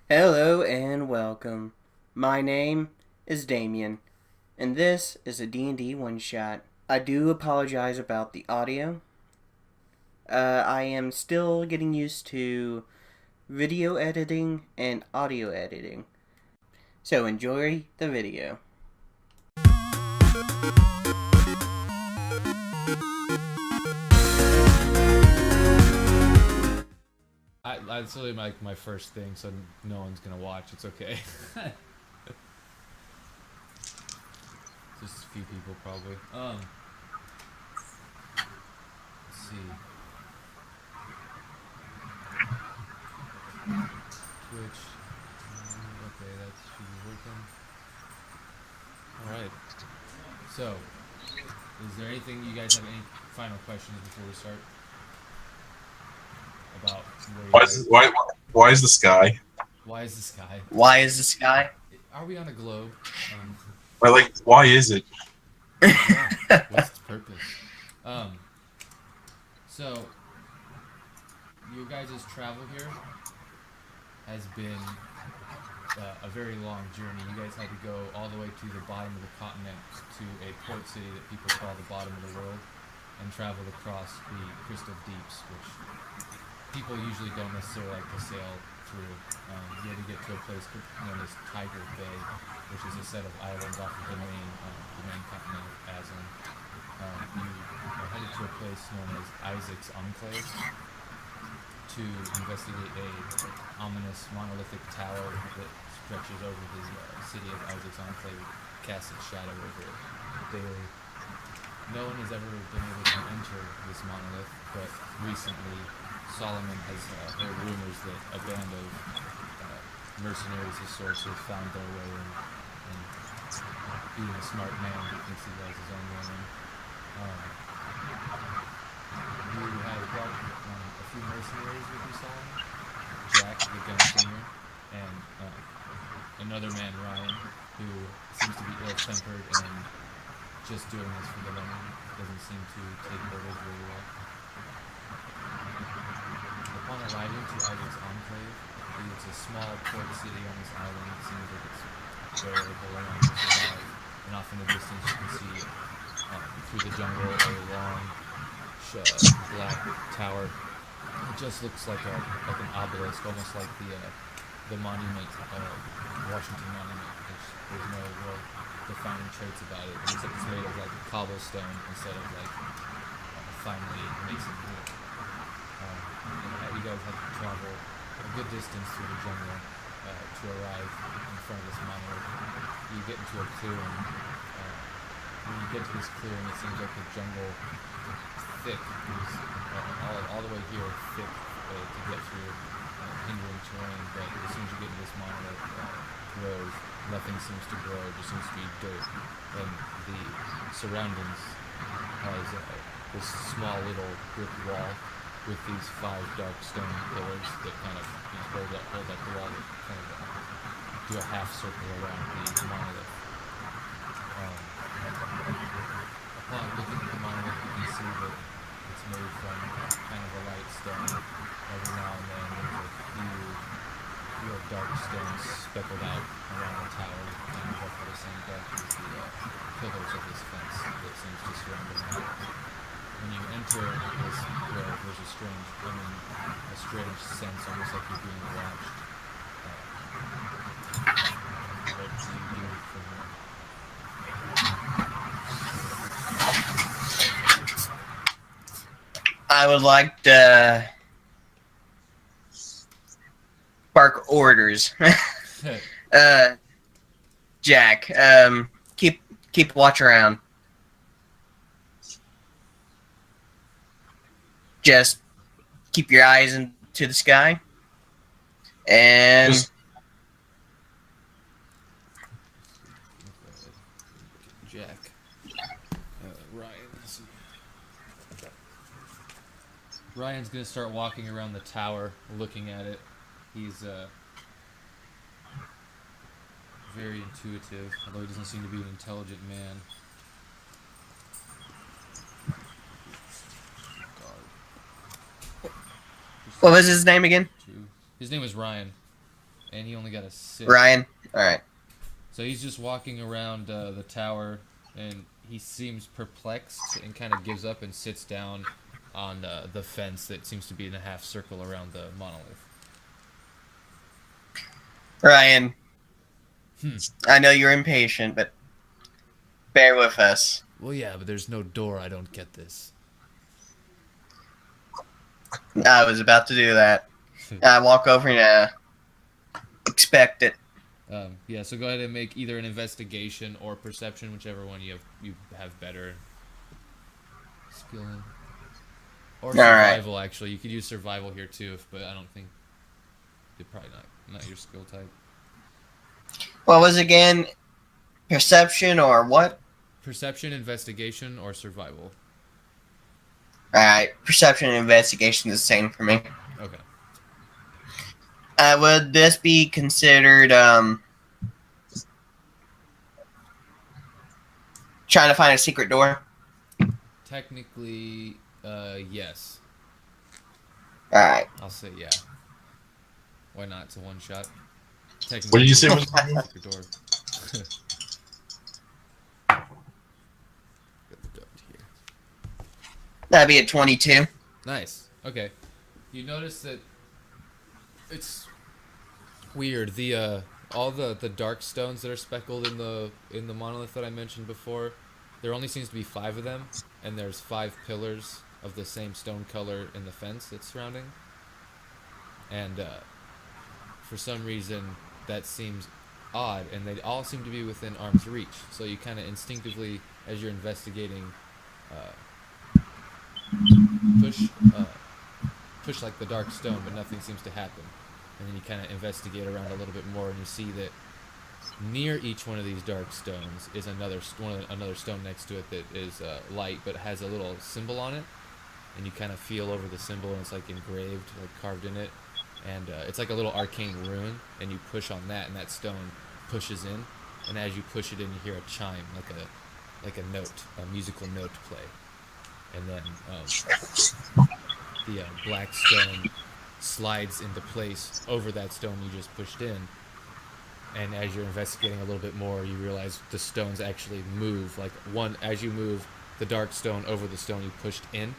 Hello and welcome. My name is Damian, and this is a D&D one-shot. I do apologize about the audio. I am still getting used to video editing and audio editing. So enjoy the video. It's really like my first thing, so no one's gonna watch. It's okay. Just a few people probably. Let's see. Twitch. Okay, that should be working. All right. So, is there anything you guys have any final questions before we start about where you Why guys? is why is the sky? Why is the sky? Why is the sky? Are we on a globe? Why is it? Yeah. What's its purpose? Um. So, you guys' travel here has been a very long journey. You guys had to go all the way to the bottom of the continent to a port city that people call the bottom of the world, and traveled across the crystal deeps, which people usually don't necessarily like to sail through. You had to get to a place known as Tiger Bay, which is a set of islands off of the main continent of Aslan. You are headed to a place known as Isaac's Enclave to investigate a ominous monolithic tower that stretches over the city of Isaac's Enclave, casts its shadow over it daily. No one has ever been able to enter this monolith, but recently Solomon has heard rumors that a band of mercenaries of sorts have found their way in, and being a smart man, he thinks he has his own way in. You have brought a few mercenaries with you, Solomon. Jack, the gunslinger, and another man, Ryan, who seems to be ill-tempered and just doing this for the money. Doesn't seem to take orders very well. Upon arriving to Isaac's Enclave, it's a small port city on this island. It seems like it's barely enough to survive. And off in the distance, you can see through the jungle a long black tower. It just looks like an obelisk, almost like the monument, Washington Monument. There's no real defining traits about it, except it's made of like cobblestone instead of like finely masonry. You guys have to travel a good distance through the jungle to arrive in front of this monolith. You get into a clearing. When you get to this clearing, it seems like the jungle thick is all the way here thick to get through hindering terrain. But as soon as you get into this monolith grove, nothing seems to grow. It just seems to be dirt, and the surroundings has this small little brick wall with these 5 dark stone pillars that kind of hold up the wall that kind of do a half circle around the monolith. Upon looking at the monolith, you can see that it's made from kind of a light stone. Every now and then there's a few dark stones speckled out around the tower, kind of roughly the same depth as the pillars of this fence that seems to surround the monolith. When you enter this grove, there's a strange sense, almost like you're being watched. What do you do from here? I would like to bark orders. Jack, keep watch around. Just keep your eyes into the sky, and Just Jack. Ryan. Ryan's gonna start walking around the tower, looking at it. He's very intuitive, although he doesn't seem to be an intelligent man. what was his name again? His name is Ryan. and he only got a 6. Ryan? Alright. So he's just walking around the tower, and he seems perplexed and kind of gives up and sits down on the fence that seems to be in a half circle around the monolith. Ryan. I know you're impatient, but bear with us. Well, yeah, but there's no door. I don't get this. I was about to do that. I walk over and expect it. Yeah, so go ahead and make either an investigation or perception, whichever one you have better skill in. Or survival, right. actually. You could use survival here too, but I don't think you're probably not your skill type. What was it again? Perception or what? Perception, investigation, or survival. Alright, perception and investigation is the same for me. Okay. Would this be considered trying to find a secret door? Technically, yes. Alright. I'll say yeah. Why not? It's a one shot. What did you say? Secret door. Get the dot here. That'd be a 22. Nice. Okay. You notice that it's weird. The all the dark stones that are speckled in the monolith that I mentioned before, there only seems to be 5 of them, and there's 5 pillars of the same stone color in the fence that's surrounding. And for some reason that seems odd, and they all seem to be within arm's reach. So you kind of instinctively, as you're investigating, push like the dark stone, but nothing seems to happen. And then you kind of investigate around a little bit more, and you see that near each one of these dark stones is another stone next to it that is light, but has a little symbol on it. And you kind of feel over the symbol, and it's like engraved, like carved in it. And it's like a little arcane rune, and you push on that, and that stone pushes in. And as you push it in, you hear a chime, like a note, a musical note play. And then the black stone slides into place over that stone you just pushed in. And as you're investigating a little bit more, you realize the stones actually move. Like as you move the dark stone over the stone you pushed in,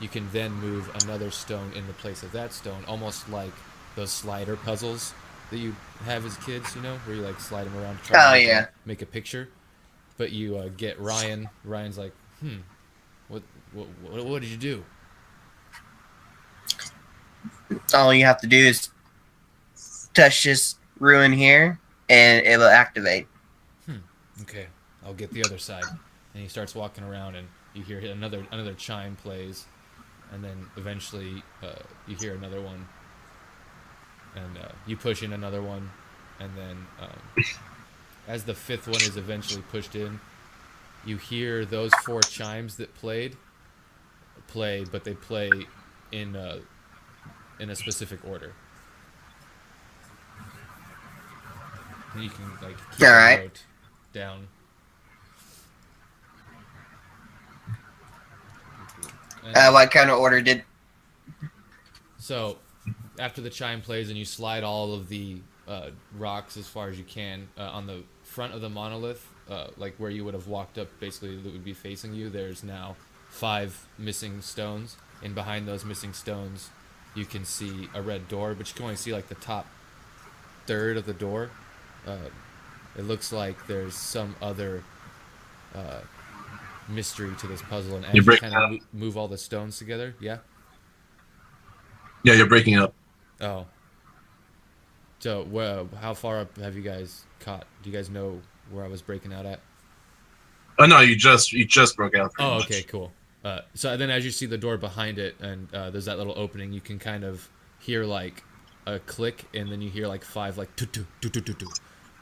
you can then move another stone in the place of that stone, almost like those slider puzzles that you have as kids, you know, where you like slide them around to try to make a picture. But you get Ryan. Ryan's like, what did you do? All you have to do is touch this ruin here, and it will activate. Okay, I'll get the other side. And he starts walking around, and you hear another chime plays, and then eventually you hear another one, and you push in another one, and then as the 5th one is eventually pushed in, you hear those 4 chimes that play, but they play in a specific order. And you can like keep the note down. What kind of order did? So, after the chime plays and you slide all of the rocks as far as you can on the front of the monolith, like where you would have walked up, basically that would be facing you, there's now 5 missing stones, and behind those missing stones you can see a red door, but you can only see like the top third of the door. It looks like there's some other mystery to this puzzle, and as you kind of move all the stones together, yeah, you're breaking up. Oh, so how far up have you guys caught? Do you guys know where I was breaking out at? Oh no, you just broke out. Oh, okay, cool. So then as you see the door behind it, and there's that little opening, you can kind of hear like a click, and then you hear like 5 like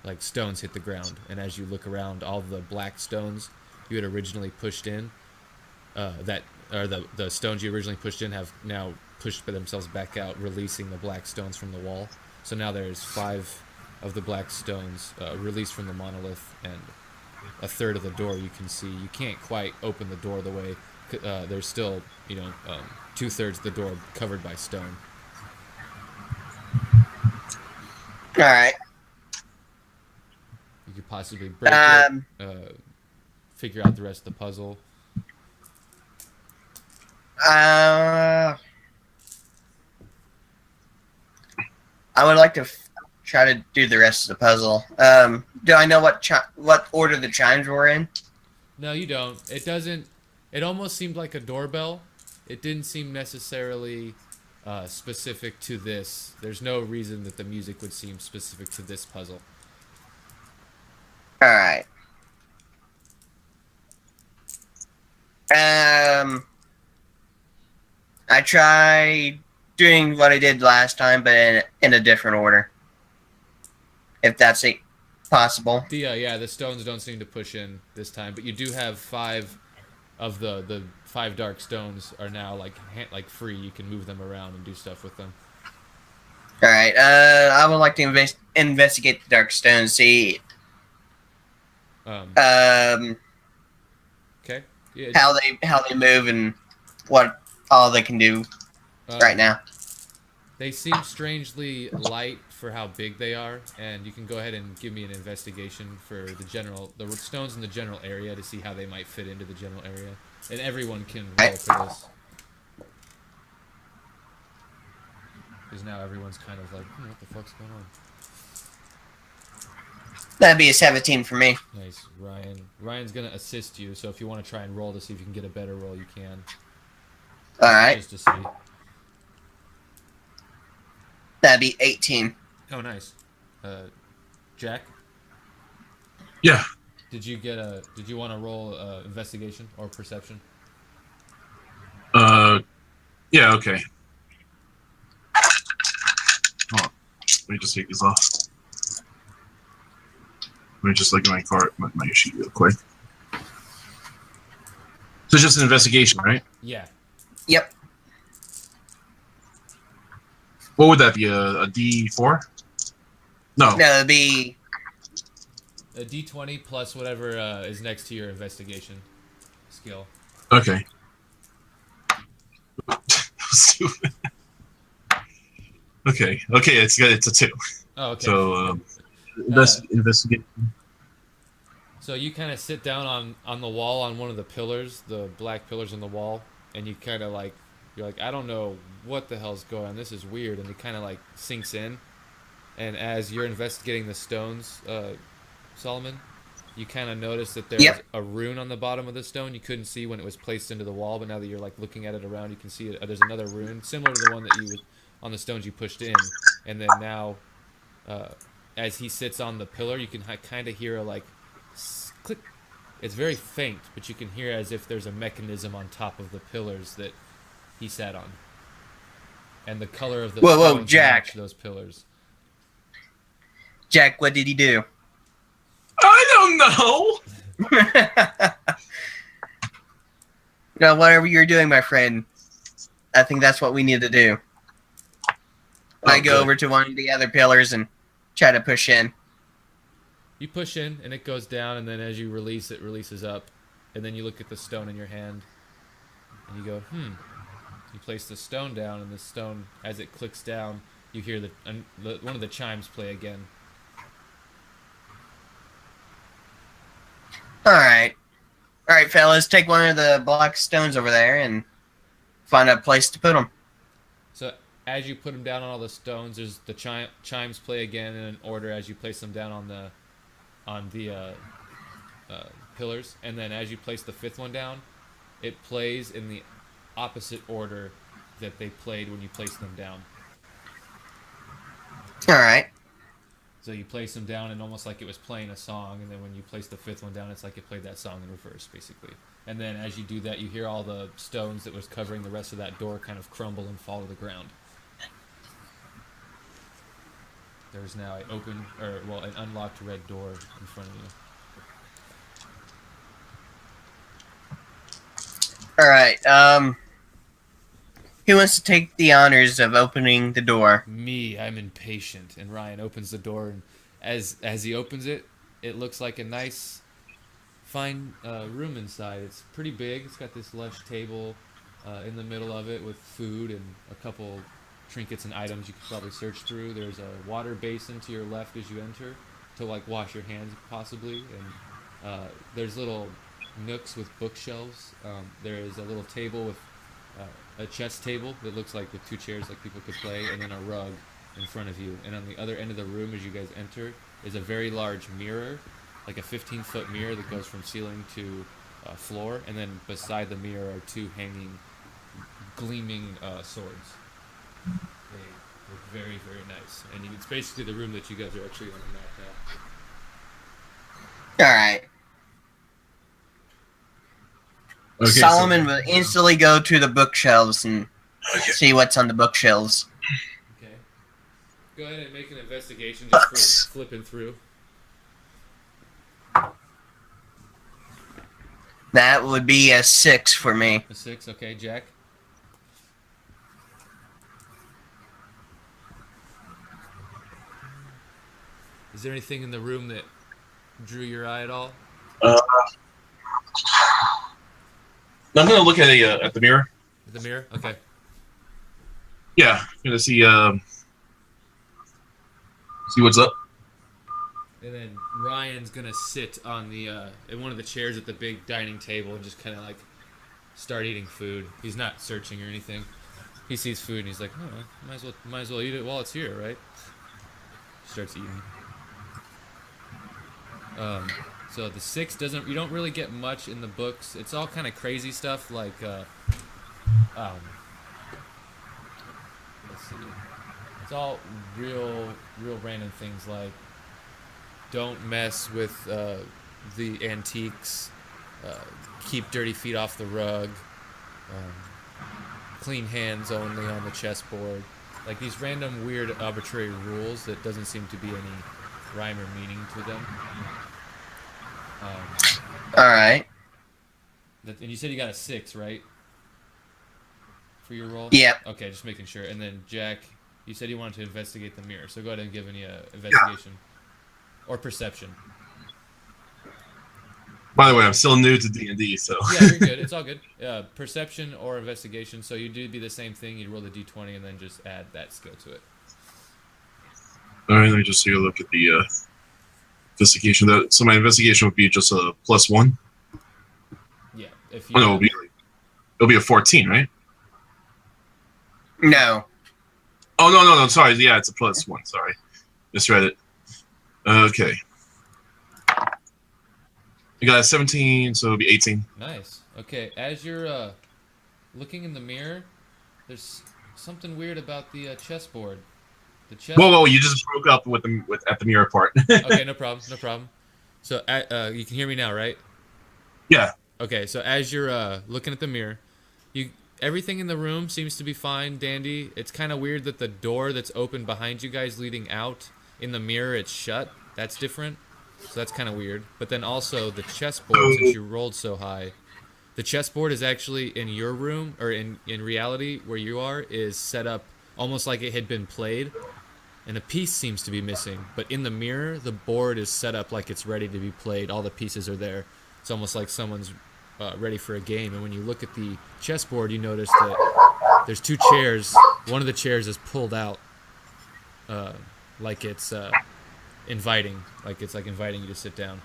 like stones hit the ground. And as you look around, all the black stones you had originally pushed in, the stones you originally pushed in have now pushed themselves back out, releasing the black stones from the wall. So now there's 5 of the black stones released from the monolith, and a third of the door you can see. You can't quite open the door the way. There's still, 2/3 of the door covered by stone. All right. You could possibly break it, Um, figure out the rest of the puzzle. I would like to try to do the rest of the puzzle. Do I know what order the chimes were in? No, you don't. It doesn't. It almost seemed like a doorbell. It didn't seem necessarily specific to this. There's no reason that the music would seem specific to this puzzle. All right. I try doing what I did last time, but in a different order. If that's possible. The stones don't seem to push in this time, but you do have 5 of the 5 dark stones are now like free. You can move them around and do stuff with them. All right. I would like to investigate the dark stones. See. Okay. Yeah, how they move and what all they can do right now. They seem strangely light for how big they are, and you can go ahead and give me an investigation for the stones in the general area to see how they might fit into the general area. And everyone can roll for this. Because now everyone's kind of like, what the fuck's going on? That'd be a 17 for me. Nice, Ryan. Ryan's gonna assist you, so if you want to try and roll to see if you can get a better roll, you can. All right. Just to see. That'd be 18. Oh, nice. Jack? Yeah. Did you want to roll investigation or perception? Yeah, okay. Hold on. Let me just take these off. Let me just look at my card, my sheet real quick. So it's just an investigation, right? Yeah. Yep. What would that be? A D4? No. No, it'd be a D20 plus whatever is next to your investigation skill. Okay. Stupid. Okay. It's a 2. Oh, okay. So investigate. So you kind of sit down on the wall on one of the pillars, the black pillars on the wall, and you kind of you're like, I don't know what the hell's going on. This is weird, and it kind of sinks in. And as you're investigating the stones, Solomon, you kind of notice that there's a rune on the bottom of the stone you couldn't see when it was placed into the wall, but now that you're looking at it around, you can see it. There's another rune similar to the one that you on the stones you pushed in, and then now, as he sits on the pillar, you can kind of hear a click. It's very faint, but you can hear as if there's a mechanism on top of the pillars that he sat on, and the color of the stones Jack. match those pillars. Jack, what did he do? I don't know. No, whatever you're doing, my friend, I think that's what we need to do. I go over to one of the other pillars and try to push in. You push in, and it goes down, and then as you release, it releases up. And then you look at the stone in your hand, and you go, You place the stone down, and the stone, as it clicks down, you hear one of the chimes play again. All right, fellas, take one of the black stones over there and find a place to put them. So as you put them down on all the stones, there's the chimes play again in an order as you place them down on the pillars, and then as you place the 5th one down, it plays in the opposite order that they played when you placed them down. All right. So you place them down and almost like it was playing a song, and then when you place the 5th one down, it's like it played that song in reverse, basically. And then as you do that, you hear all the stones that was covering the rest of that door kind of crumble and fall to the ground. There's now an unlocked red door in front of you. All right. Who wants to take the honors of opening the door? Me, I'm impatient. And Ryan opens the door, and as he opens it, it looks like a nice, fine room inside. It's pretty big. It's got this lush table in the middle of it with food and a couple trinkets and items you could probably search through. There's a water basin to your left as you enter to like wash your hands possibly, and there's little nooks with bookshelves. There is a little table with a chess table that looks like with two chairs like people could play, and then a rug in front of you. And on the other end of the room as you guys enter is a very large mirror, like a 15-foot mirror that goes from ceiling to floor, and then beside the mirror are two hanging, gleaming swords. They look very, very nice. And it's basically the room that you guys are actually on the map now. Alright. Okay, Solomon will instantly go to the bookshelves and see what's on the bookshelves. Okay. Go ahead and make an investigation just for flipping through. That would be a 6 for me. A 6, okay, Jack. Is there anything in the room that drew your eye at all? I'm gonna look at the mirror. The mirror? Okay. Yeah, I'm gonna see what's up. And then Ryan's gonna sit on the in one of the chairs at the big dining table and just kind of like start eating food. He's not searching or anything. He sees food and he's like, "Oh, might as well eat it while it's here, right?" Starts eating. So the 6 doesn't. You don't really get much in the books. It's all kind of crazy stuff like. Let's see. It's all real random things like. Don't mess with the antiques. Keep dirty feet off the rug. Clean hands only on the chessboard. Like these random, weird, arbitrary rules that doesn't seem to be any rhyme or meaning to them. Alright. And you said you got a 6, right? For your roll? Yep. Okay, just making sure. And then Jack, you said you wanted to investigate the mirror, so go ahead and give me a investigation. Or perception. By the way, I'm still new to D&D, so. Yeah, you're good. It's all good. Perception or investigation. So you do be the same thing. You'd roll the d20 and then just add that skill to it. All right, let me just take a look at the investigation. So my investigation would be just a +1. Yeah. If you. Oh, no, it'll be a 14, right? No. Oh no! Sorry, yeah, it's a +1. Sorry, misread it. Okay. You got a 17, so it'll be 18. Nice. Okay, as you're looking in the mirror, there's something weird about the chessboard. The chess. Whoa! You just broke up at the mirror part. Okay, no problem. So you can hear me now, right? Yeah. Okay, so as you're looking at the mirror, everything in the room seems to be fine, dandy. It's kind of weird that the door that's open behind you guys leading out in the mirror, it's shut. That's different. So that's kind of weird. But then also the chessboard, since you rolled so high, the chessboard is actually in your room, or in reality where you are, is set up almost like it had been played. And a piece seems to be missing. But in the mirror, the board is set up like it's ready to be played. All the pieces are there. It's almost like someone's ready for a game. And when you look at the chessboard, you notice that there's two chairs. One of the chairs is pulled out like it's inviting. Like it's like inviting you to sit down.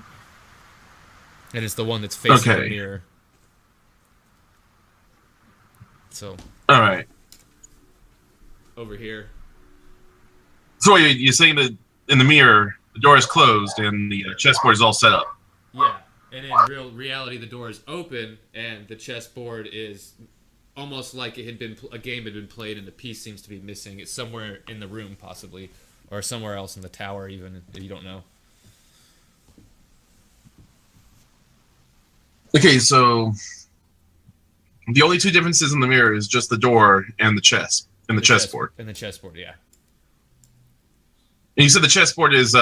And it's the one that's facing the mirror. So. All right. Over here. So you're saying that in the mirror, the door is closed and the chessboard is all set up? Yeah. And in real reality, the door is open and the chessboard is almost like it had been a game had been played and the piece seems to be missing. It's somewhere in the room, possibly, or somewhere else in the tower, even if you don't know. Okay, so the only two differences in the mirror is just the door and the chessboard. And the chessboard, yeah. And you said the chessboard is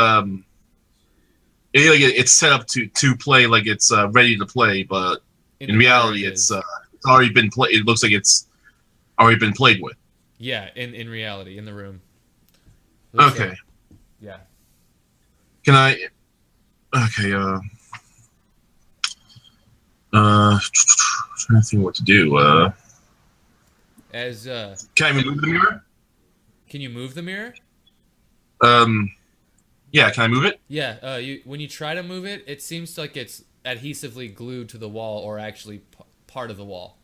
it's set up to play, like it's ready to play, but in reality it's already been played. It looks like it's already been played with. Yeah, in reality, in the room. Okay. Yeah. Can I? Okay. Trying to think what to do. As Can I move the mirror? Can you move the mirror? Yeah. Can I move it? Yeah. When you try to move it, it seems like it's adhesively glued to the wall, or actually part of the wall.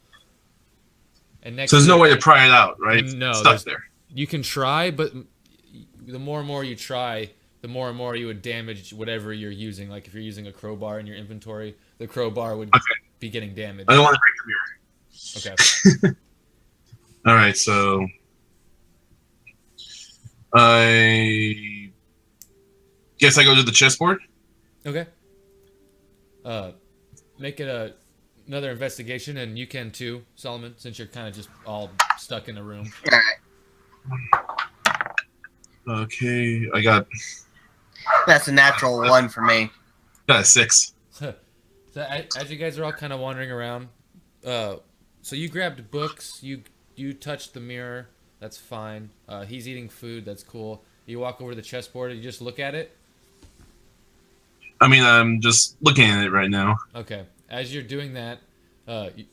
And next So there's to no it, way to pry it out, right? no, It's stuck there. you can try, but the more and more you try, the more and more you would damage whatever you're using. Like if you're using a crowbar in your inventory, the crowbar would be getting damaged. I don't want to break the mirror. Okay. All right, so I guess I go to the chessboard. Okay. Make it another investigation, and you can too, Solomon, since you're kind of just all stuck in a room. All right. Okay, I got That's a natural 1 for me. a 6. So as you guys are all kind of wandering around, so you grabbed books, you touched the mirror, that's fine. He's eating food, that's cool. You walk over to the chessboard and you just look at it. I mean, I'm just looking at it right now. Okay. As you're doing that,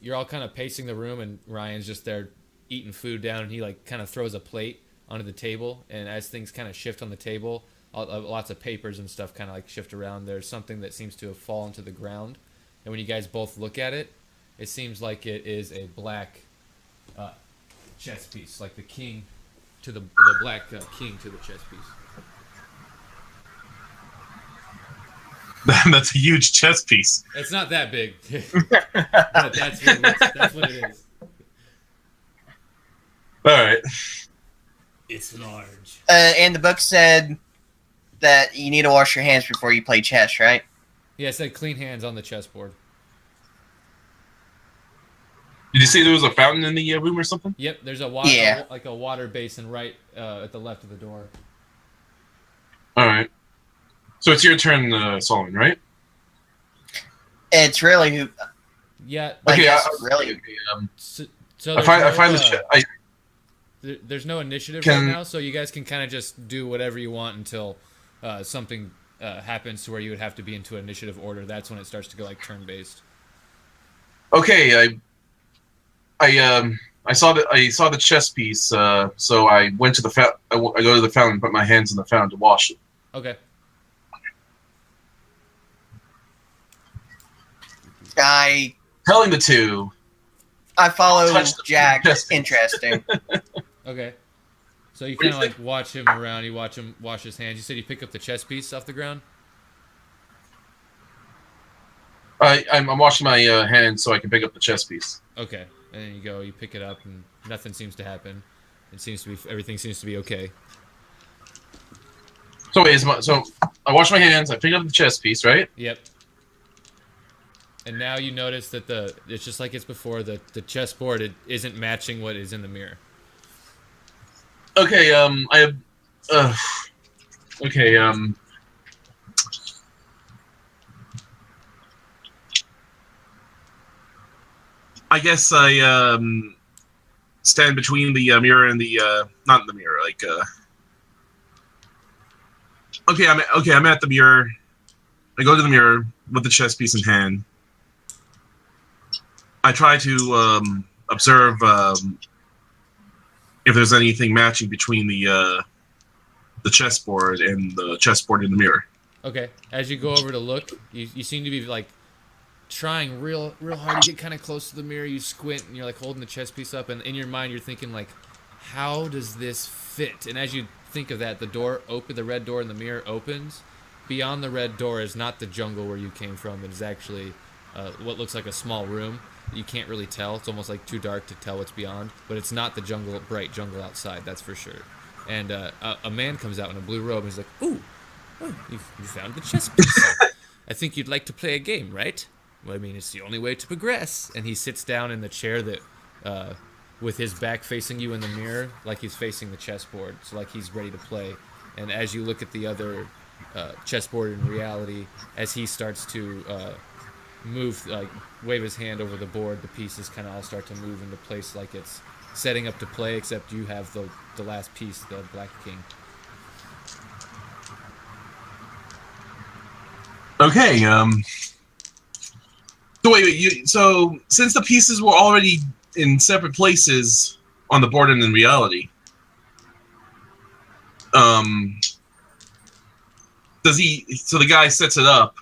you're all kind of pacing the room, and Ryan's just there eating food down, and he like kind of throws a plate onto the table, and as things kind of shift on the table, lots of papers and stuff kind of like shift around. There's something that seems to have fallen to the ground, and when you guys both look at it, it seems like it is a black chess piece, like the king to the black king to the chess piece. That's a huge chess piece. It's not that big, but that's what it is. All right. It's large. And the book said that you need to wash your hands before you play chess, right? Yeah, it said clean hands on the chessboard. Did you say there was a fountain in the room or something? Yep, there's a water, Yeah. like a water basin right at the left of the door. All right. So it's your turn, Solomon, right? It's really who. Yeah. Okay. Really. So I find the. There's no initiative Can- right now, so you guys can kind of just do whatever you want until something happens to where you would have to be into initiative order. That's when it starts to go like turn based. Okay. I saw the chess piece, so I went to the I go to the fountain, put my hands in the fountain to wash it. Okay. Telling the two. I follow Touch the Jack. chess piece. Interesting. Okay. So you kind of like watch him around. You watch him wash his hands. You said you pick up the chess piece off the ground. I'm washing my hands so I can pick up the chess piece. Okay. And then you go. You pick it up, and nothing seems to happen. Everything seems to be okay. So I wash my hands. I pick up the chess piece, right? Yep. And now you notice that it's just like it's before. The chessboard, it isn't matching what is in the mirror. Okay. I guess I stand between the mirror and the not the mirror, like I'm at the mirror. I go to the mirror with the chess piece in hand. I try to observe if there's anything matching between the chessboard and the chessboard in the mirror. Okay. As you go over to look, you seem to be like trying real hard to get kind of close to the mirror. You squint and you're like holding the chess piece up, and in your mind you're thinking like, how does this fit? And as you think of that, the red door in the mirror opens. Beyond the red door is not the jungle where you came from. It is actually what looks like a small room. You can't really tell. It's almost like too dark to tell what's beyond. But it's not the bright jungle outside, that's for sure. And a man comes out in a blue robe and he's like, "Ooh, you found the chess piece. I think you'd like to play a game, right? Well, I mean, it's the only way to progress." And he sits down in the chair that, with his back facing you in the mirror, like he's facing the chessboard, so like he's ready to play. And as you look at the other chessboard in reality, as he starts to move, like wave his hand over the board, the pieces kind of all start to move into place like it's setting up to play, except you have the last piece, the Black King. Okay. So wait. So since the pieces were already in separate places on the board and in reality, does he? So the guy sets it up,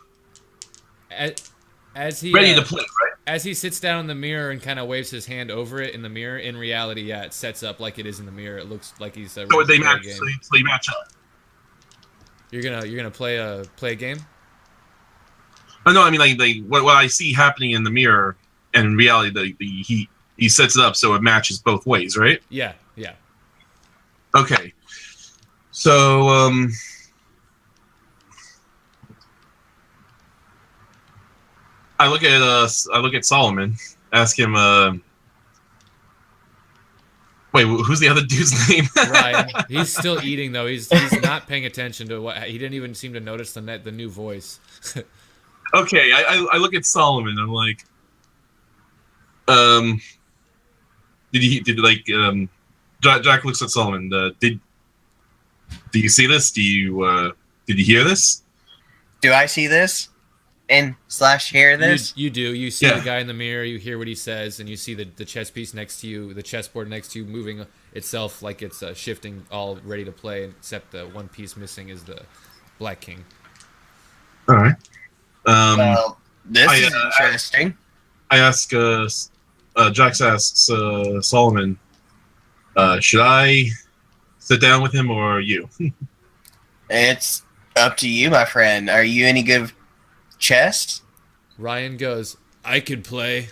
As he ready to play, right? as he sits down in the mirror and kind of waves his hand over it in the mirror, in reality, yeah, it sets up like it is in the mirror. It looks like he's ready So to they play a match. game. So they match up. You're gonna play a game? Oh no, I mean like what I see happening in the mirror, and in reality, he sets it up so it matches both ways, right? Yeah. Okay. So I look at Solomon, ask him wait, who's the other dude's name? Ryan. He's still eating though. He's not paying attention to what he didn't even seem to notice the new voice. Okay, I look at Solomon. I'm like, Jack looks at Solomon. Do you see this? Did you hear this? Do I see this? And / hear this? You do. You see the guy in the mirror. You hear what he says, and you see the chess piece next to you, the chessboard next to you, moving itself like it's shifting, all ready to play. Except the one piece missing is the Black King. All right. Well, this is interesting. I ask. Jax asks Solomon, should I sit down with him or you? It's up to you, my friend. Are you any good with chess? Ryan goes, I could play.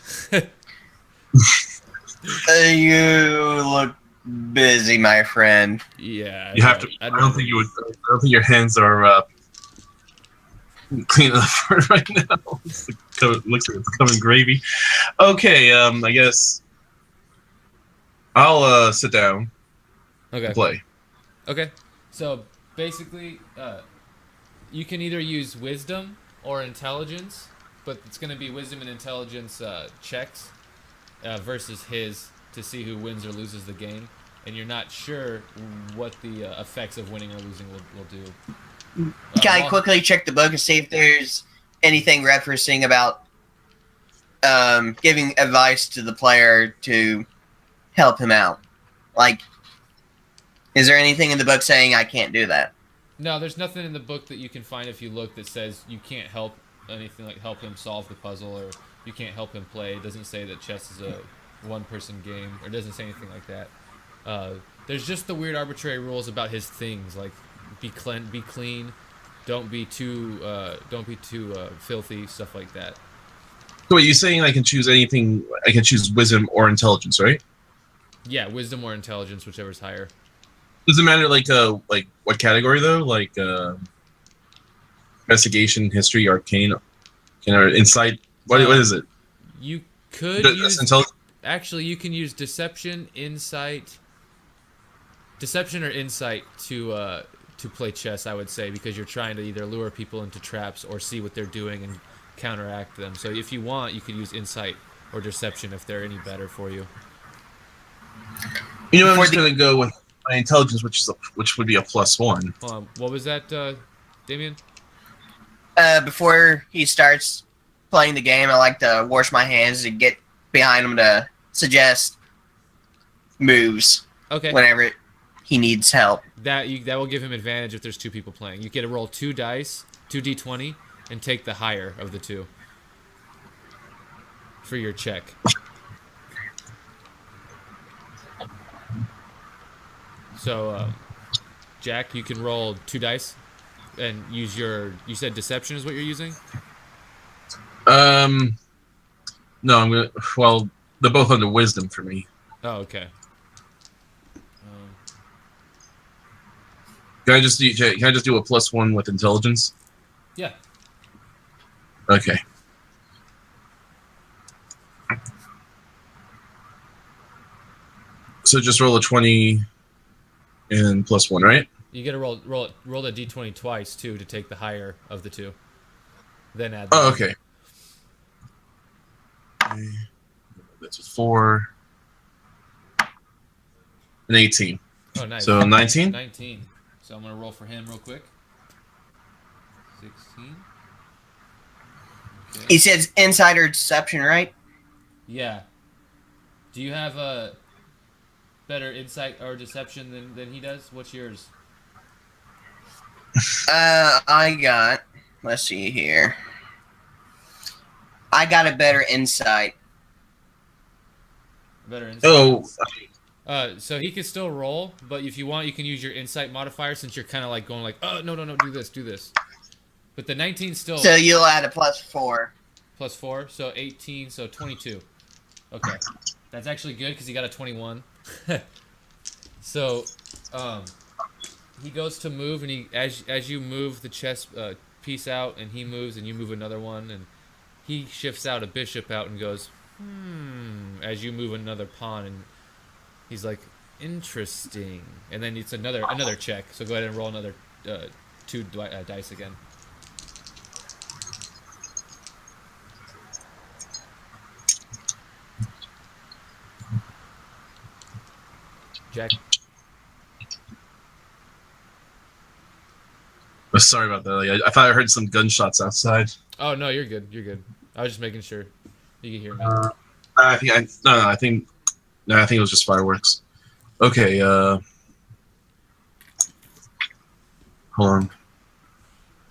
You look busy, my friend. Yeah. You have to. I don't think you would. I don't think your hands are clean enough for it right now. Looks like it's coming gravy. Okay. I guess I'll sit down. Okay. And play. Okay. So basically, you can either use wisdom or intelligence, but it's going to be wisdom and intelligence checks versus his to see who wins or loses the game, and you're not sure what the effects of winning or losing will do. Can I quickly check the book and see if there's anything referencing about giving advice to the player to help him out? Like, is there anything in the book saying I can't do that? No, there's nothing in the book that you can find if you look that says you can't help anything, like help him solve the puzzle or you can't help him play. It doesn't say that chess is a one-person game, or it doesn't say anything like that. There's just the weird arbitrary rules about his things, like be clean, don't be too filthy, stuff like that. So you're saying I can choose anything? I can choose wisdom or intelligence, right? Yeah, wisdom or intelligence, whichever's higher. Does it matter like what category though? Like investigation, history, arcane, or insight? What is it? You could use actually you can use deception, insight, deception or insight to play chess. I would say, because you're trying to either lure people into traps or see what they're doing and counteract them. So if you want, you could use insight or deception if they're any better for you. You know, I'm just gonna go with my intelligence, which would be a +1. Hold on. What was that, Damian? Before he starts playing the game, I like to wash my hands and get behind him to suggest moves. Okay. Whenever he needs help. That will give him advantage if there's two people playing. You get to roll 2 dice, 2d20, and take the higher of the two for your check. So, Jack, you can roll 2 dice and use your. You said deception is what you're using? No, I'm gonna. Well, they're both under wisdom for me. Oh, okay. Can I just do a +1 with intelligence? Yeah. Okay. So just roll a 20 and +1, right? You get to roll the d20 twice too to take the higher of the two. Then add. Oh, okay. That's a 4 and 18. Oh, nice. So 19. 19. So I'm gonna roll for him real quick. 16. Okay. He says insider deception, right? Yeah. Do you have a better insight or deception than he does? What's yours? I got. Let's see here. I got a better insight. Better insight. Oh, So he can still roll, but if you want, you can use your insight modifier since you're kind of like going like, oh, no, do this. But the 19 still... So you'll add a +4. +4, so 18, so 22. Okay. That's actually good because he got a 21. So, he goes to move, and as you move the chess piece out, and he moves, and you move another one, and he shifts out a bishop out and goes, as you move another pawn, and he's like, interesting. And then it's another check. So go ahead and roll another 2 dice again. Jack. Oh, sorry about that. Like, I thought I heard some gunshots outside. Oh no, you're good. You're good. I was just making sure you could hear me. I think it was just fireworks. Okay. Hold on.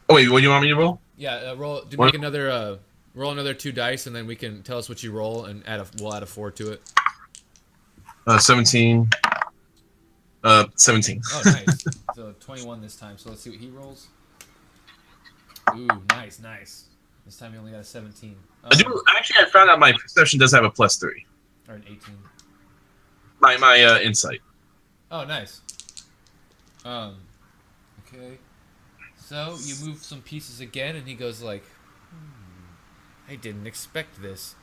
Oh wait, what do you want me to roll? Yeah, make another roll another 2 dice, and then we can tell us what you roll, and we'll add a 4 to it. 17. 17. Oh, nice. So 21 this time. So let's see what he rolls. Ooh, nice. This time he only got a 17. I found out my perception does have a +3. Or an 18. My insight. Oh, nice. Okay. So you move some pieces again, and he goes like, I didn't expect this.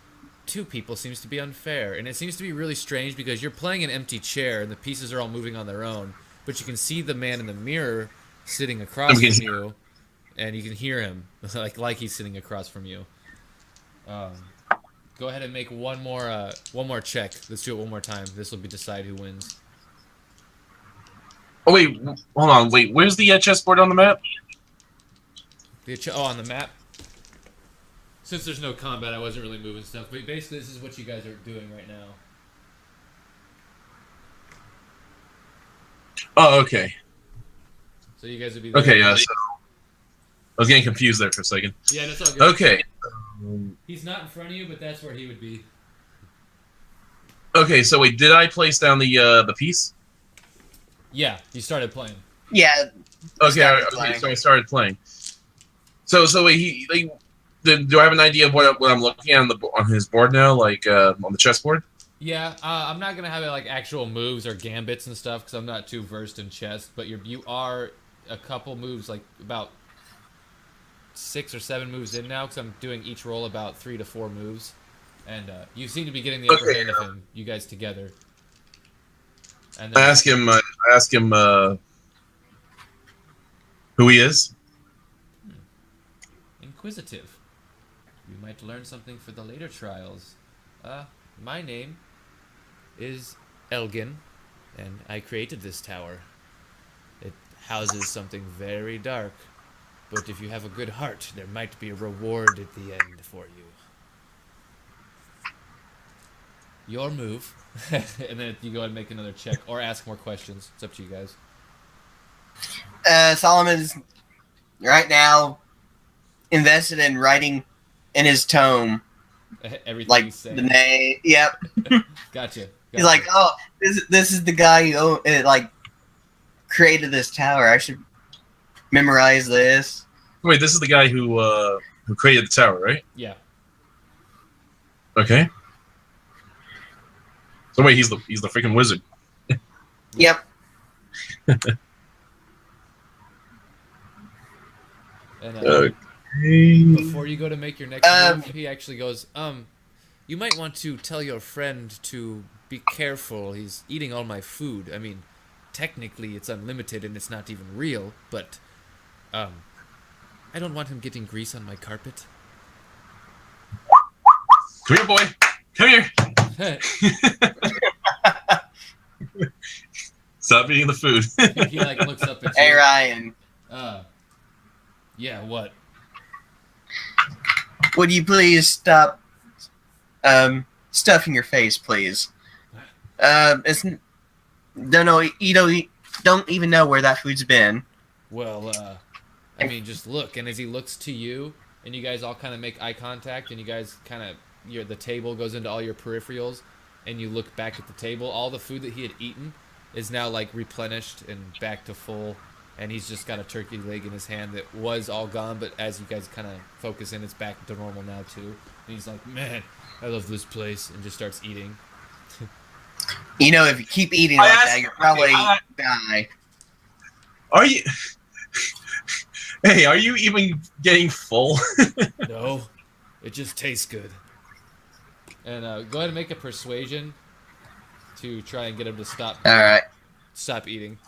2 people seems to be unfair, and it seems to be really strange because you're playing an empty chair and the pieces are all moving on their own, but you can see the man in the mirror sitting across from you, and you can hear him like he's sitting across from you. Go ahead and make one more check. Let's do it one more time. This will decide who wins. Oh wait, hold on. Wait, where's the chessboard on the map? On the map. Since there's no combat, I wasn't really moving stuff. But basically, this is what you guys are doing right now. Oh, okay. So you guys would be... Okay, so I was getting confused there for a second. Yeah, that's all good. Okay. He's not in front of you, but that's where he would be. Okay, so wait, did I place down the piece? Yeah, you started playing. Yeah. Okay, so I started playing. So wait, do I have an idea of what I'm looking at on his board now, like on the chessboard? Yeah, I'm not gonna have it like actual moves or gambits and stuff because I'm not too versed in chess. But you are a couple moves, like about 6 or 7 moves in now, because I'm doing each roll about 3 to 4 moves, and you seem to be getting the upper hand of him. You guys together. And then, I ask him who he is. Inquisitive. You might learn something for the later trials. My name is Elgin, and I created this tower. It houses something very dark, but if you have a good heart, there might be a reward at the end for you. Your move. And then you go ahead and make another check, or ask more questions. It's up to you guys. Solomon's right now invested in writing in his tome. Everything like he's saying. the name. Yep. Gotcha. He's like, oh, this is the guy who created this tower. I should memorize this. Wait, this is the guy who created the tower, right? Yeah. Okay. So wait, he's the freaking wizard. Yep. And before you go to make your next move, he actually goes, you might want to tell your friend to be careful. He's eating all my food. I mean, technically it's unlimited and it's not even real, but I don't want him getting grease on my carpet. Come here, boy. Come here. Stop eating the food. He like looks up at you. Hey, Ryan. Yeah, what? Would you please stop stuffing your face, please? You don't even know where that food's been. Well, I mean, just look. And as he looks to you, and you guys all kind of make eye contact, and you guys kind of, the table goes into all your peripherals, and you look back at the table, all the food that he had eaten is now like replenished and back to full, and he's just got a turkey leg in his hand that was all gone, but as you guys kind of focus in, it's back to normal now too. And he's like, man, I love this place, and just starts eating. You know, if you keep eating like that, you'll probably die. Are you? Hey, are you even getting full? No, it just tastes good. And go ahead and make a persuasion to try and get him to stop. All right. Stop eating.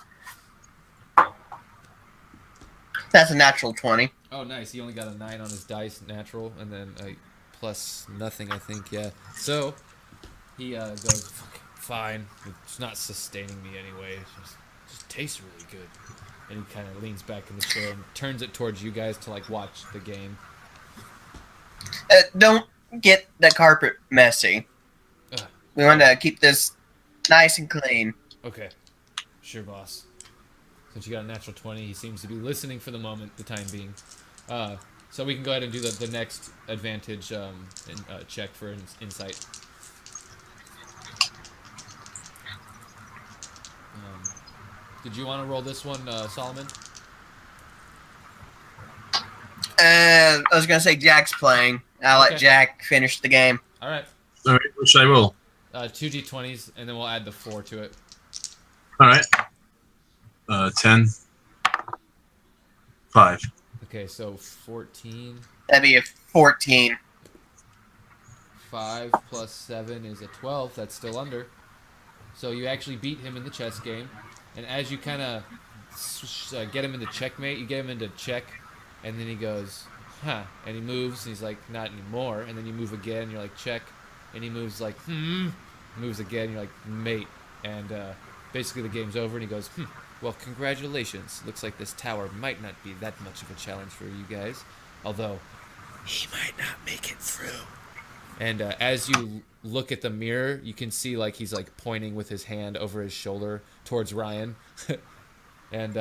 That's a natural 20. Oh, nice. He only got a 9 on his dice, natural, and then plus nothing, I think. Yeah. So he goes, fine. It's not sustaining me anyway. It just tastes really good. And he kind of leans back in the chair and turns it towards you guys to like watch the game. Don't get the carpet messy. We want to keep this nice and clean. Okay. Sure, boss. Since you got a natural 20, he seems to be listening for the moment, the time being. So we can go ahead and do the next advantage check for insight. Did you want to roll this one, Solomon? I was going to say Jack's playing. I'll let Jack finish the game. All right. All right, what should I roll? 2 d20s, and then we'll add the 4 to it. All right. 10. 5. Okay, so 14. That'd be a 14. 5 plus 7 is a 12. That's still under. So you actually beat him in the chess game. And as you kind of get him into checkmate, you get him into check, and then he goes, huh, and he moves, and he's like, not anymore, and then you move again, and you're like, check, and he moves like, moves again, and you're like, mate, and basically the game's over, and he goes, well, congratulations, looks like this tower might not be that much of a challenge for you guys, although he might not make it through. And as you look at the mirror, you can see like he's like pointing with his hand over his shoulder towards Ryan. And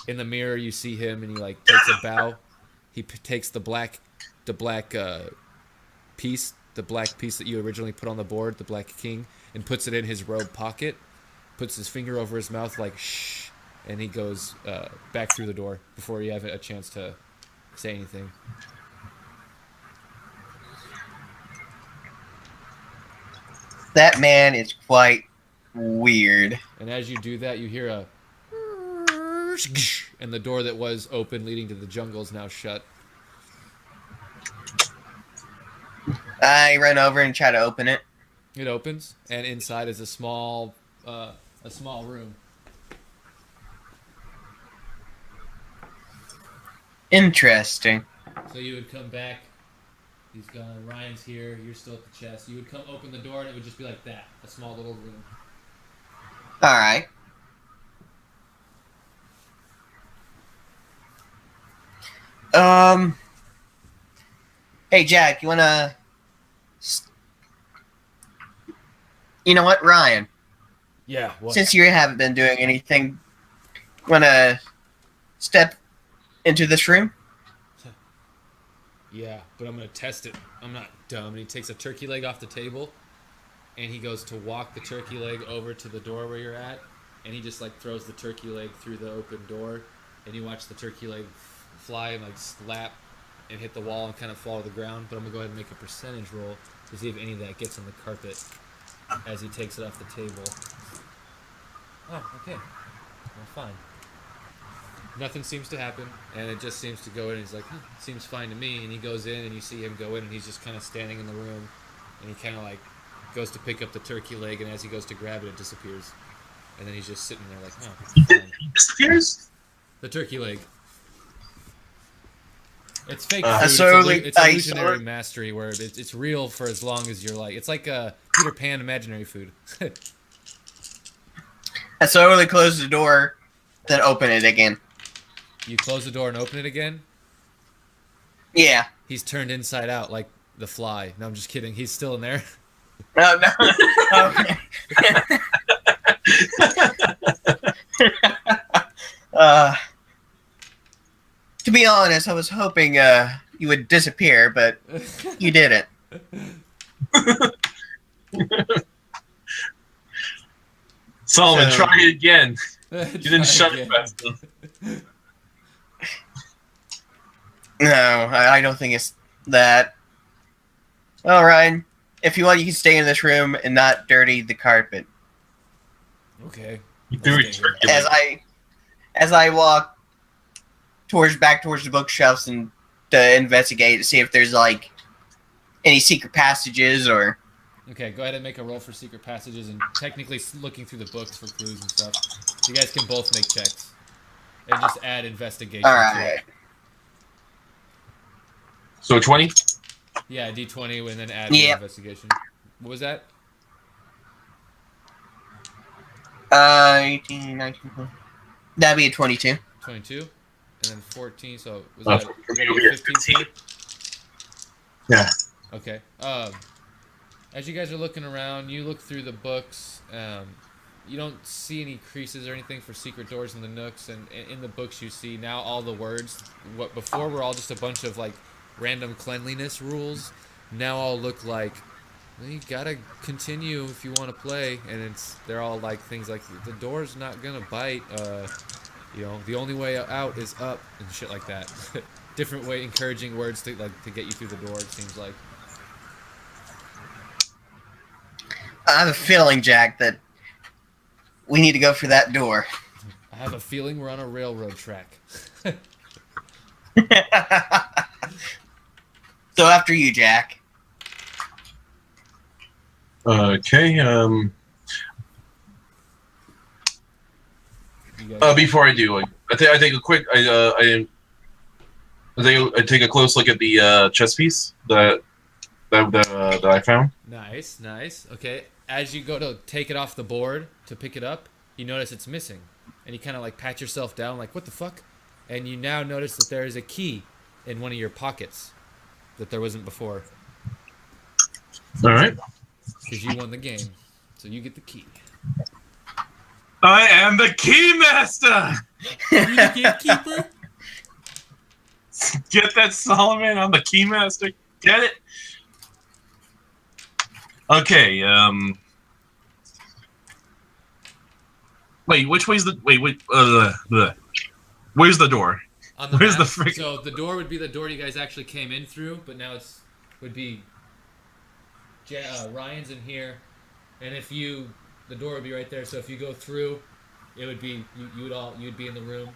in the mirror, you see him, and he like takes a bow. He takes the black piece that you originally put on the board, the black king, and puts it in his robe pocket. Puts his finger over his mouth like shh, and he goes back through the door before you have a chance to say anything. That man is quite weird. And as you do that, you hear a and the door that was open leading to the jungle is now shut. I run over and try to open it. It opens, and inside is a small room. Interesting. So you would come back. He's gone. Ryan's here. You're still at the chest. You would come open the door, and it would just be like that, a small little room. All right. Hey, Jack, you wanna... You know what, Ryan? Yeah, what? Since you haven't been doing anything, you wanna step into this room? Yeah, but I'm going to test it. I'm not dumb. And he takes a turkey leg off the table, and he goes to walk the turkey leg over to the door where you're at, and he just, like, throws the turkey leg through the open door, and you watch the turkey leg fly and, like, slap and hit the wall and kind of fall to the ground. But I'm going to go ahead and make a percentage roll to see if any of that gets on the carpet as he takes it off the table. Oh, okay. Well, fine. Nothing seems to happen, and it just seems to go in. He's like, seems fine to me. And he goes in, and you see him go in, and he's just kind of standing in the room, and he kind of like goes to pick up the turkey leg, and as he goes to grab it, it disappears. And then he's just sitting there like, oh. He disappears? The turkey leg. It's fake food. It's illusionary mastery where it's real for as long as you're like. It's like a Peter Pan imaginary food. I slowly close the door, then open it again. You close the door and open it again? Yeah. He's turned inside out like the fly. No, I'm just kidding. He's still in there. No. Okay. To be honest, I was hoping you would disappear, but you didn't. Solomon, So- try it again. You You didn't shut it fast enough. No, I don't think it's that. All right. If you want, you can stay in this room and not dirty the carpet. Okay. You do Let's stay here. recirculate. As I walk back towards the bookshelves and to investigate to see if there's like any secret passages or. Okay, go ahead and make a roll for secret passages and technically looking through the books for clues and stuff. You guys can both make checks. And just add investigation All to right. it. So 20? Yeah, D20 and then add Yep. the investigation. What was that? 18, 19, 20. That'd be a 22. 22? And then 14, so was Oh, that from would that over be here. 15 too? Yeah. Okay. As you guys are looking around, you look through the books. You don't see any creases or anything for secret doors in the nooks, and in the books you see now all the words. What before were all just a bunch of like random cleanliness rules, now all look like, well, you gotta continue if you want to play, and they're all like things like the door's not gonna bite. The only way out is up and shit like that. Different way, encouraging words to get you through the door. It seems like. I have a feeling, Jack, that we need to go for that door. I have a feeling we're on a railroad track. So after you, Jack. Okay. You guys- Before I do, I take a quick. I take a close look at the chess piece that I found. Nice, nice. Okay, as you go to take it off the board to pick it up, you notice it's missing, and you kind of like pat yourself down, like what the fuck, and you now notice that there is a key in one of your pockets that there wasn't before, All right. because you won the game, so you get the key. I am the key master. You the gatekeeper? Get that, Solomon? I'm the key master. Get it? Okay. Wait. Which way's the? Wait. Where's the door? On the Where's map, the frick- So the door would be the door you guys actually came in through, but now would be Ryan's in here, and the door would be right there. So if you go through, it would be you'd be in the room,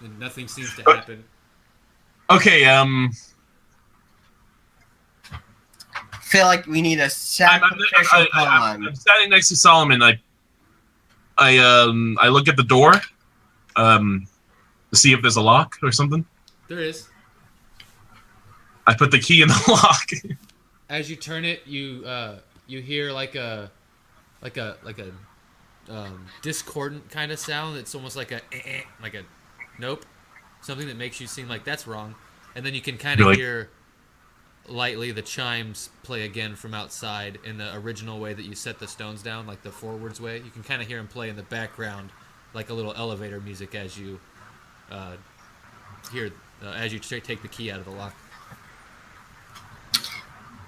and nothing seems to happen. Okay. Feel like we need a sacrificial pawn. I'm standing next to Solomon. I look at the door, to see if there's a lock or something. There is. I put the key in the lock. As you turn it, you hear like a discordant kind of sound. It's almost like a nope, something that makes you seem like that's wrong, and then you can kind of Really? hear lightly the chimes play again from outside in the original way that you set the stones down, like the forwards way. You can kind of hear them play in the background, like a little elevator music as you take the key out of the lock.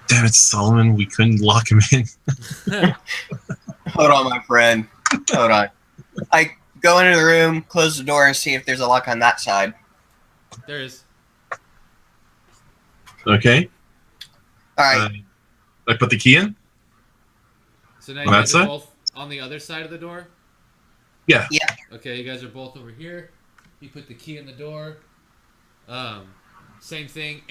Damn it, Solomon! We couldn't lock him in. Hold on, my friend. Hold on. I go into the room, close the door, and see if there's a lock on that side. There is. Okay. All right. I put the key in. So now On you that guys are side? both on the other side of the door. Yeah. Okay, you guys are both over here. You put the key in the door. Same thing.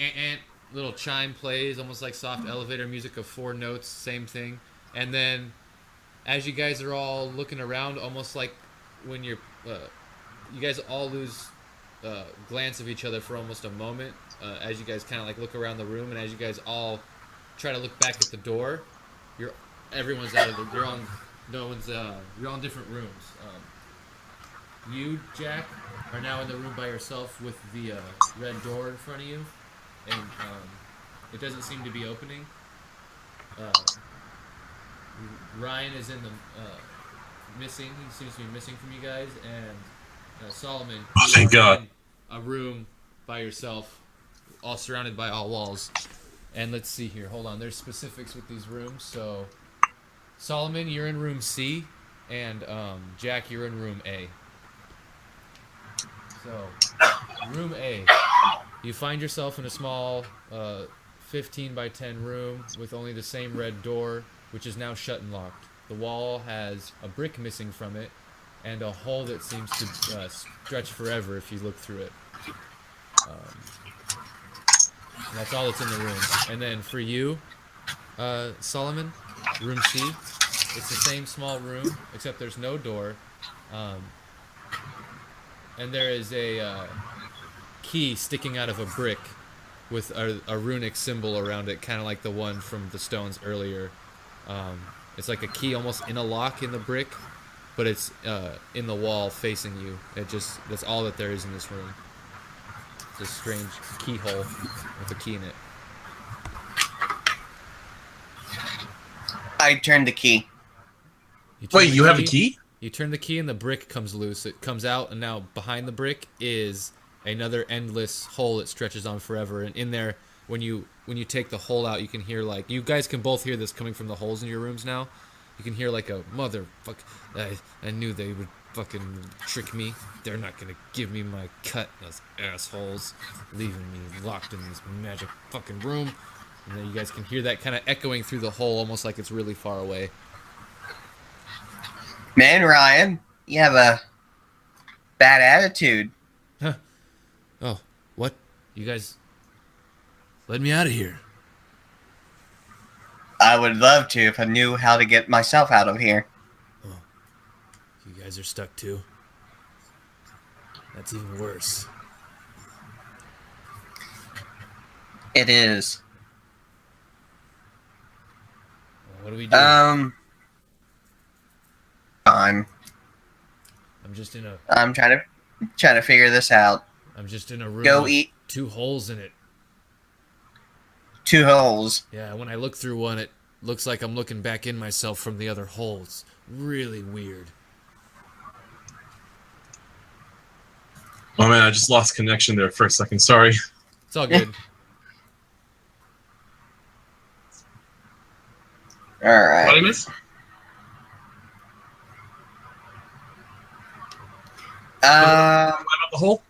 Little chime plays, almost like soft elevator music of 4 notes. Same thing. And then, as you guys are all looking around, almost like when you guys all lose glance of each other for almost a moment. As you guys kind of like look around the room, and as you guys all try to look back at the door, everyone's out of the. You're on. No one's. You're on different rooms. You, Jack, are now in the room by yourself with the red door in front of you, and it doesn't seem to be opening. Ryan is in the missing. He seems to be missing from you guys, and Solomon. Oh, you thank are God. in a room by yourself, all surrounded by all walls. And let's see here. Hold on. There's specifics with these rooms. So, Solomon, you're in room C, and Jack, you're in room A. So, room A. You find yourself in a small 15 by 10 room with only the same red door, which is now shut and locked. The wall has a brick missing from it and a hole that seems to stretch forever if you look through it. And that's all that's in the room. And then for you, Solomon, room C, it's the same small room, except there's no door. And there is a key sticking out of a brick with a runic symbol around it, kind of like the one from the stones earlier. It's like a key almost in a lock in the brick, but it's in the wall facing you. That's all that there is in this room. It's a strange keyhole with a key in it. I turned the key. Wait, you have a key? You turn the key and the brick comes loose. It comes out, and now behind the brick is another endless hole that stretches on forever. And in there, when you take the hole out, you can hear, like, you guys can both hear this coming from the holes in your rooms now. You can hear like a motherfuck. I knew they would fucking trick me. They're not gonna give me my cut, those assholes, leaving me locked in this magic fucking room. And then you guys can hear that kind of echoing through the hole, almost like it's really far away. Man, Ryan, you have a bad attitude. Huh? Oh, what? You guys let me out of here. I would love to if I knew how to get myself out of here. Oh, you guys are stuck too? That's even worse. It is. What do we do? I'm trying to figure this out. I'm just in a room Go with eat. 2 holes in it. 2 holes. Yeah, when I look through one, it looks like I'm looking back in myself from the other holes. Really weird. Oh man, I just lost connection there for a second. Sorry. It's all good. All right. What did I miss? What about the hole?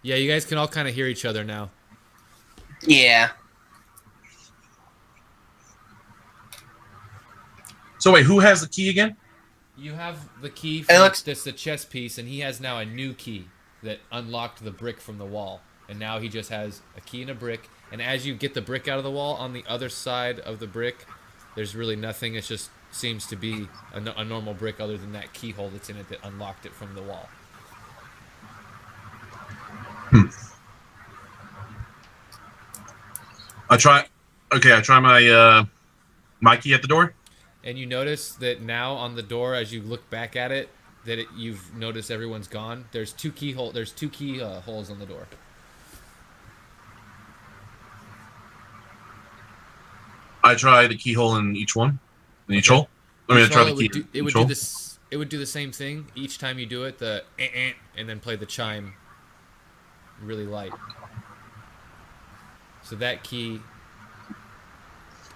Yeah, you guys can all kind of hear each other now. Yeah. So wait, who has the key again? You have the key for that's the chess piece, and he has now a new key that unlocked the brick from the wall. And now he just has a key and a brick. And as you get the brick out of the wall, on the other side of the brick, there's really nothing. It just seems to be a normal brick other than that keyhole that's in it that unlocked it from the wall. I try my key at the door. And you notice that now on the door, as you look back at it, you've noticed everyone's gone. There's 2 key holes on the door. I try the keyhole in each one. In each hole. I mean, I try the key. It would do the same thing each time you do it. And then play the chime really light. So that key,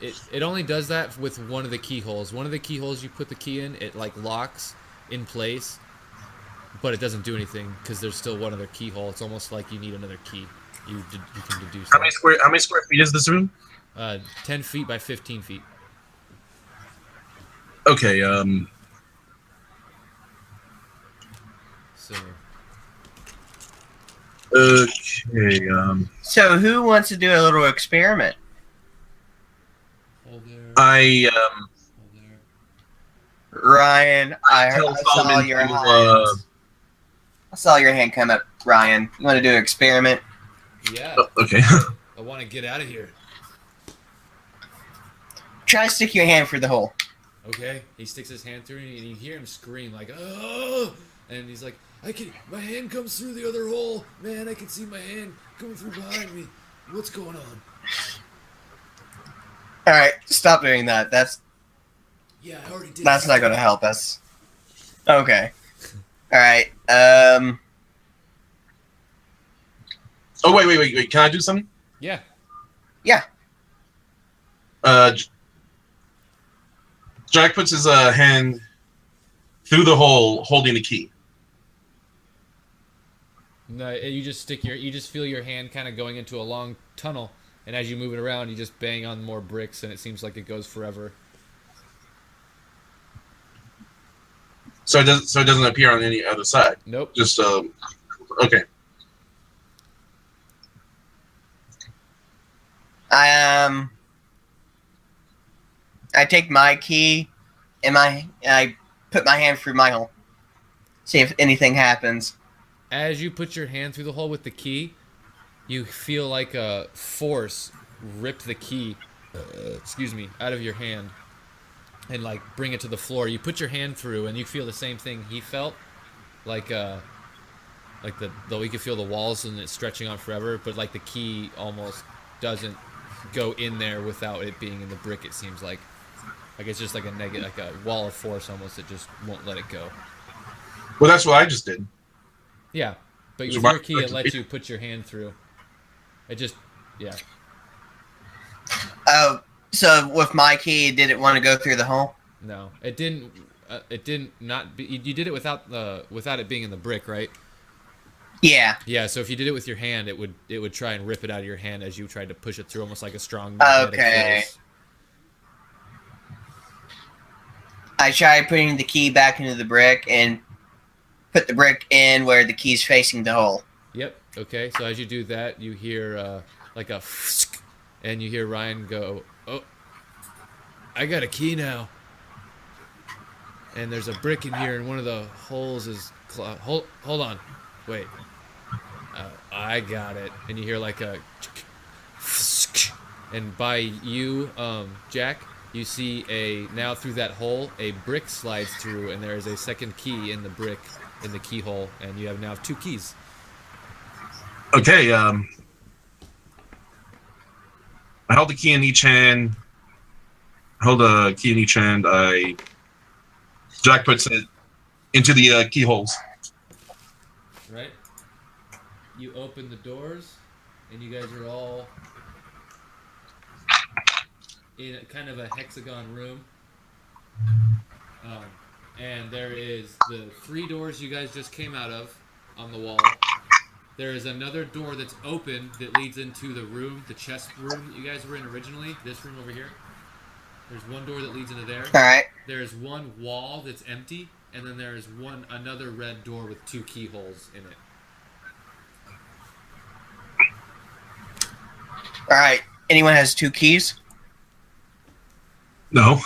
it only does that with one of the keyholes. One of the keyholes you put the key in, it like locks in place, but it doesn't do anything because there's still one other keyhole. It's almost like you need another key. You can deduce. How many square feet is this room? 10 feet by 15 feet. Okay. So. Okay. So who wants to do a little experiment? Hold there. I Hold there. Ryan, I saw your hand. I saw your hand come up, Ryan. You want to do an experiment? Yeah. Okay. I want to get out of here. Try to stick your hand through the hole. Okay. He sticks his hand through, and you hear him scream like, "Oh!" And he's like, my hand comes through the other hole. Man, I can see my hand coming through behind me. What's going on? All right, stop doing that. Yeah, I already did. That's not going to help us. Okay. All right. Oh wait! Can I do something? Yeah. Yeah. Jack puts his hand through the hole, holding the key. No, you just you just feel your hand kind of going into a long tunnel, and as you move it around, you just bang on more bricks, and it seems like it goes forever. So it doesn't appear on any other side. Nope. Just okay. I take my key and I put my hand through my hole. See if anything happens. As you put your hand through the hole with the key, you feel like a force rip the key, out of your hand, and like bring it to the floor. You put your hand through, and you feel the same thing he felt, like though you can feel the walls and it's stretching on forever, but like the key almost doesn't go in there without it being in the brick. It seems like it's just like a wall of force almost that just won't let it go. Well, that's what I just did. Yeah, but with your key, it lets you put your hand through. It just, yeah. Oh, so with my key, did it want to go through the hole? No, it didn't. It didn't not. You did it without it being in the brick, right? Yeah. Yeah. So if you did it with your hand, it would try and rip it out of your hand as you tried to push it through, almost like a strong magnetic force. I tried putting the key back into the brick and put the brick in where the key's facing the hole. Yep. Okay. So as you do that, you hear like a, and you hear Ryan go, "Oh, I got a key now." And there's a brick in here, and one of the holes is hold on, wait. I got it. And you hear like a, and by you, Jack, you see now through that hole, a brick slides through, and there is a second key in the brick, in the keyhole, and you now have 2 keys. Okay. I held the key in each hand. Jack puts it into the keyholes. Right. You open the doors, and you guys are all in kind of a hexagon room. And there is the 3 doors you guys just came out of on the wall. There is another door that's open that leads into the room, the chest room that you guys were in originally. This room over here. There's one door that leads into there. All right. There's one wall that's empty, and then there's another red door with 2 keyholes in it. All right. Anyone has 2 keys? No.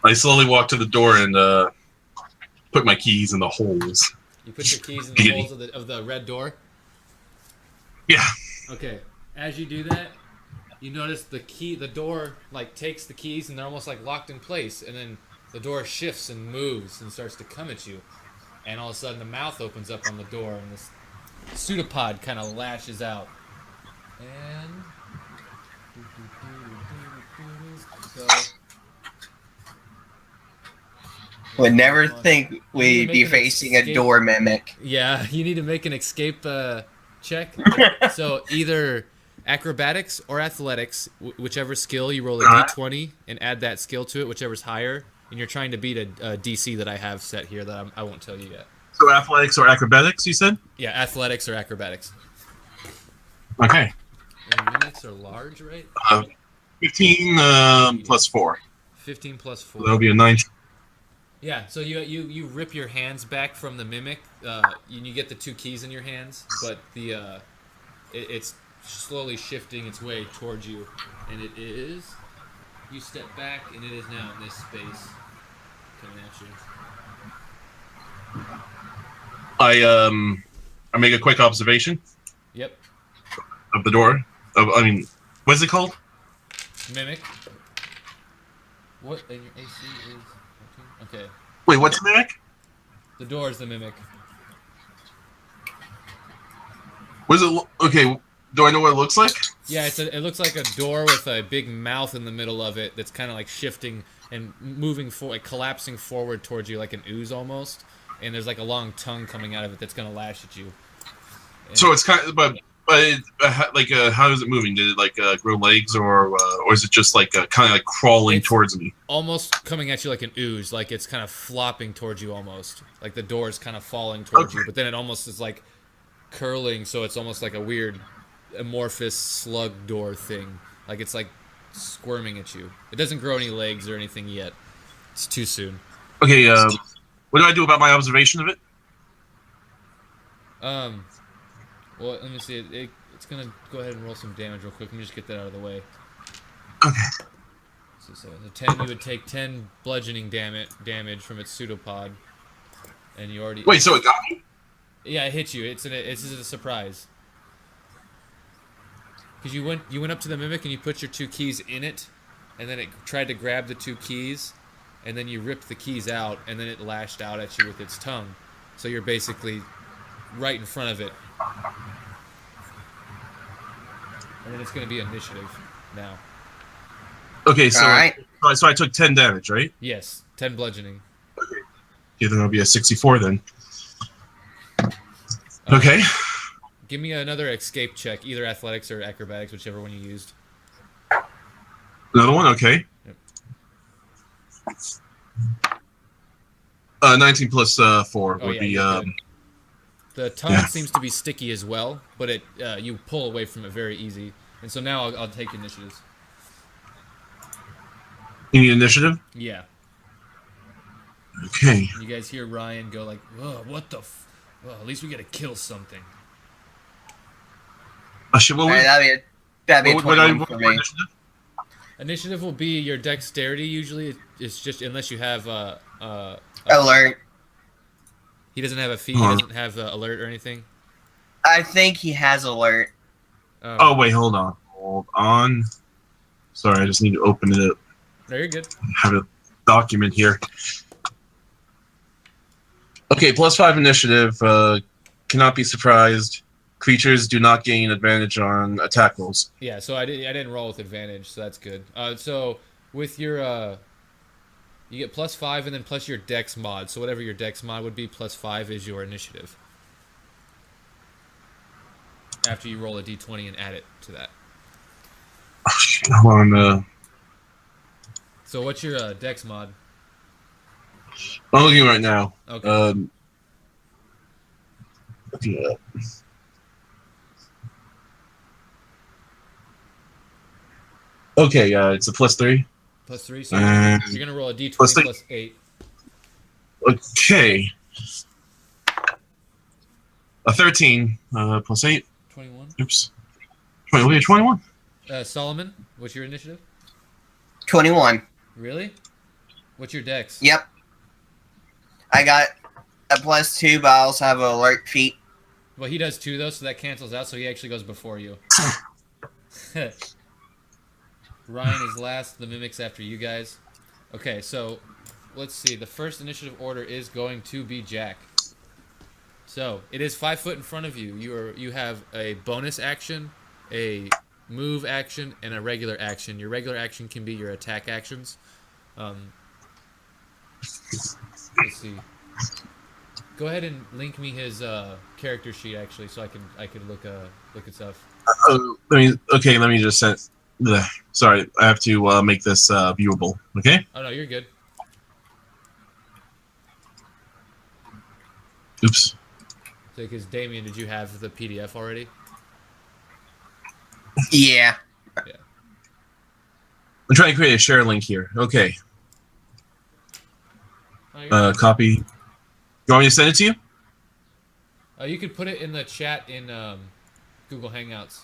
I slowly walk to the door and put my keys in the holes. You put your keys in the holes of the red door? Yeah. Okay. As you do that, you notice the door like takes the keys and they're almost like locked in place, and then the door shifts and moves and starts to come at you, and all of a sudden the mouth opens up on the door and this pseudopod kind of lashes out, and so Would never think we'd be facing a door mimic. Yeah, you need to make an escape check. So either acrobatics or athletics, whichever skill, you roll a d20 and add that skill to it, whichever's higher. And you're trying to beat a DC that I have set here that I won't tell you yet. So athletics or acrobatics, you said? Yeah, athletics or acrobatics. Okay. And units are large, right? 15 plus 4. 15 plus 4. So that'll be a 19. Yeah, so you rip your hands back from the mimic. You get the 2 keys in your hands, but it's slowly shifting its way towards you, and it is. You step back, and it is now in this space coming at you. I make a quick observation. Yep. Of the door. What's it called? Mimic. What? And your AC is 14? Okay. Wait, what's mimic? The door is the mimic. What is it? Okay, do I know what it looks like? Yeah, it looks like a door with a big mouth in the middle of it that's kind of like shifting and moving forward, like collapsing forward towards you like an ooze almost. and there's like a long tongue coming out of it that's gonna lash at you. And So it's kind of, but how is it moving? Did it like grow legs, or is it just like kind of like crawling towards me? almost coming at you like an ooze, like it's kind of flopping towards you almost. Like the door is kind of falling towards you, but then it almost is like curling, so it's almost like a weird amorphous slug door thing. Like it's like squirming at you. It doesn't grow any legs or anything yet. It's too soon. Okay, what do I do about my observation of it? Well, let me see. It's gonna go ahead and roll some damage real quick. Let me just get that out of the way. Okay. So the 10, you would take 10 bludgeoning damage from its pseudopod, and you already. Wait, so it got me? Yeah, it hit you. It's a surprise. Because you went up to the mimic and you put your 2 keys in it, and then it tried to grab the 2 keys, and then you ripped the keys out, and then it lashed out at you with its tongue. So you're basically right in front of it. And then it's going to be initiative now. Okay, so Alright. So I took 10 damage, right? Yes, 10 bludgeoning. Okay, then I'll be a 64 then. Okay. Give me another escape check, either athletics or acrobatics, whichever one you used. Another one, okay. Yep. 19 plus 4 would be. you're good. The tongue seems to be sticky as well, but it you pull away from it very easy. And so now I'll take initiatives. You need initiative? Yeah. Okay. You guys hear Ryan go like, "Oh, what the? Well, at least we gotta kill something." Shit, Alright, that'd be a 21 for me. Initiative will be your dexterity. Usually, it's just unless you have Alert. He doesn't have a feat. He doesn't have alert or anything. I think he has alert. Oh, wait, hold on. Hold on. Sorry, I just need to open it up. No, you're good. I have a document here. Okay, +5 initiative. Cannot be surprised. Creatures do not gain advantage on attack rolls. Yeah, so I didn't roll with advantage, so that's good. So with your you get +5 and then plus your dex mod. So whatever your dex mod would be, +5 is your initiative. After you roll a d20 and add it to that. Oh, shit, hold on. So what's your dex mod? I'm looking right now. Okay. Looking it up. Okay, it's a +3. +3, so you're going to roll a d20 plus 8. Okay. A 13 +8. 21. Oops. 21. Solomon, what's your initiative? 21. Really? What's your dex? Yep. I got a +2, but I also have an alert feat. Well, he does too, though, so that cancels out, so he actually goes before you. Ryan is last, the mimic's after you guys. Okay, so let's see. The first initiative order is going to be Jack. So it is 5 foot in front of you. You have a bonus action, a move action, and a regular action. Your regular action can be your attack actions. Let's see. Go ahead and link me his character sheet actually, so I could look at stuff. Let me just send. Sorry, I have to make this viewable. Okay. Oh no, you're good. Oops. So, because Damien, did you have the PDF already? Yeah. Yeah. I'm trying to create a share link here. Okay. Oh, Copy. You want me to send it to you? you could put it in the chat in Google Hangouts.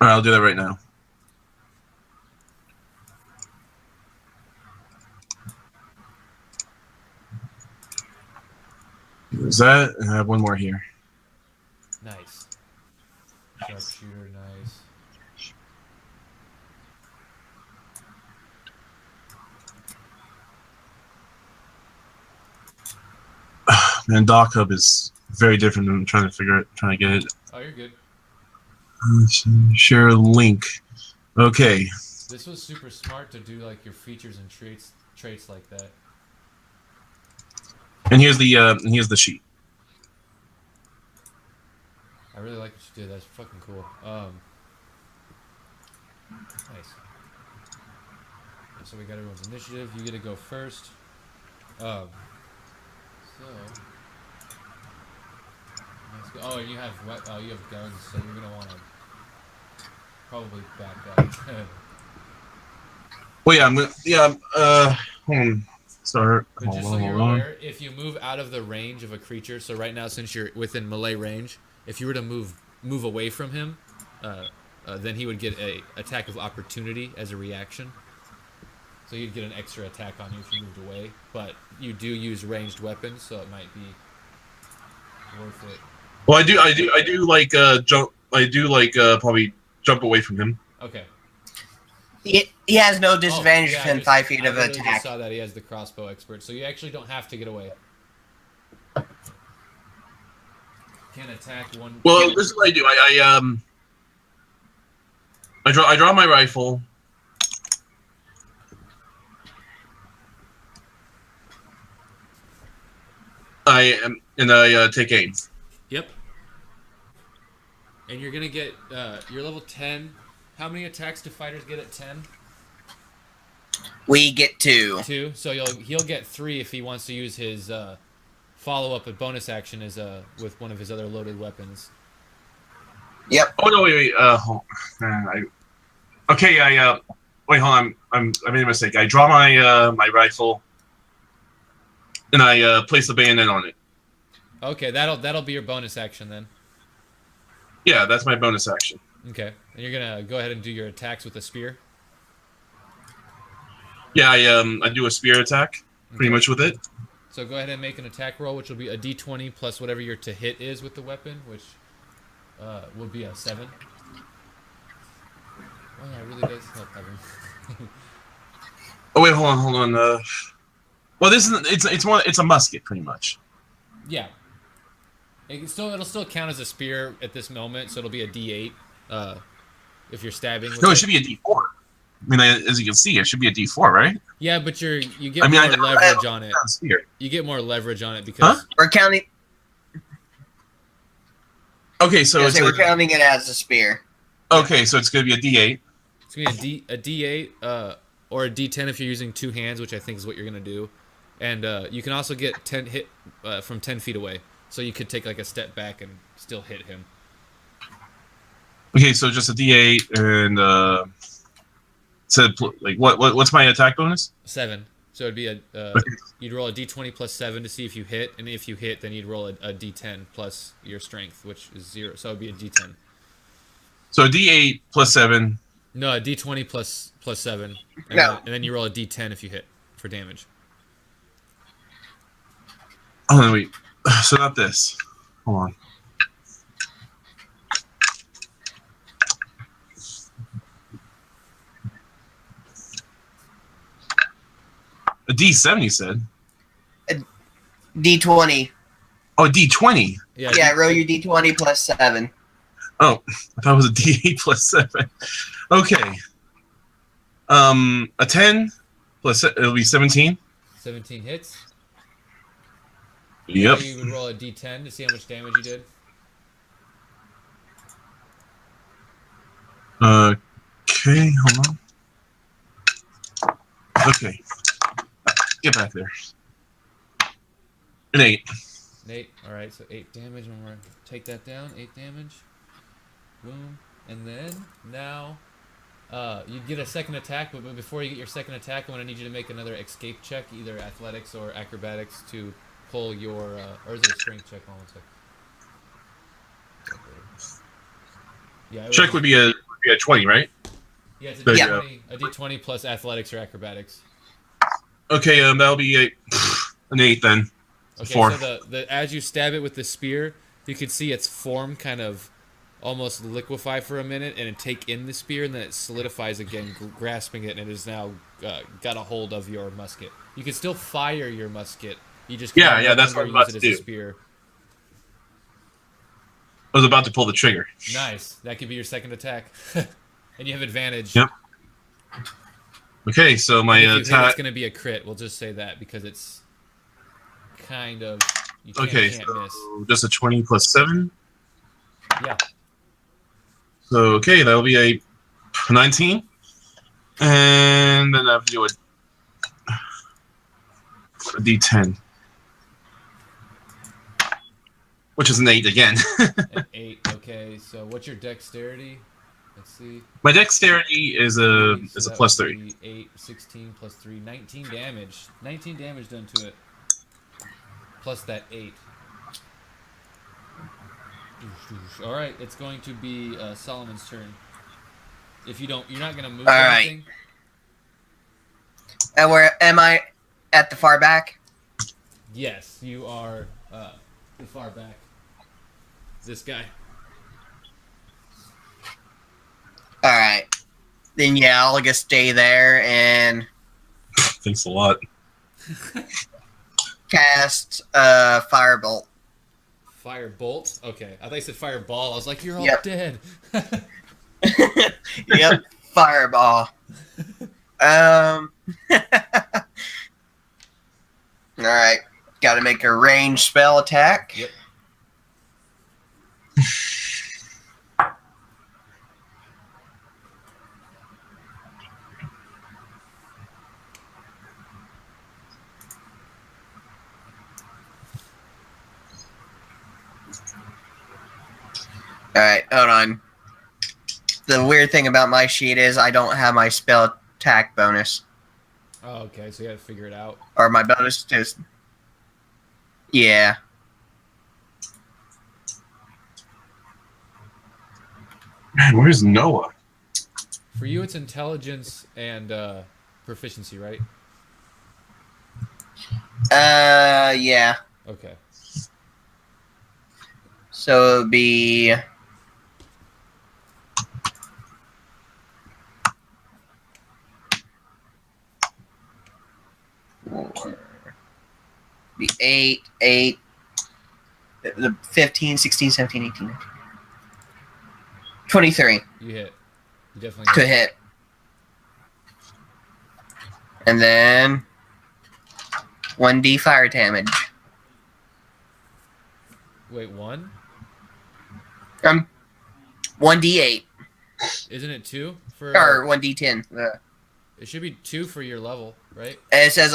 All right, I'll do that right now. There's that, and I have one more here. Nice. Sharpshooter, nice. Man, Doc Hub is very different than trying to get it. Oh, you're good. Share link. Okay. This was super smart to do like your features and traits like that. And here's the sheet. I really like what you did. That's fucking cool. Nice. So we got everyone's initiative. You get to go first. So let's go. Oh, and you have guns, so you're gonna want to probably back up. Well, hold on. Start. But just so you're aware, if you move out of the range of a creature, so right now since you're within melee range, if you were to move away from him, then he would get a attack of opportunity as a reaction. So you'd get an extra attack on you if you moved away. But you do use ranged weapons, so it might be worth it. Well, I do like jump. I do like probably jump away from him. Okay. He has no disadvantage within 5 feet of I attack. just saw that he has the crossbow expert, so you actually don't have to get away. Can attack one. Well, this is what I do. I draw my rifle. I take aim. Yep. And you're gonna get you're level 10. How many attacks do fighters get at 10? We get 2. 2. So he'll get 3 if he wants to use his follow-up, a bonus action, as with one of his other loaded weapons. Yep. Oh no! Wait. Okay. Wait. Hold on. I made a mistake. I draw my rifle, and I place the bayonet on it. Okay, that'll be your bonus action then. Yeah, that's my bonus action. Okay, and you're gonna go ahead and do your attacks with the spear. Yeah, I do a spear attack, pretty much with it. So go ahead and make an attack roll, which will be a d20 plus whatever your to hit is with the weapon, which will be a 7. Oh yeah, it really does help having. Oh wait, hold on. Well, this isn't. It's a musket, pretty much. Yeah. It'll still count as a spear at this moment, so it'll be a D8 if you're stabbing. With It should be a D4. I mean, as you can see, it should be a D4, right? Yeah, but you get more leverage on it. You get more leverage on it because we're counting. Okay, so we're counting it as a spear. Okay, so it's gonna be a D8. It's gonna be a D8 or a D10 if you're using 2 hands, which I think is what you're gonna do. And you can also get 10 hit from 10 feet away. So you could take like a step back and still hit him. Okay, so just a D8 and like what's my attack bonus? 7. So it'd be you'd roll a D20 plus 7 to see if you hit, and if you hit, then you'd roll a D10 plus your strength, which is 0. So it'd be a D10. So a D8 plus 7. No, a D20 plus 7. And, no. And then you roll a D10 if you hit for damage. Oh wait. So not this. Hold on. A D7, you said? A D20. Oh, a D20? Yeah, roll your D20 plus 7. Oh, I thought it was a D8 plus 7. Okay. A 10 plus, it'll be 17. 17 hits. Yep. So you would roll a D10 to see how much damage you did. Okay, hold on. Okay. Get back there. An 8. An 8. Alright, so 8 damage. I'm going to take that down. 8 damage. Boom. And then, now, you get a second attack, but before you get your second attack, I'm going to need you to make another escape check, either athletics or acrobatics, to pull your, or is it a strength check? Hold on a sec. Yeah, check would be a 20, right? Yeah, it's a D20, a D20 plus athletics or acrobatics. Okay, that'll be an 8 then. Okay, 4. so as you stab it with the spear, you can see its form kind of almost liquefy for a minute and it take in the spear, and then it solidifies again, grasping it, and it has now got a hold of your musket. You can still fire your musket. You just can't that's what I'm about to do. As a spear. I was about to pull the trigger. Nice. That could be your second attack. And you have advantage. Yep. Okay, so my attack... attack... It's going to be a crit. We'll just say that because it's kind of. You Okay, can't so miss. just a 20 plus 7. Yeah. So, okay, that'll be a 19. And then I have to do a D10. Which is an 8 again. An 8. Okay, so what's your dexterity? Let's see. My dexterity is a So that plus would 3. be 8, 16 plus 3, 19 damage. 19 damage done to it. Plus that 8. All right, it's going to be Solomon's turn. If you're not going to move All right. anything. And where am I? At the far back? Yes, you are the far back. This guy. Alright. Then yeah, I'll just stay there and Thanks a lot. cast Firebolt. Firebolt? Okay. I thought you said fireball. I was like, you're all Yep. dead. Yep, Fireball. Alright. Gotta make a ranged spell attack. Yep. Alright, hold on. The weird thing about my sheet is I don't have my spell attack bonus. Oh, okay. So you got to figure it out. Or my bonus just... Yeah. Man, where's Noah? For you, it's intelligence and proficiency, right? Yeah. Okay. So it would be... Be 8, the 15, 16, 17, 18, 19. 23 You hit. You definitely to hit. And then 1d fire damage. Wait, 1? 1d8. Isn't it 2 for? Or 1d10. It should be 2 for your level, right? And it says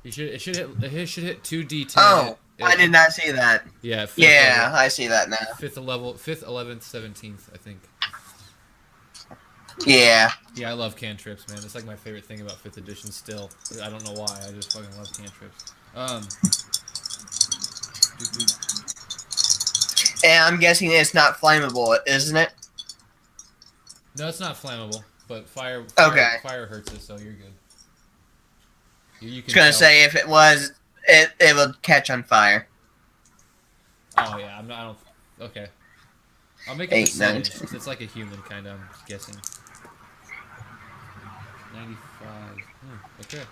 It should hit 2d10. oh, I did not see that. Yeah. Fifth Yeah, level, I see that now. 5th level, 5th, 11th, 17th, I think. Yeah. Yeah, I love cantrips, man. It's like my favorite thing about 5th edition still. I don't know why. I just fucking love cantrips. And I'm guessing it's not flammable, isn't it? No, it's not flammable, but fire hurts it, so you're good. You I can was gonna tell. say if it was, it would catch on fire. Oh yeah, I don't. Okay, I'll make a 8, 9, percentage. 'Cause it's like a human kind of. I'm guessing. 95. Okay.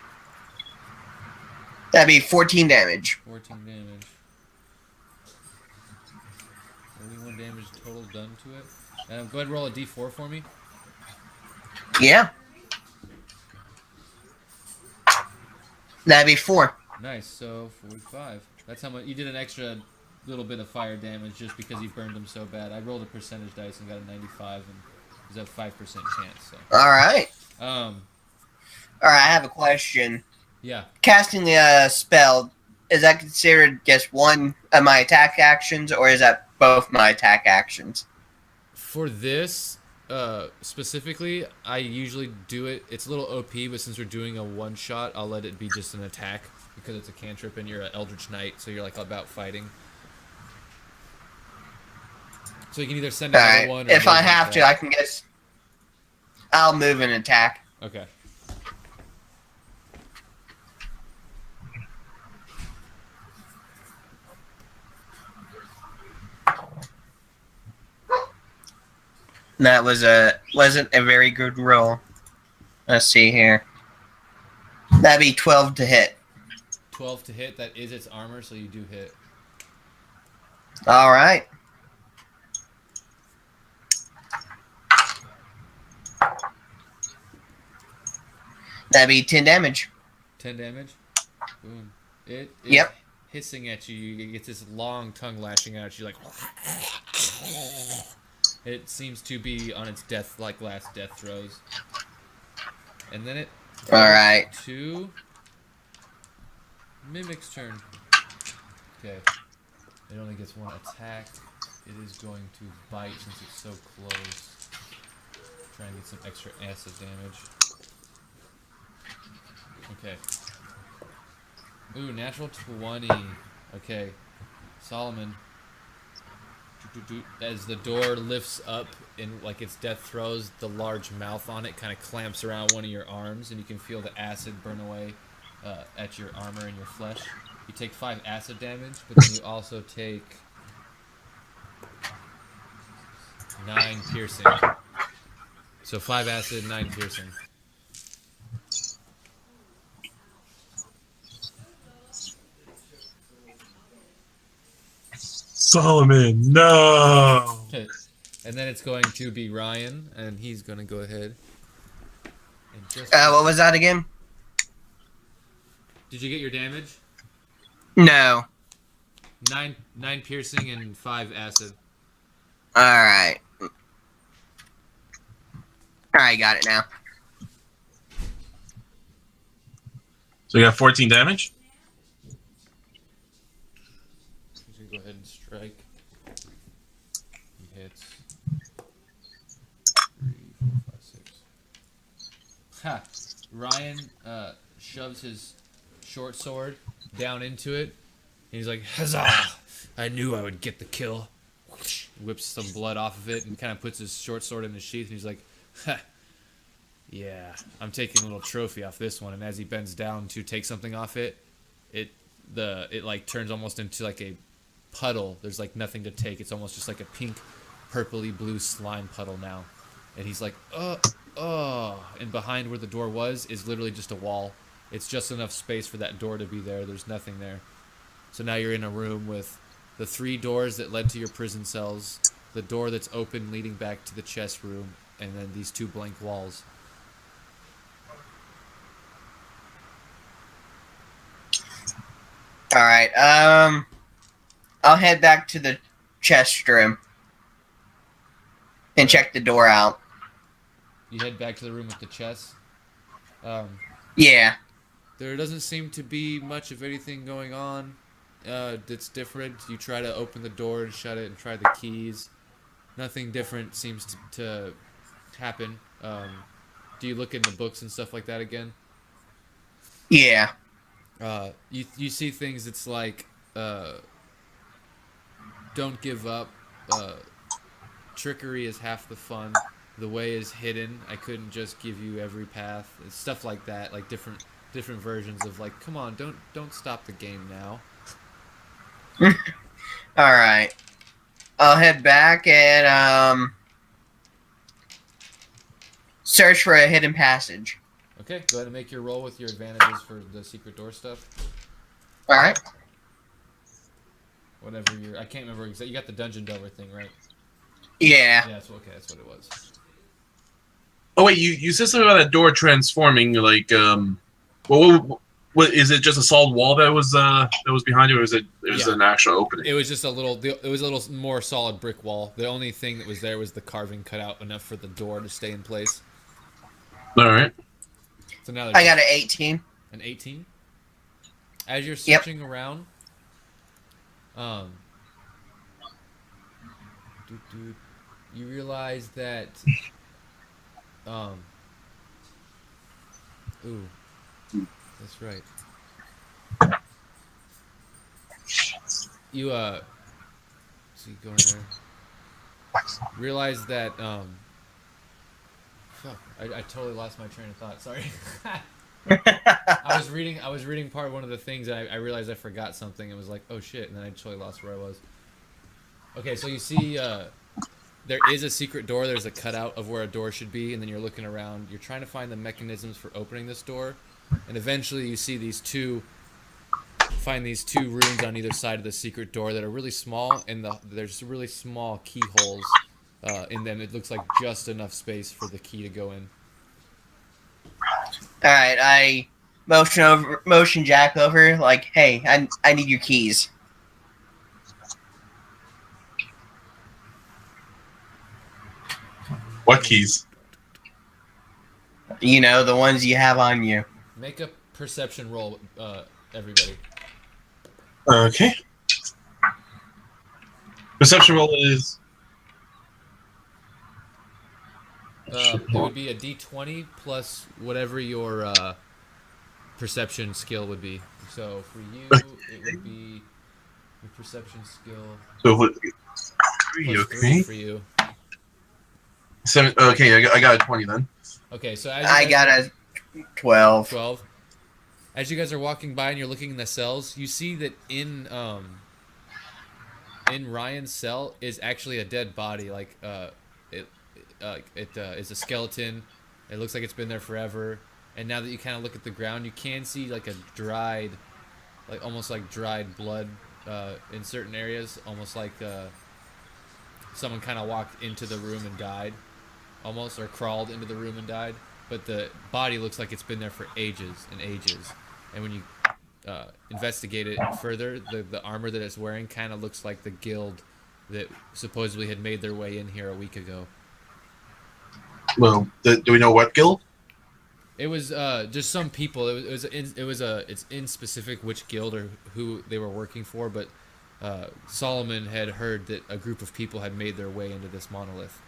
That'd be 14 damage. 14 damage. 31 damage total done to it. Go ahead and roll a d4 for me. Yeah. That'd be 4. Nice. So 45. That's how much you did. An extra little bit of fire damage just because you burned them so bad. I rolled a percentage dice and got a 95, and there's a 5% chance. So. All right. Um. All right. I have a question. Yeah. Casting the spell, is that considered just one of my attack actions, or is that both my attack actions? For this, specifically, I usually do it. It's a little OP, but since we're doing a one-shot, I'll let it be just an attack because it's a cantrip and you're an Eldritch Knight, so you're like about fighting. So you can either send another Alright. one. Or If I move and have to, attack. I can guess. I'll move and attack. Okay. That wasn't a very good roll. Let's see here. That'd be 12 to hit. 12 to hit. That is its armor, so you do hit. All right. That'd be 10 damage. 10 damage. Boom. It is Yep. hissing at you. You get this long tongue lashing out at you like. It seems to be on its last death throes. And then it goes Alright. to Mimic's turn. Okay. It only gets one attack. It is going to bite since it's so close. Try and get some extra acid damage. Okay. Ooh, natural 20. Okay. Solomon. As the door lifts up in like its death throes, the large mouth on it kind of clamps around one of your arms, and you can feel the acid burn away at your armor and your flesh. You take 5 acid damage, but then you also take 9 piercing. So 5 acid, 9 piercing. Solomon, no. And then it's going to be Ryan, and he's going to go ahead. And just What was that again? Did you get your damage? No. 9 piercing and 5 acid. Alright. Alright, got it now. So you got 14 damage? He's going to go ahead and strike. He hits. 3, 4, 5, 6. Ha! Ryan shoves his short sword down into it. And he's like, huzzah! I knew I would get the kill. Whips some blood off of it and kind of puts his short sword in his sheath. And he's like, ha! Yeah, I'm taking a little trophy off this one. And as he bends down to take something off it, it like turns almost into like a puddle. There's like nothing to take. It's almost just like a pink, purpley blue slime puddle now. And he's like, and behind where the door was is literally just a wall. It's just enough space for that door to be there. There's nothing there. So now you're in a room with the 3 doors that led to your prison cells, the door that's open leading back to the chess room, and then these 2 blank walls. Alright, I'll head back to the chest room and check the door out. You head back to the room with the chess. Yeah. There doesn't seem to be much of anything going on that's different. You try to open the door and shut it and try the keys. Nothing different seems to happen. Do you look in the books and stuff like that again? Yeah. You see things that's like, don't give up. Trickery is half the fun. The way is hidden. I couldn't just give you every path. It's stuff like that, like different versions of like, come on, don't stop the game now. Alright. I'll head back and search for a hidden passage. Okay, go ahead and make your roll with your advantages for the secret door stuff. Alright. Whatever I can't remember exactly. You got the dungeon delver thing, right? Yeah. Yeah, that's what it was. Oh wait, you said something about that door transforming. Like, what is it? Just a solid wall that was behind it, or was it an actual opening? It was just a little more solid brick wall. The only thing that was there was the carving cut out enough for the door to stay in place. All right. So now I got an 18. An 18. As you're searching around, you realize that, that's right. You so you go in there. Realize that fuck, I totally lost my train of thought. Sorry. I was reading part of one of the things, and I realized I forgot something. It was like, oh shit, and then I totally lost where I was. Okay, so you see, there is a secret door. There's a cutout of where a door should be, and then you're looking around. You're trying to find the mechanisms for opening this door, and eventually you see these two runes on either side of the secret door that are really small, and there's really small keyholes in them. It looks like just enough space for the key to go in. Alright, I motion Jack over, like, hey, I need your keys. What keys? You know, the ones you have on you. Make a perception roll, everybody. Okay. Perception roll is. It would be a D20 plus whatever your perception skill would be. So for you, it would be your perception skill. So what? Plus 3 Okay. for you. Okay, I got a 20 then. Okay, so as I got a 12. 12. As you guys are walking by and you're looking in the cells, you see that in Ryan's cell is actually a dead body. Like it is a skeleton. It looks like it's been there forever. And now that you kind of look at the ground, you can see like a dried, like almost like dried blood in certain areas, almost like someone kind of walked into the room and died, almost, or crawled into the room and died. But the body looks like it's been there for ages and ages. And when you investigate it further, the armor that it's wearing kind of looks like the guild that supposedly had made their way in here a week ago. Well, do we know what guild? It was just some people. It's in specific which guild or who they were working for, but Solomon had heard that a group of people had made their way into this monolith,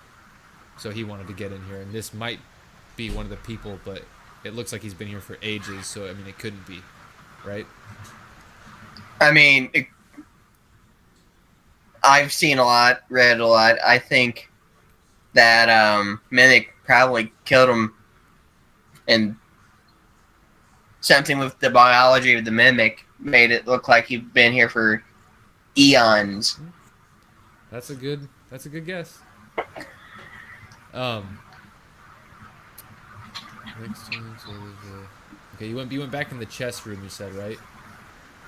so he wanted to get in here. And this might be one of the people, but it looks like he's been here for ages. So I mean, it couldn't be, right? I mean, I've seen a lot, read a lot. I think that Mimic probably killed him, and something with the biology of the Mimic made it look like he'd been here for eons. That's a good guess. Next one, so okay, you went back in the chess room, you said, right?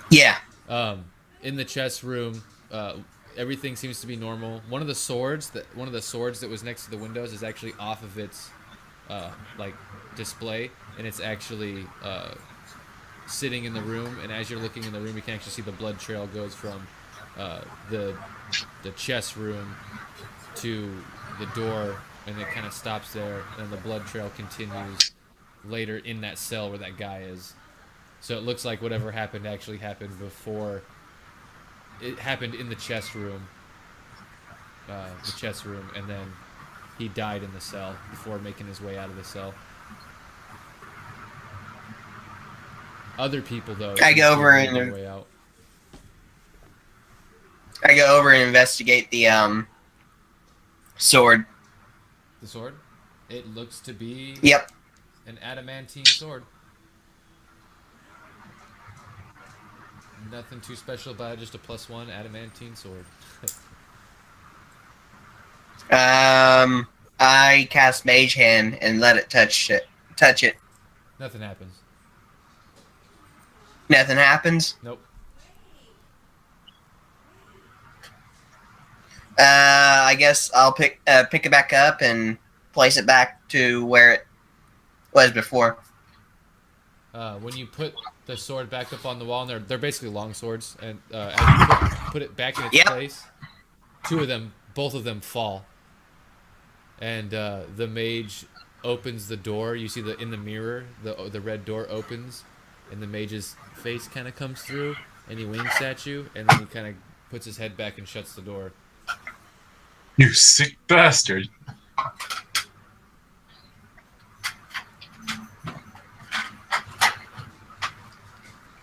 Yeah. In the chess room, everything seems to be normal. One of the swords that was next to the windows is actually off of its like display, and it's actually sitting in the room. And as you're looking in the room, you can actually see the blood trail goes from the chess room to the door, and it kind of stops there, and the blood trail continues later in that cell where that guy is. So it looks like whatever happened actually happened before. It happened in the chess room, and then he died in the cell before making his way out of the cell. Other people, though, I go over made their and way out. I go over and investigate the sword. The sword? It looks to be Yep. an adamantine sword. Nothing too special about it, just a +1 adamantine sword. I cast Mage Hand and let it touch it. Nothing happens. Nothing happens. Nope. I guess I'll pick it back up and place it back to where it was before. When you put the sword back up on the wall, and they're basically long swords, and as you put it back in its place, both of them fall, and the mage opens the door. You see in the mirror, the red door opens, and the mage's face kind of comes through, and he winks at you, and then he kind of puts his head back and shuts the door. You sick bastard.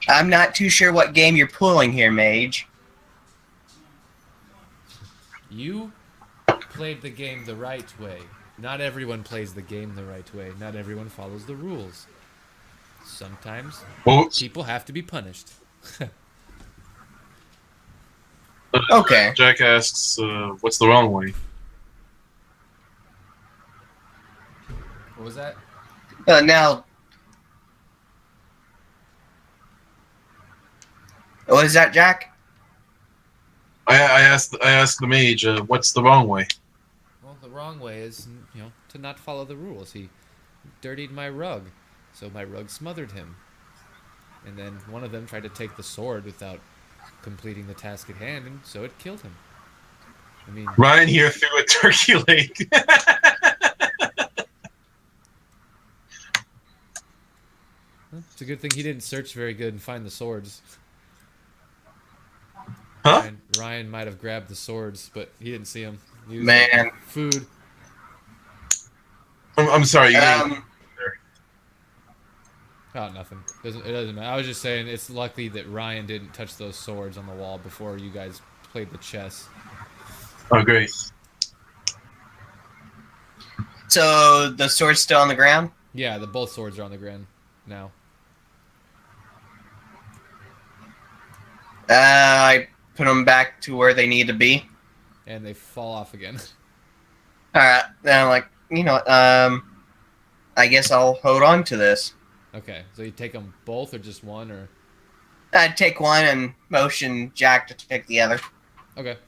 I'm not too sure what game you're pulling here, Mage. You played the game the right way. Not everyone plays the game the right way. Not everyone follows the rules. Sometimes people have to be punished. Okay. Jack asks, what's the wrong way? What was that? Now, what is that, Jack? I asked the mage, what's the wrong way? Well, the wrong way is, to not follow the rules. He dirtied my rug, so my rug smothered him. and then one of them tried to take the sword without completing the task at hand, and so it killed him. I mean, Ryan here threw a turkey leg. it's a good thing he didn't search very good and find the swords. Huh? Ryan might have grabbed the swords, but he didn't see them. Man. Food. I'm sorry. Oh, nothing. It doesn't matter. I was just saying it's lucky that Ryan didn't touch those swords on the wall before you guys played the chess. Oh, great. So the sword's still on the ground? Yeah, both swords are on the ground now. I put them back to where they need to be. And they fall off again. Alright, then I'm like, you know what, I guess I'll hold on to this. Okay, so you take them both or just one, or? I'd take one and motion Jack to take the other. Okay.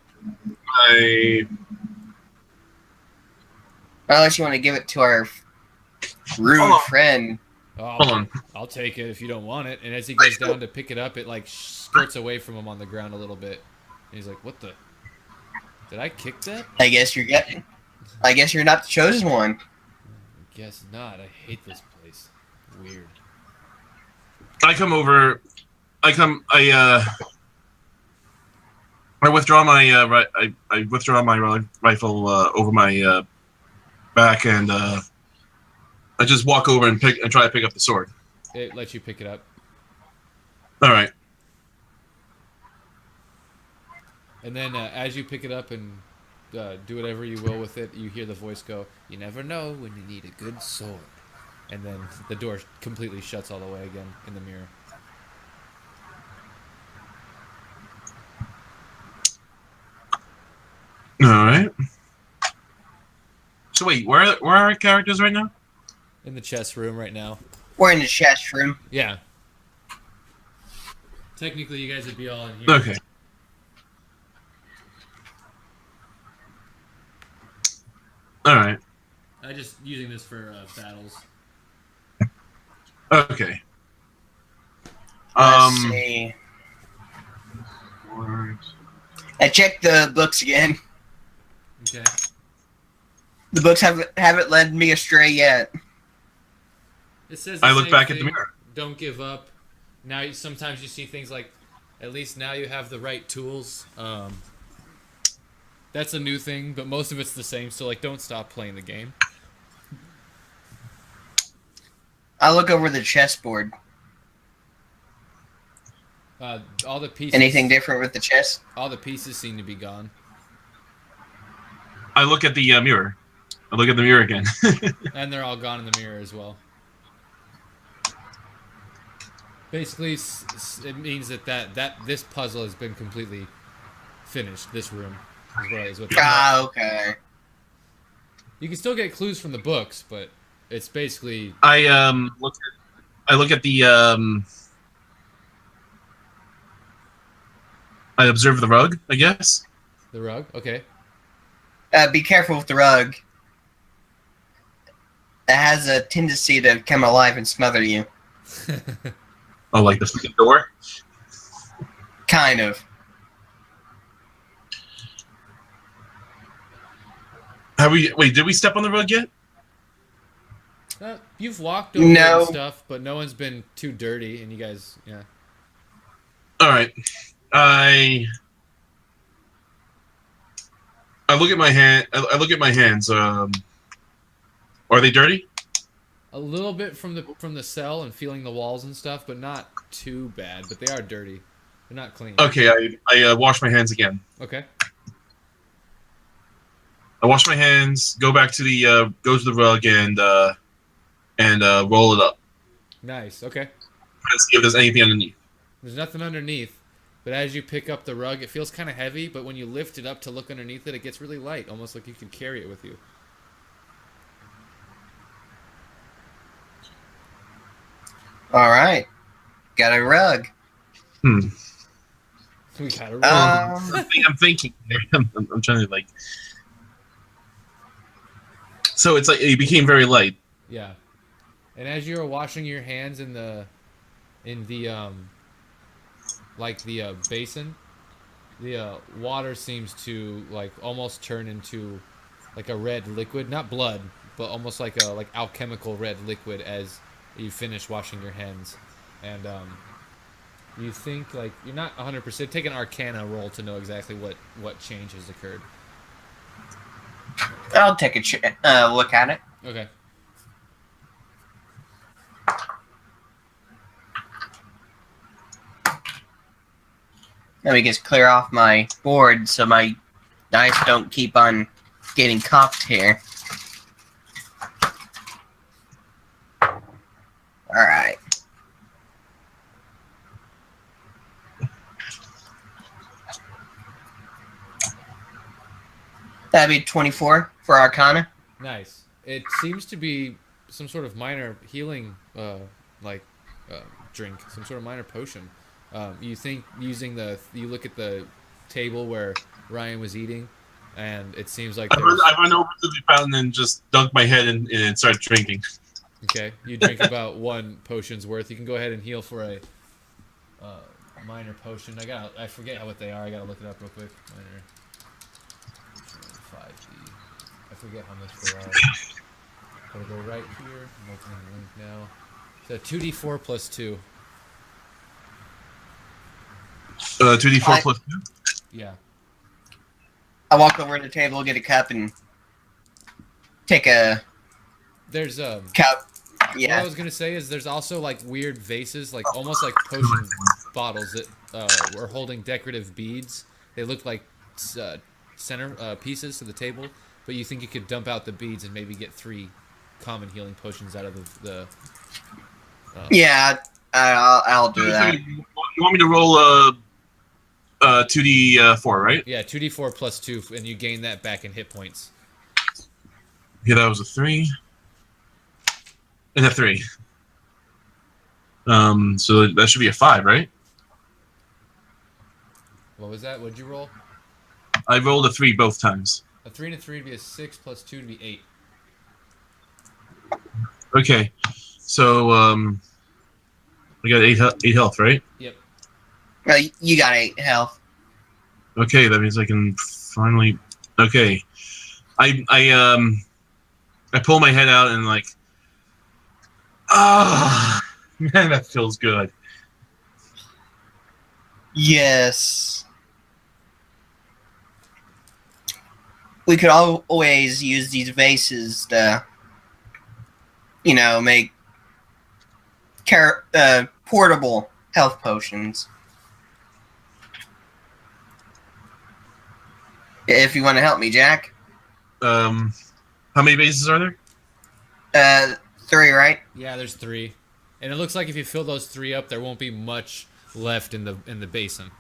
Unless you want to give it to our rude friend. Oh, Hold on. I'll take it if you don't want it. And as he goes down to pick it up, it like skirts away from him on the ground a little bit. And he's like, "What the? Did I kick that?" I guess you're not the chosen one. I guess not. I hate this place. Weird. I come over. I withdraw my I withdraw my rifle over my back, and I just walk over and try to pick up the sword. It lets you pick it up. All right. And then as you pick it up and do whatever you will with it, you hear the voice go, "You never know when you need a good sword." And then the door completely shuts all the way again in the mirror. All right. So wait, where are our characters right now? In the chess room right now. We're in the chest room. Yeah. Technically, you guys would be all in here. Okay. All right. I'm just using this for battles. Okay. Let's see. I checked the books again. Okay. The books haven't led me astray yet. It says I look back at the mirror. Don't give up. Now, sometimes you see things like, at least now you have the right tools. That's a new thing, but most of it's the same. So, like, don't stop playing the game. I look over the chessboard. All the pieces. Anything different with the chess? All the pieces seem to be gone. I look at the mirror. I look at the mirror again. And they're all gone in the mirror as well. Basically, it means that this puzzle has been completely finished. This room is what Okay. You can still get clues from the books, but it's basically. I look at the I observe the rug, I guess. The rug? Okay. Be careful with the rug. It has a tendency to come alive and smother you. Oh, like the freaking door? Kind of. Did we step on the rug yet? You've walked over and No. stuff, but no one's been too dirty, and you guys, yeah. All right. I look at my hand. I look at my hands. Are they dirty? A little bit from the cell and feeling the walls and stuff, but not too bad. But they are dirty. They're not clean. Okay. I wash my hands again. Okay. I wash my hands. Go back to the rug and roll it up. Nice. Okay. Let's see if there's anything underneath. There's nothing underneath, but as you pick up the rug, it feels kind of heavy. But when you lift it up to look underneath it, it gets really light, almost like you can carry it with you. All right. Got a rug. We got a rug. I'm thinking. I'm trying to like. So it's like it became very light. Yeah. And as you were washing your hands in the in the basin, the water seems to like almost turn into like a red liquid, not blood, but almost like a like alchemical red liquid as you finish washing your hands, and you think like you're not 100%. Take an Arcana roll to know exactly what change has occurred. I'll take a look at it. Okay. Let me just clear off my board so my dice don't keep on getting cocked here. Alright. That'd be 24 for Arcana. Nice. It seems to be some sort of minor healing, drink, some sort of minor potion. You think you look at the table where Ryan was eating, and it seems like I run over to the fountain and just dunk my head in and start drinking. Okay, you drink about 1 potion's worth. You can go ahead and heal for a minor potion. I forget what they are. I gotta look it up real quick. Minor 5D. I forget how much they are. Gotta go right here. I'm opening the link now. So 2d4 plus 2. 2d4 plus 2? Yeah. I walk over to the table, get a cup, and take a There's cup. What Yeah. I was gonna say is there's also like weird vases, like almost like potion bottles that are holding decorative beads. They look like center pieces to the table, but you think you could dump out the beads and maybe get 3 common healing potions out of the Yeah, I'll do that. You want me to roll 2d4, right? Yeah, 2d4 plus 2, and you gain that back in hit points. Yeah, that was a 3. And a 3. So that should be a 5, right? What was that? What'd you roll? I rolled a 3 both times. A 3 and a 3 would be a 6 plus 2 would be 8. Okay, so we got 8 health, right? Yep. Well, you got 8 health. Okay, that means I can finally. Okay, I pull my head out and like, man, that feels good. Yes. We could always use these vases to, make portable health potions. If you want to help me, Jack. How many bases are there? 3, right? Yeah, there's 3, and it looks like if you fill those 3 up, there won't be much left in the basin.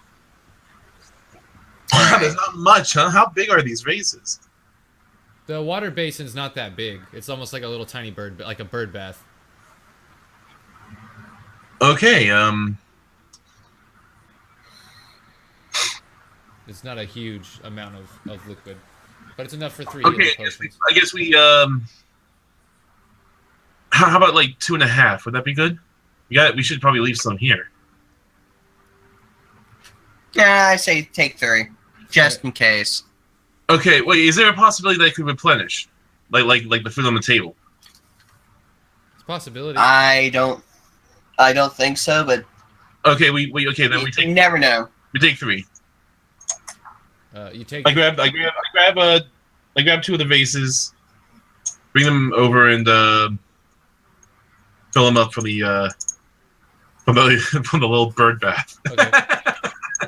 There's not much, huh? How big are these vases? The water basin's not that big. It's almost like a little tiny like a bird bath. Okay, It's not a huge amount of liquid, but it's enough for 3 okay. healing I potions. guess we how about like 2.5? Would that be good? We should probably leave some here. Yeah, I say take 3, just in case. Okay, wait. Is there a possibility that I could replenish, like the food on the table? It's a possibility. I don't think so, but Okay, okay. Then we you never know. take 3. You take. I grab 2 of the vases, bring them over, and fill them up for the from the little bird bath. Okay.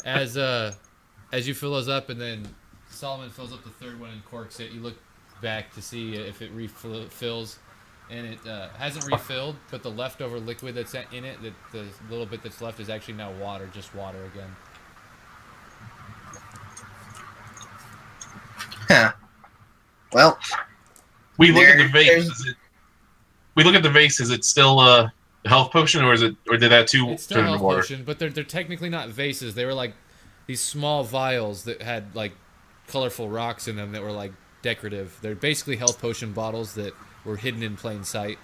As you fill those up, and then Solomon fills up the 3rd one and corks it. You look back to see if it refills, and it hasn't refilled. But the leftover liquid that's in it, the little bit that's left, is actually now water, just water again. Huh. Well, We look at the vase. We look at the vase. Is it still a health potion, or did that too It's still turn a into health water? potion, but they're technically not vases. They were like these small vials that had like colorful rocks in them that were like decorative. They're basically health potion bottles that were hidden in plain sight.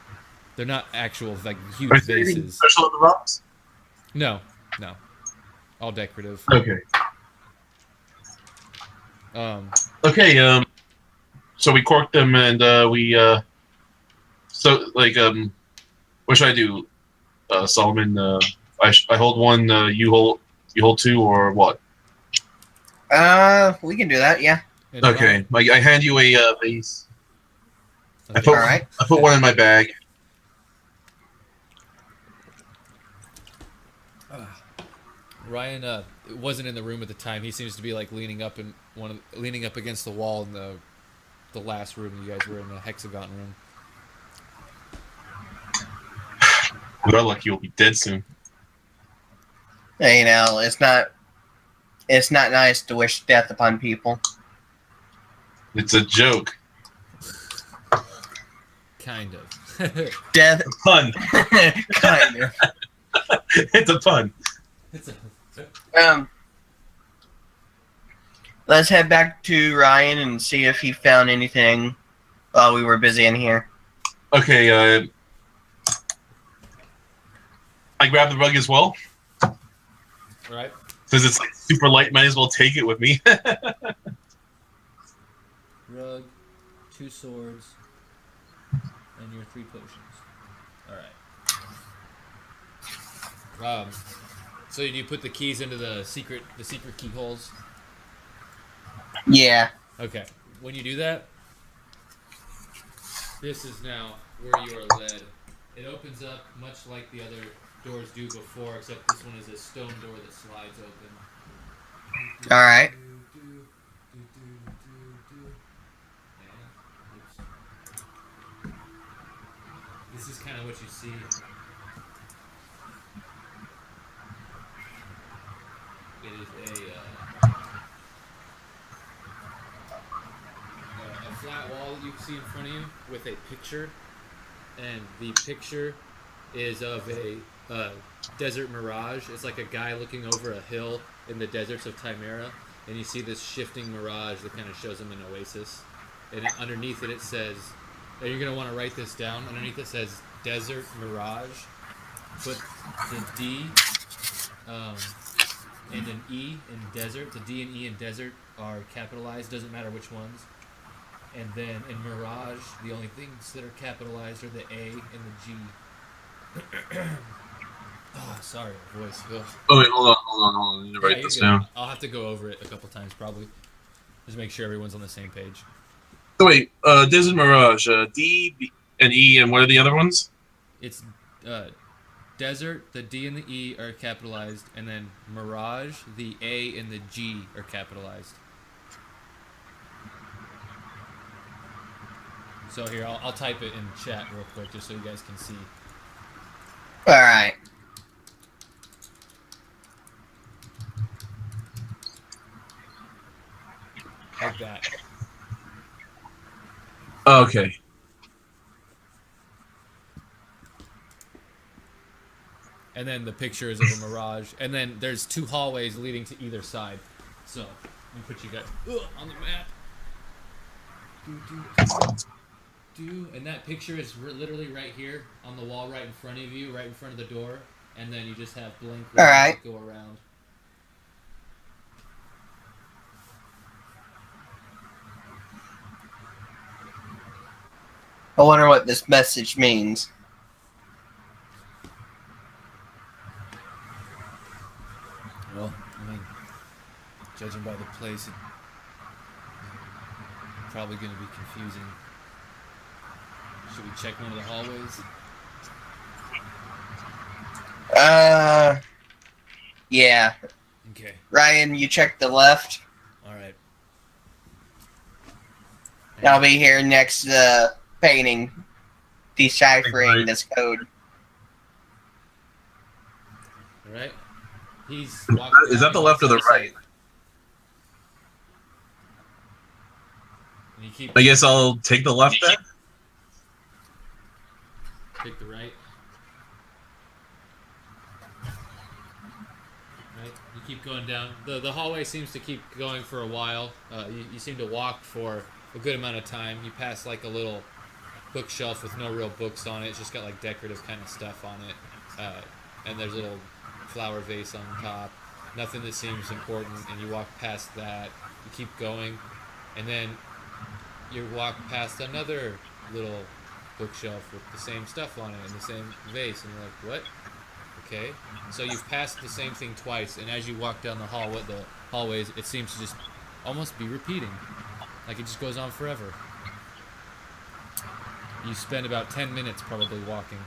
They're not actual like huge Is there anything vases. special at the rocks? No, no, all decorative. Okay. Um, Okay. So we corked them, and so like what should I do, Solomon? I hold one. You hold two, or what? We can do that. Yeah. and Okay. I hand you a vase. I Okay. put All right. I put one in my bag. Ryan wasn't in the room at the time. He seems to be like leaning up leaning up against the wall in the last room you guys were in, the hexagon room. You're lucky you'll be dead soon. You know, it's not nice to wish death upon people. It's a joke. Kind of. Death, Pun. kind of. It's a pun. Let's head back to Ryan and see if he found anything while we were busy in here. Okay. I grab the rug as well. All right. Since it's like super light, might as well take it with me. Rug, 2 swords, and your 3 potions. All right. So do you put the keys into the secret keyholes? Yeah. Okay. When you do that, this is now where you are led. It opens up much like the other doors do before, except this one is a stone door that slides open. All right. This is kind of what you see. It is a flat wall that you can see in front of you with a picture, and the picture is of a desert mirage. It's like a guy looking over a hill in the deserts of Timera, and you see this shifting mirage that kind of shows him an oasis. And underneath it, it says, and you're going to want to write this down. Underneath it says Desert Mirage. Put the D and an E in desert. The D and E in desert are capitalized. Doesn't matter which ones. And then in Mirage, the only things that are capitalized are the A and the G. Oh, sorry, voice. Ugh. Oh wait, hold on. I need to write this down. I'll have to go over it a couple times probably. Just make sure everyone's on the same page. So wait, Desert Mirage, D and E, and what are the other ones? It's Desert, the D and the E are capitalized, and then Mirage, the A and the G are capitalized. So here, I'll type it in chat real quick just so you guys can see. All right. Like that. Okay. And then the picture is of a mirage. And then there's 2 hallways leading to either side. So, let me put you guys on the map. And that picture is literally right here on the wall right in front of you, right in front of the door. And then you just have blank All right. that go around. I wonder what this message means. Well, I mean, judging by the place, it's probably going to be confusing. Should we check one of the hallways? Yeah. Okay. Ryan, you check the left. All right. I'll be here next to the painting, deciphering this code. All right. He's Is that the left or the right? And you keep I guess I'll take the left then. pick the right. Right. You keep going down. The hallway seems to keep going for a while. You seem to walk for a good amount of time. You pass like a little bookshelf with no real books on it. It's just got like decorative kind of stuff on it. And there's little flower vase on top. Nothing that seems important, and you walk past that. You keep going, and then you walk past another little bookshelf with the same stuff on it and the same vase, and you're like, what? Okay. So you've passed the same thing twice, and as you walk down the hallways, it seems to just almost be repeating. Like it just goes on forever. You spend about 10 minutes probably walking.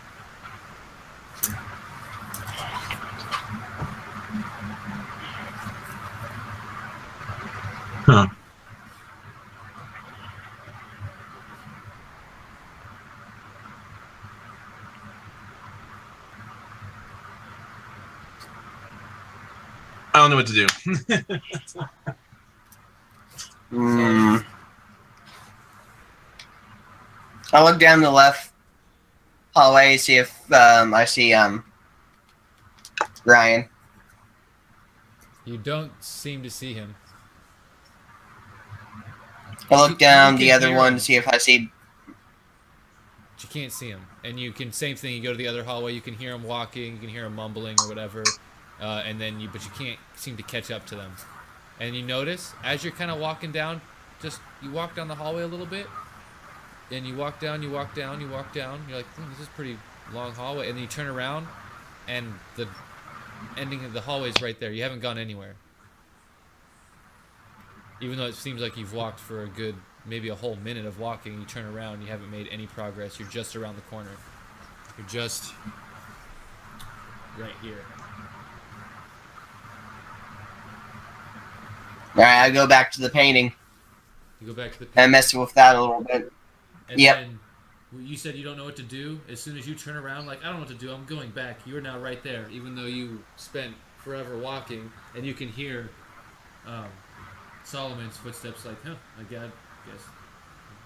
Huh. I don't know what to do. I look down the left hallway, see if I see Ryan. You don't seem to see him. I look down You the can other hear one him, to see if I see. but you can't see him. And you can, same thing, you go to the other hallway, you can hear him walking, you can hear him mumbling or whatever, and then but you can't seem to catch up to them. And you notice, as you're kind of walking down, you walk down the hallway a little bit, and you walk down, you walk down, you walk down, you're like, this is a pretty long hallway, and then you turn around, and the ending of the hallway is right there. You haven't gone anywhere. Even though it seems like you've walked for a good, maybe a whole minute of walking, you turn around, you haven't made any progress, you're just around the corner. You're just right here. All right, I go back to the painting You go back to the pit, and mess with that a little bit. and Yep. then you said you don't know what to do. As soon as you turn around, like, I don't know what to do, I'm going back. You're now right there, even though you spent forever walking, and you can hear Solomon's footsteps, like, I guess,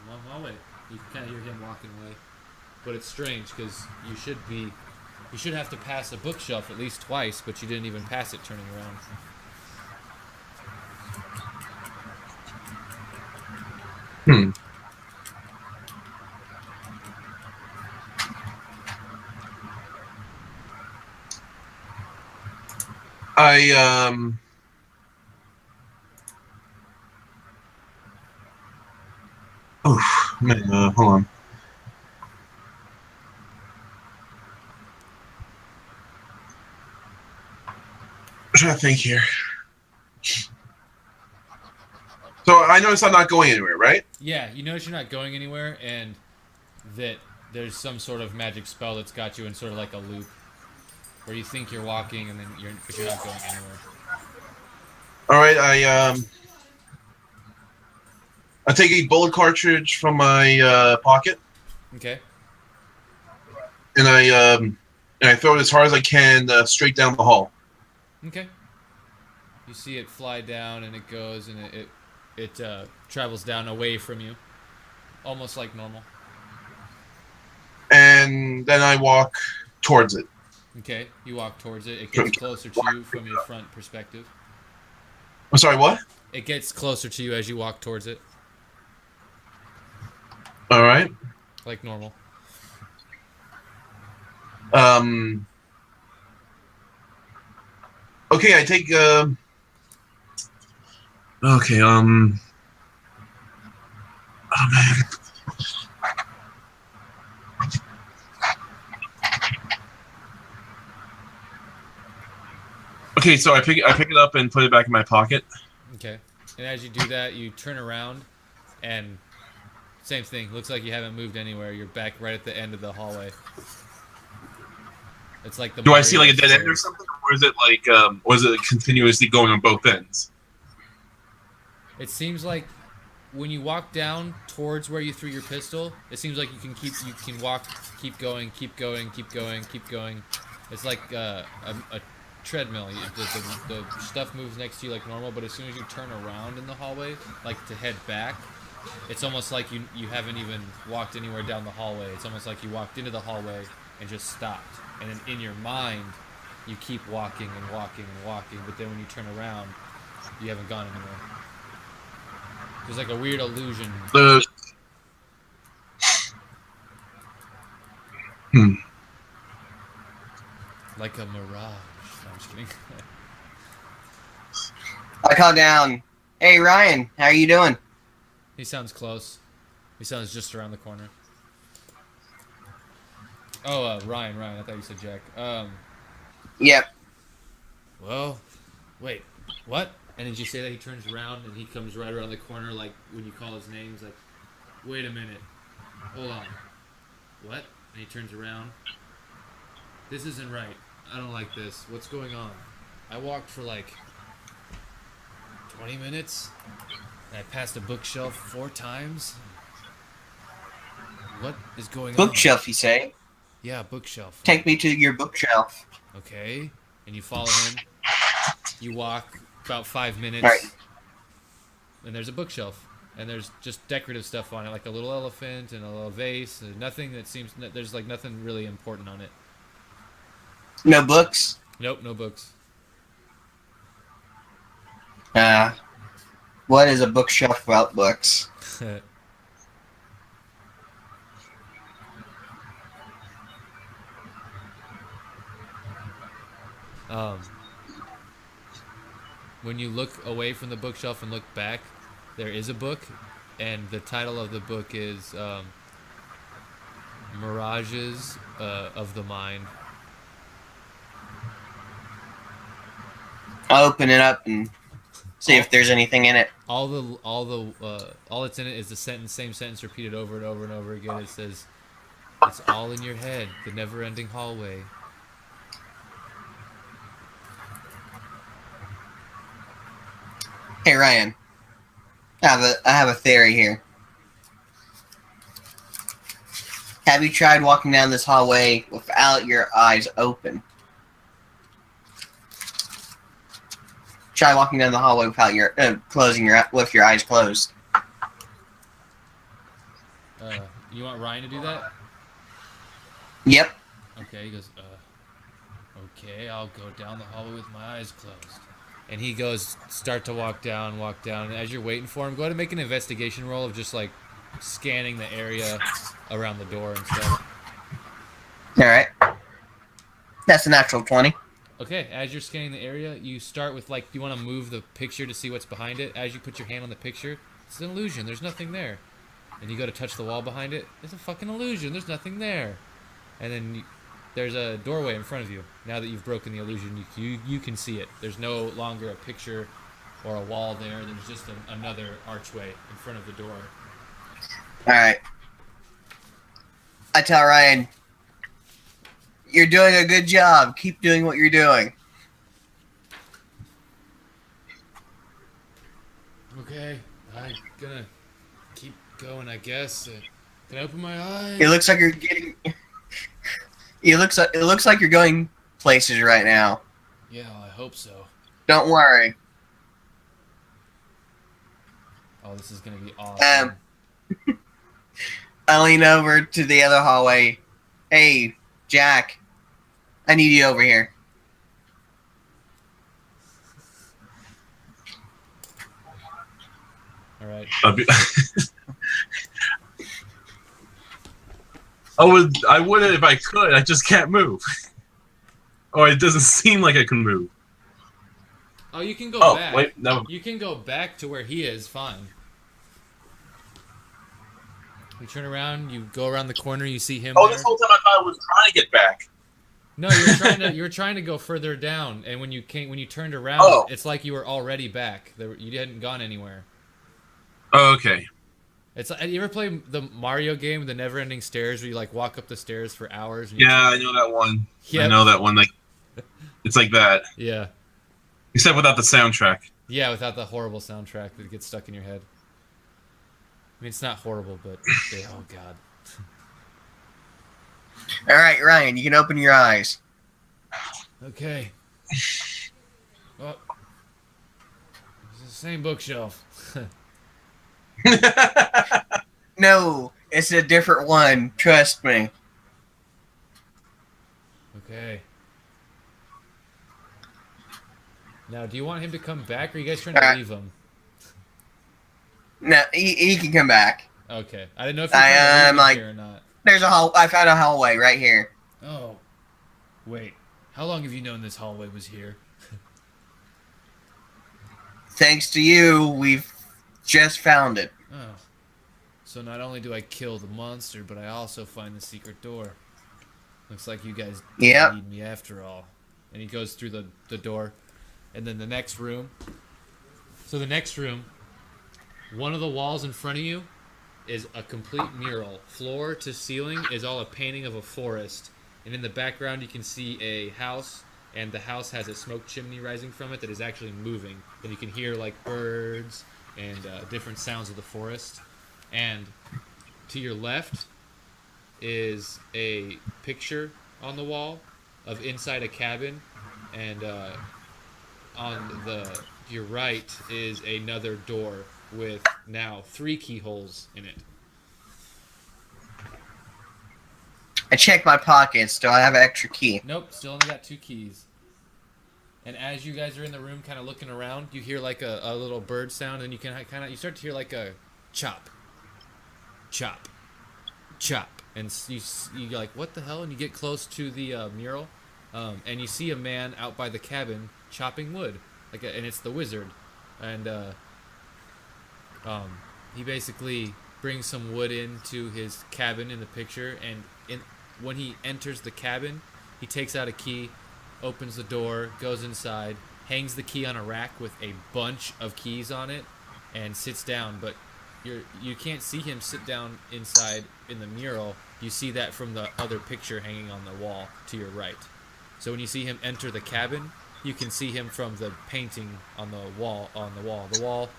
long hallway. You can kind of hear him walking away. But it's strange, because you should have to pass a bookshelf at least twice, but you didn't even pass it turning around. Hmm. Oh man, hold on. I'm trying to think here. So I noticed I'm not going anywhere, right? Yeah, you notice you're not going anywhere, and that there's some sort of magic spell that's got you in sort of like a loop, where you think you're walking, and then but you're not going anywhere. All right, I take a bullet cartridge from my pocket, Okay. and I throw it as hard as I can straight down the hall. Okay. You see it fly down, and it goes, and it travels down away from you, almost like normal. And then I walk towards it. Okay. You walk towards it. It gets closer to you from your front perspective. I'm sorry, what? It gets closer to you as you walk towards it, All right. like normal. Okay, I take okay, oh man. Okay, so I pick it up and put it back in my pocket. Okay. And as you do that, you turn around, and same thing. Looks like you haven't moved anywhere. You're back right at the end of the hallway. It's like the. Do I see like a dead end or stairs. something, or is it like or is it continuously going on both ends? It seems like when you walk down towards where you threw your pistol, it seems like you can walk, keep going, keep going, keep going, keep going. It's like a treadmill. The stuff moves next to you like normal, but as soon as you turn around in the hallway, like to head back, it's almost like you haven't even walked anywhere down the hallway. It's almost like you walked into the hallway and just stopped. And then in your mind, you keep walking and walking and walking, but then when you turn around, you haven't gone anywhere. There's like a weird illusion. Hmm. Like a mirage. I'm just kidding. I call down, "Hey, Ryan, how are you doing?" He sounds close. He sounds just around the corner. Oh, Ryan. I thought you said Jack. Yep. Well, wait, what? And did you say that he turns around and he comes right around the corner, like when you call his name? He's like, wait a minute, hold on, what? And he turns around. This isn't right. I don't like this. What's going on? I walked for like 20 minutes, and I passed a bookshelf 4 times. What is going on? Bookshelf, you say? Yeah, bookshelf. Take me to your bookshelf. Okay, and you follow him. You walk about 5 minutes, Right. and there's a bookshelf, and there's just decorative stuff on it, like a little elephant and a little vase. And nothing that seems there's like nothing really important on it. No books? Nope, no books. What is a bookshelf without books? When you look away from the bookshelf and look back, there is a book, and the title of the book is Mirages of the Mind. I'll open it up and see if there's anything in it. All that's in it is the same sentence repeated over and over and over again. It says, "It's all in your head, the never-ending hallway." Hey, Ryan. I have a theory here. Have you tried walking down this hallway without your eyes open? Try walking down the hallway without your with your eyes closed. You want Ryan to do that? Yep. Okay, he goes, okay, I'll go down the hallway with my eyes closed. And he goes, start to walk down, and as you're waiting for him, go ahead and make an investigation roll of just, like, scanning the area around the door and stuff. Alright. That's a natural 20. Okay, as you're scanning the area, you start with, like, you want to move the picture to see what's behind it. As you put your hand on the picture, it's an illusion, there's nothing there. And you go to touch the wall behind it, it's a fucking illusion, there's nothing there. And then there's a doorway in front of you. Now that you've broken the illusion, you can see it. There's no longer a picture or a wall there. There's just another archway in front of the door. Alright. I tell Ryan, you're doing a good job. Keep doing what you're doing. Okay, I'm gonna keep going, I guess. Can I open my eyes? It looks like you're getting... It looks like you're going places right now. Yeah, I hope so. Don't worry. Oh, this is gonna be awesome. I lean over to the other hallway. Hey, Jack. I need you over here. All right. I would if I could. I just can't move. Or it doesn't seem like I can move. Oh, you can go back. Oh, wait, no. You can go back to where he is, fine. You turn around, you go around the corner, you see him Oh, there. this whole time I thought I was trying to get back. No, you were trying to go further down, and when you turned around, it's like you were already back. You hadn't gone anywhere. Oh, okay. It's you ever play the Mario game, the never-ending stairs, where you like walk up the stairs for hours? And Yeah, I know that one. Yep. I know that one. Like, it's like that. Yeah. Except without the soundtrack. Yeah, without the horrible soundtrack that gets stuck in your head. I mean, it's not horrible, but oh god. All right, Ryan, you can open your eyes. Okay. Well, it's the same bookshelf. No, it's a different one. Trust me. Okay. Now, do you want him to come back, or are you guys trying to leave him? No, he can come back. Okay. I didn't know if you were trying to leave him here or not. I found a hallway right here. Oh. Wait. How long have you known this hallway was here? Thanks to you, we've just found it. Oh. So not only do I kill the monster, but I also find the secret door. Looks like you guys Yep. need me after all. And he goes through the door. And then the next room. So the next room, one of the walls in front of you is a complete mural. Floor to ceiling is all a painting of a forest. And in the background you can see a house. And the house has a smoke chimney rising from it that is actually moving. And you can hear like birds and different sounds of the forest. And to your left is a picture on the wall of inside a cabin, and on your right is another door with now 3 keyholes in it. I checked my pockets. Do I have an extra key? Nope, still only got 2 keys. And as you guys are in the room kind of looking around, you hear like a little bird sound, and you start to hear like a chop, chop, chop. And you're like, what the hell? And you get close to the mural, and you see a man out by the cabin chopping wood, and it's the wizard, and he basically brings some wood into his cabin in the picture, and when he enters the cabin, he takes out a key, opens the door, goes inside, hangs the key on a rack with a bunch of keys on it, and sits down. But you can't see him sit down inside in the mural. You see that from the other picture hanging on the wall to your right. So when you see him enter the cabin, you can see him from the painting on the wall. The wall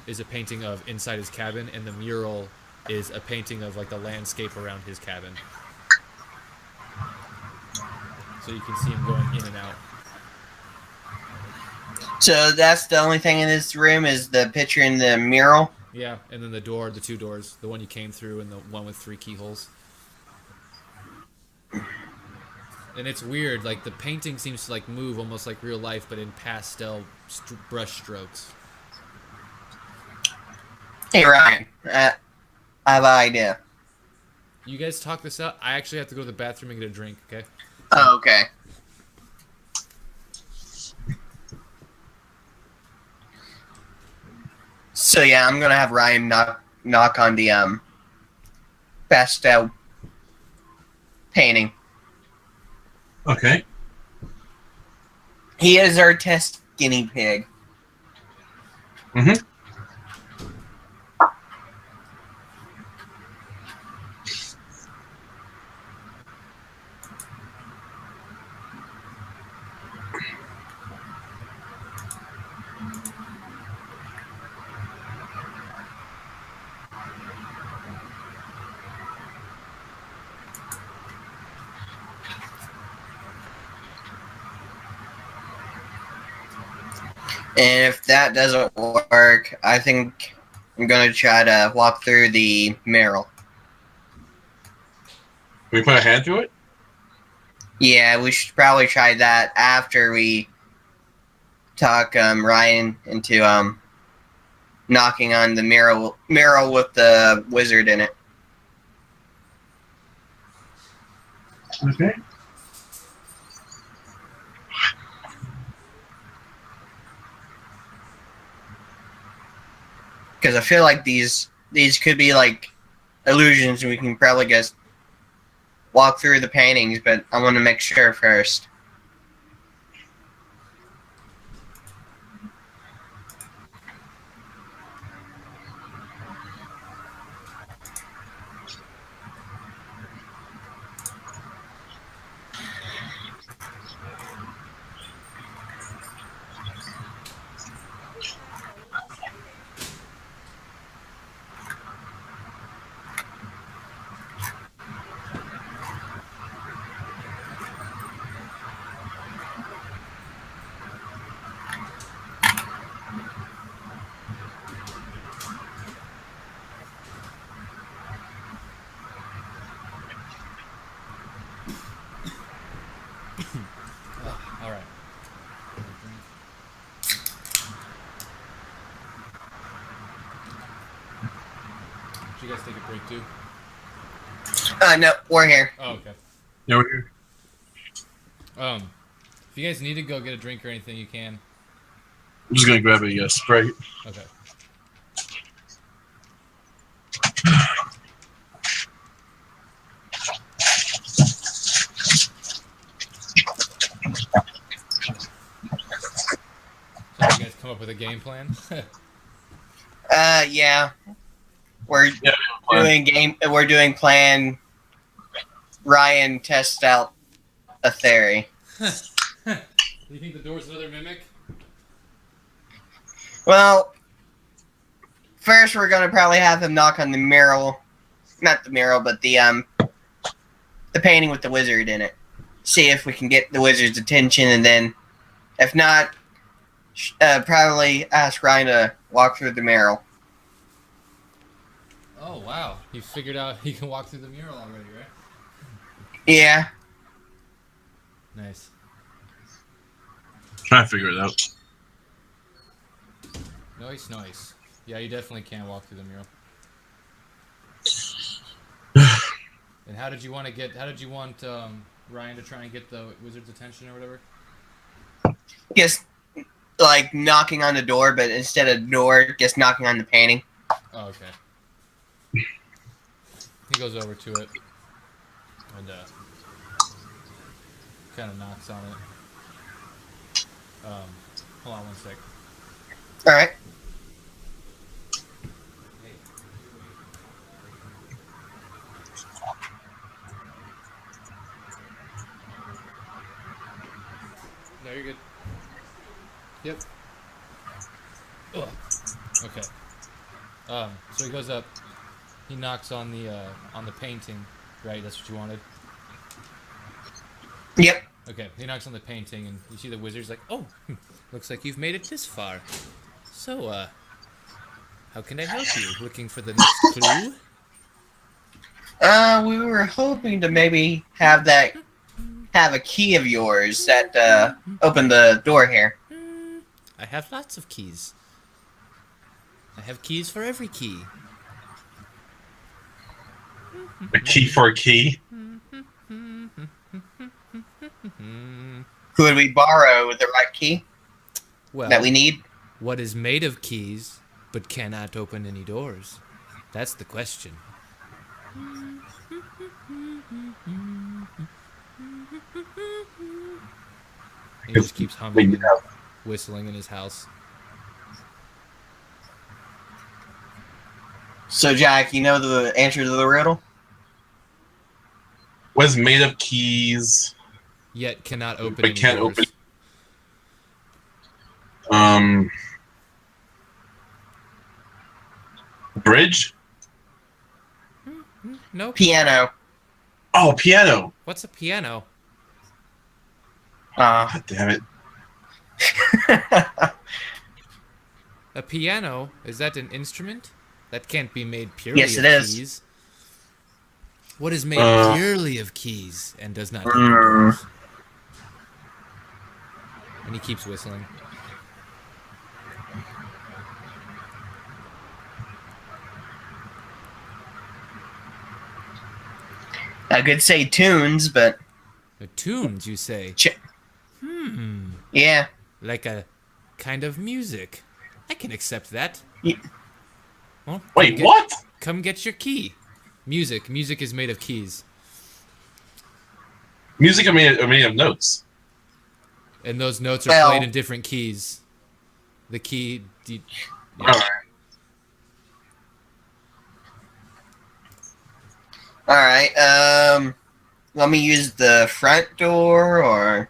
is a painting of inside his cabin, and the mural is a painting of like the landscape around his cabin. So you can see him going in and out. So that's the only thing in this room is the picture in the mural? Yeah, and then the 2 doors, the one you came through and the one with 3 keyholes. And it's weird, like the painting seems to like move almost like real life, but in pastel brush strokes. Hey Ryan, I have an idea. You guys talk this out. I actually have to go to the bathroom and get a drink, okay? Oh, okay. So yeah, I'm gonna have Ryan knock on the pastel painting. Okay. He is our test guinea pig. Mm-hmm. And if that doesn't work, I think I'm gonna try to walk through the mural. Can we put a hand through it? Yeah, we should probably try that after we talk Ryan into knocking on the mural with the wizard in it. Okay. Because I feel like these could be like illusions, and we can probably just walk through the paintings, but I want to make sure first. All right. Did you guys take a break too? No, we're here. Oh, okay. Yeah, we're here. If you guys need to go get a drink or anything, you can. I'm just gonna grab a Sprite. Okay. So you guys come up with a game plan? Yeah. We're Yeah, We're doing plan. Ryan tests out a theory. Do you think the door's another mimic? Well, first we're gonna probably have him knock on the mural, not the mural, but the painting with the wizard in it. See if we can get the wizard's attention, and then, if not, probably ask Ryan to walk through the mural. Oh, wow. You figured out you can walk through the mural already, right? Yeah. Nice. Trying to figure it out. Nice. Yeah, you definitely can walk through the mural. And how did you want Ryan to try and get the wizard's attention or whatever? Just, like, knocking on the door, but instead of door, just knocking on the painting. Oh, okay. He goes over to it and kind of knocks on it. Hold on one sec. All right. No, you're good. Yep. Ugh. Okay. So he goes up. He knocks on the painting, right? That's what you wanted. Yep. Okay. He knocks on the painting, and you see the wizard's like, "Oh, looks like you've made it this far. So, how can I help you? Looking for the next clue?" We were hoping to maybe have a key of yours that opened the door here. I have lots of keys. I have keys for every key. A key for a key. Could we borrow the right key Well, that we need? what is made of keys but cannot open any doors? That's the question. He just keeps humming and whistling in his house. So, Jack, you know the answer to the riddle? Was made of keys. Yet cannot open But any can't doors. open. Bridge? Nope. Piano. Oh, piano. What's a piano? God damn it. A piano? Is that an instrument? That can't be made purely Yes, of it is. keys. What is made purely of keys and does not open Mm. doors? And he keeps whistling. I could say tunes, but The tunes, you say? yeah. Like a kind of music. I can accept that. Ye- Well, Wait, what? Come get your key. Music. Music is made of keys. Music are made of notes. And those notes are Well- played in different keys. The key... yeah. Alright. Alright, let me use the front door, or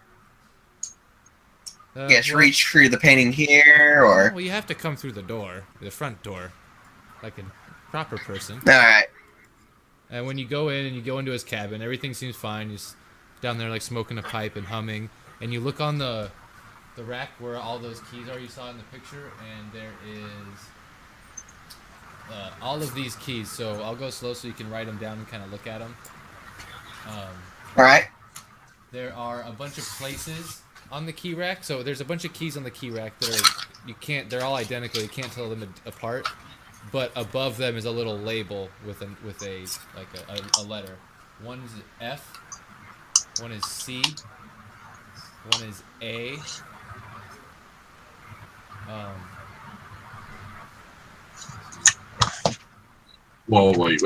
guess well- reach through the painting here, or... Well, you have to come through the door. The front door. Like a proper person. Alright. And when you go in and you go into his cabin, everything seems fine. He's down there like smoking a pipe and humming. And you look on the rack where all those keys are you saw in the picture, and there is all of these keys. So I'll go slow so you can write them down and kind of look at them. Alright. There are a bunch of places on the key rack. So there's a bunch of keys on the key rack that are they're all identical. You can't tell them apart. But above them is a little label with a letter. One is F, one is C, One is A. Whoa, wait.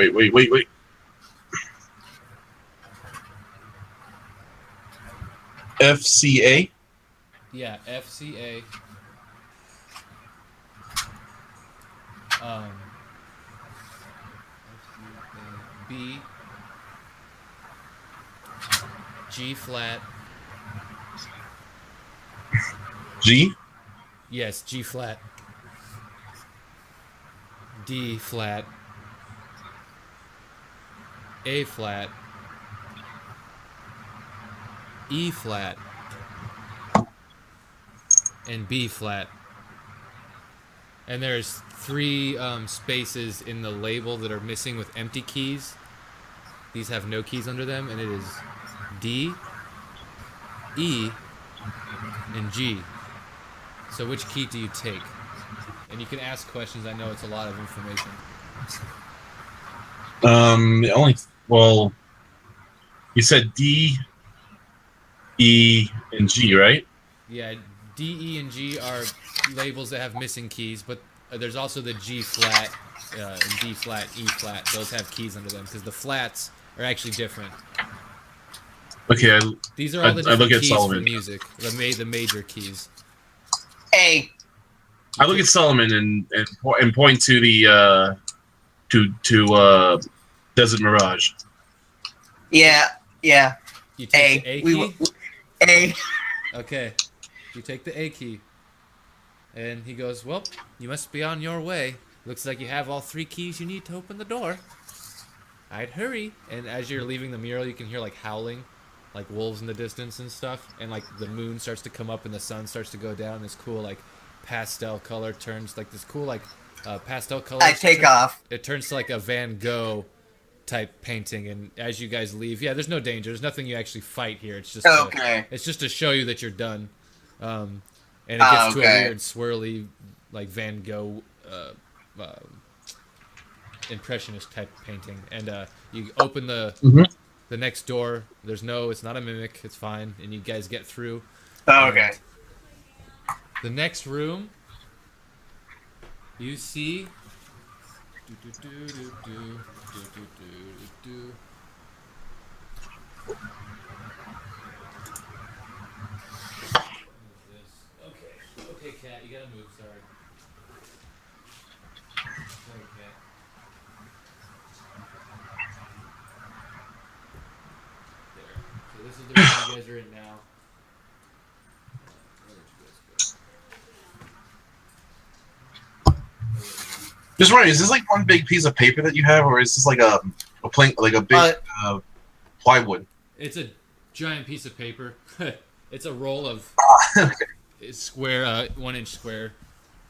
FCA? Yeah, FCA. B. G flat. G? Yes, G flat. D flat. A flat. E flat. And B flat. And there's 3 spaces in the label that are missing with empty keys. These have no keys under them, and it is D, E, and G. So which key do you take? And you can ask questions. I know it's a lot of information. Well, you said D, E, and G, right? Yeah, D, E, and G are labels that have missing keys, but there's also the G flat, and D flat, E flat. Those have keys under them because the flats are actually different. Okay, These are all the I different look at keys Solomon. for music. The major keys. A. I look at Solomon and point to the Desert Mirage. Yeah. You take the A. A key? A. Okay. You take the A key. And he goes, well, you must be on your way. Looks like you have all 3 keys you need to open the door. I'd hurry. And as you're leaving the mural, you can hear like howling, like wolves in the distance and stuff. And like the moon starts to come up and the sun starts to go down. This cool like pastel color turns like this cool like pastel color. I take off. It turns to like a Van Gogh type painting. And as you guys leave, yeah, there's no danger. There's nothing you actually fight here. It's just it's just to show you that you're done. And it gets to a weird swirly like Van Gogh impressionist type painting. And you open the next door. It's not a mimic. It's fine. And you guys get through. Okay. The next room, you see. Okay, cat, you gotta move. Sorry. Sorry, cat. There. So this is the room you guys are in now. Where did you guys go? Just wondering, is this like one big piece of paper that you have, or is this like a plank, like a big plywood? It's a giant piece of paper. It's a roll of square, 1-inch square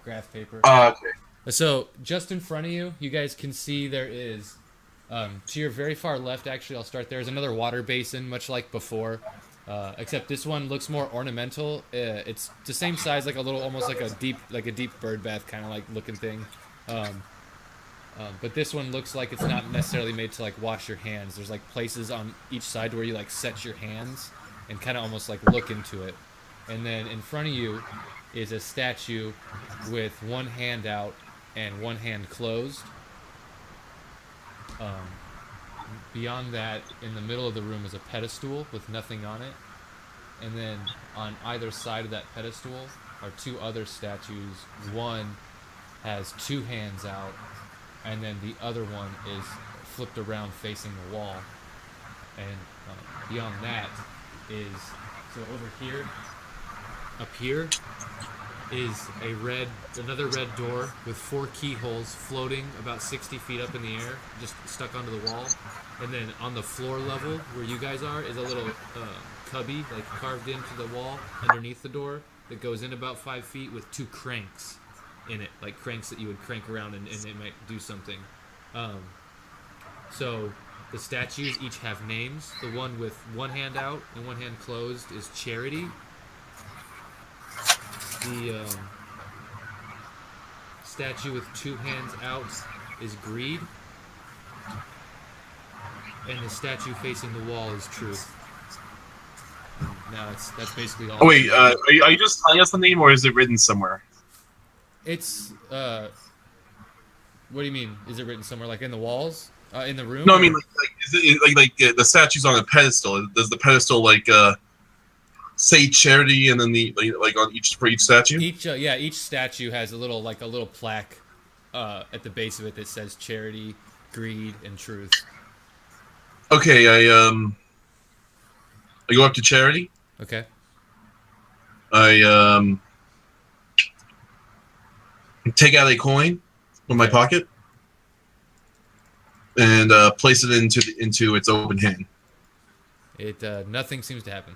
graph paper. Okay. So just in front of you, you guys can see there is, to your very far left, actually, I'll start there, is another water basin, much like before, except this one looks more ornamental. It's the same size, like a little, almost like a deep bird bath kind of like looking thing. But this one looks like it's not necessarily made to like wash your hands. There's like places on each side where you like set your hands and kind of almost like look into it. And then in front of you is a statue with one hand out and one hand closed. Beyond that, in the middle of the room is a pedestal with nothing on it. And then on either side of that pedestal are 2 other statues. One has 2 hands out, and then the other one is flipped around facing the wall. And beyond that is, so over here, up here, is another red door with 4 keyholes floating about 60 feet up in the air, just stuck onto the wall. And then on the floor level, where you guys are, is a little cubby, like carved into the wall underneath the door, that goes in about 5 feet with 2 cranks in it, like cranks that you would crank around and it might do something. So the statues each have names. The one with one hand out and one hand closed is Charity. The statue with 2 hands out is Greed. And the statue facing the wall is Truth. No, that's basically all. Oh wait, are you just telling us the name, or is it written somewhere? It's What do you mean? Is it written somewhere, like in the walls, in the room? No, I or- mean is it like the statue's on a pedestal? Does the pedestal say charity, and then like on each for each statue? Each statue has a little plaque at the base of it that says charity, greed, and truth. Okay, I go up to charity. Okay. I take out a coin from my pocket and place it into its open hand. Nothing seems to happen.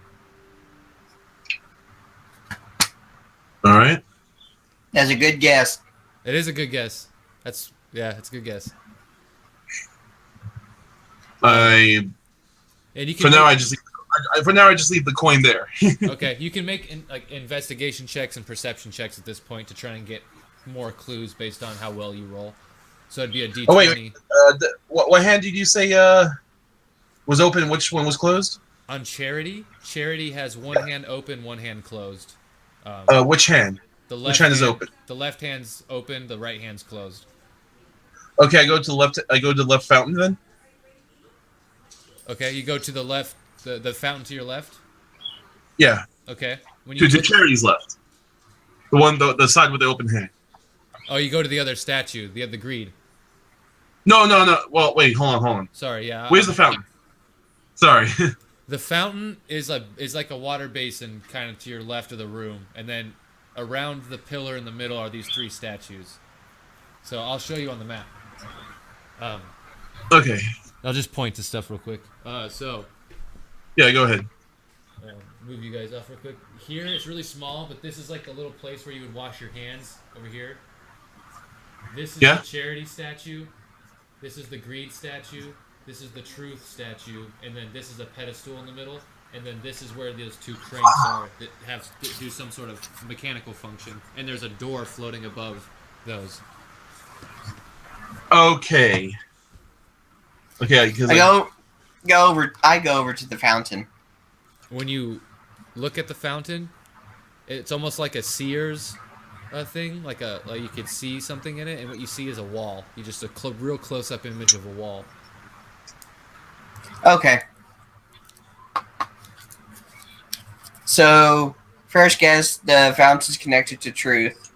All right. That's a good guess. It is a good guess. It's a good guess. And you can for now I just leave the coin there. okay, you can make investigation checks and perception checks at this point to try and get more clues based on how well you roll. So it'd be a D20. Oh wait, what hand did you say was open? Which one was closed? On charity has one hand open, one hand closed. Which hand? Which hand is open? The left hand's open. The right hand's closed. Okay, I go to the left. I go to the left fountain then. Okay, you go to the left. The fountain to your left. Yeah. Okay. To charity's left. The side with the open hand. Oh, you go to the other statue. The greed. No. Well, wait. Hold on. Sorry. Yeah. Where's the fountain? Sorry. The fountain is like a water basin, kind of to your left of the room, and then around the pillar in the middle are these three statues. So I'll show you on the map. Okay. I'll just point to stuff real quick. Yeah, go ahead. Move you guys off real quick. Here it's really small, but this is like the little place where you would wash your hands over here. This is the charity statue. This is the greed statue. This is the truth statue, and then this is a pedestal in the middle, and then this is where those two cranks are that do some sort of mechanical function, and there's a door floating above those. Okay. Because I go over to the fountain. When you look at the fountain, it's almost like a Sears thing, like you could see something in it, and what you see is a wall. You just real close-up image of a wall. Okay. So, first guess, the fountain's connected to truth.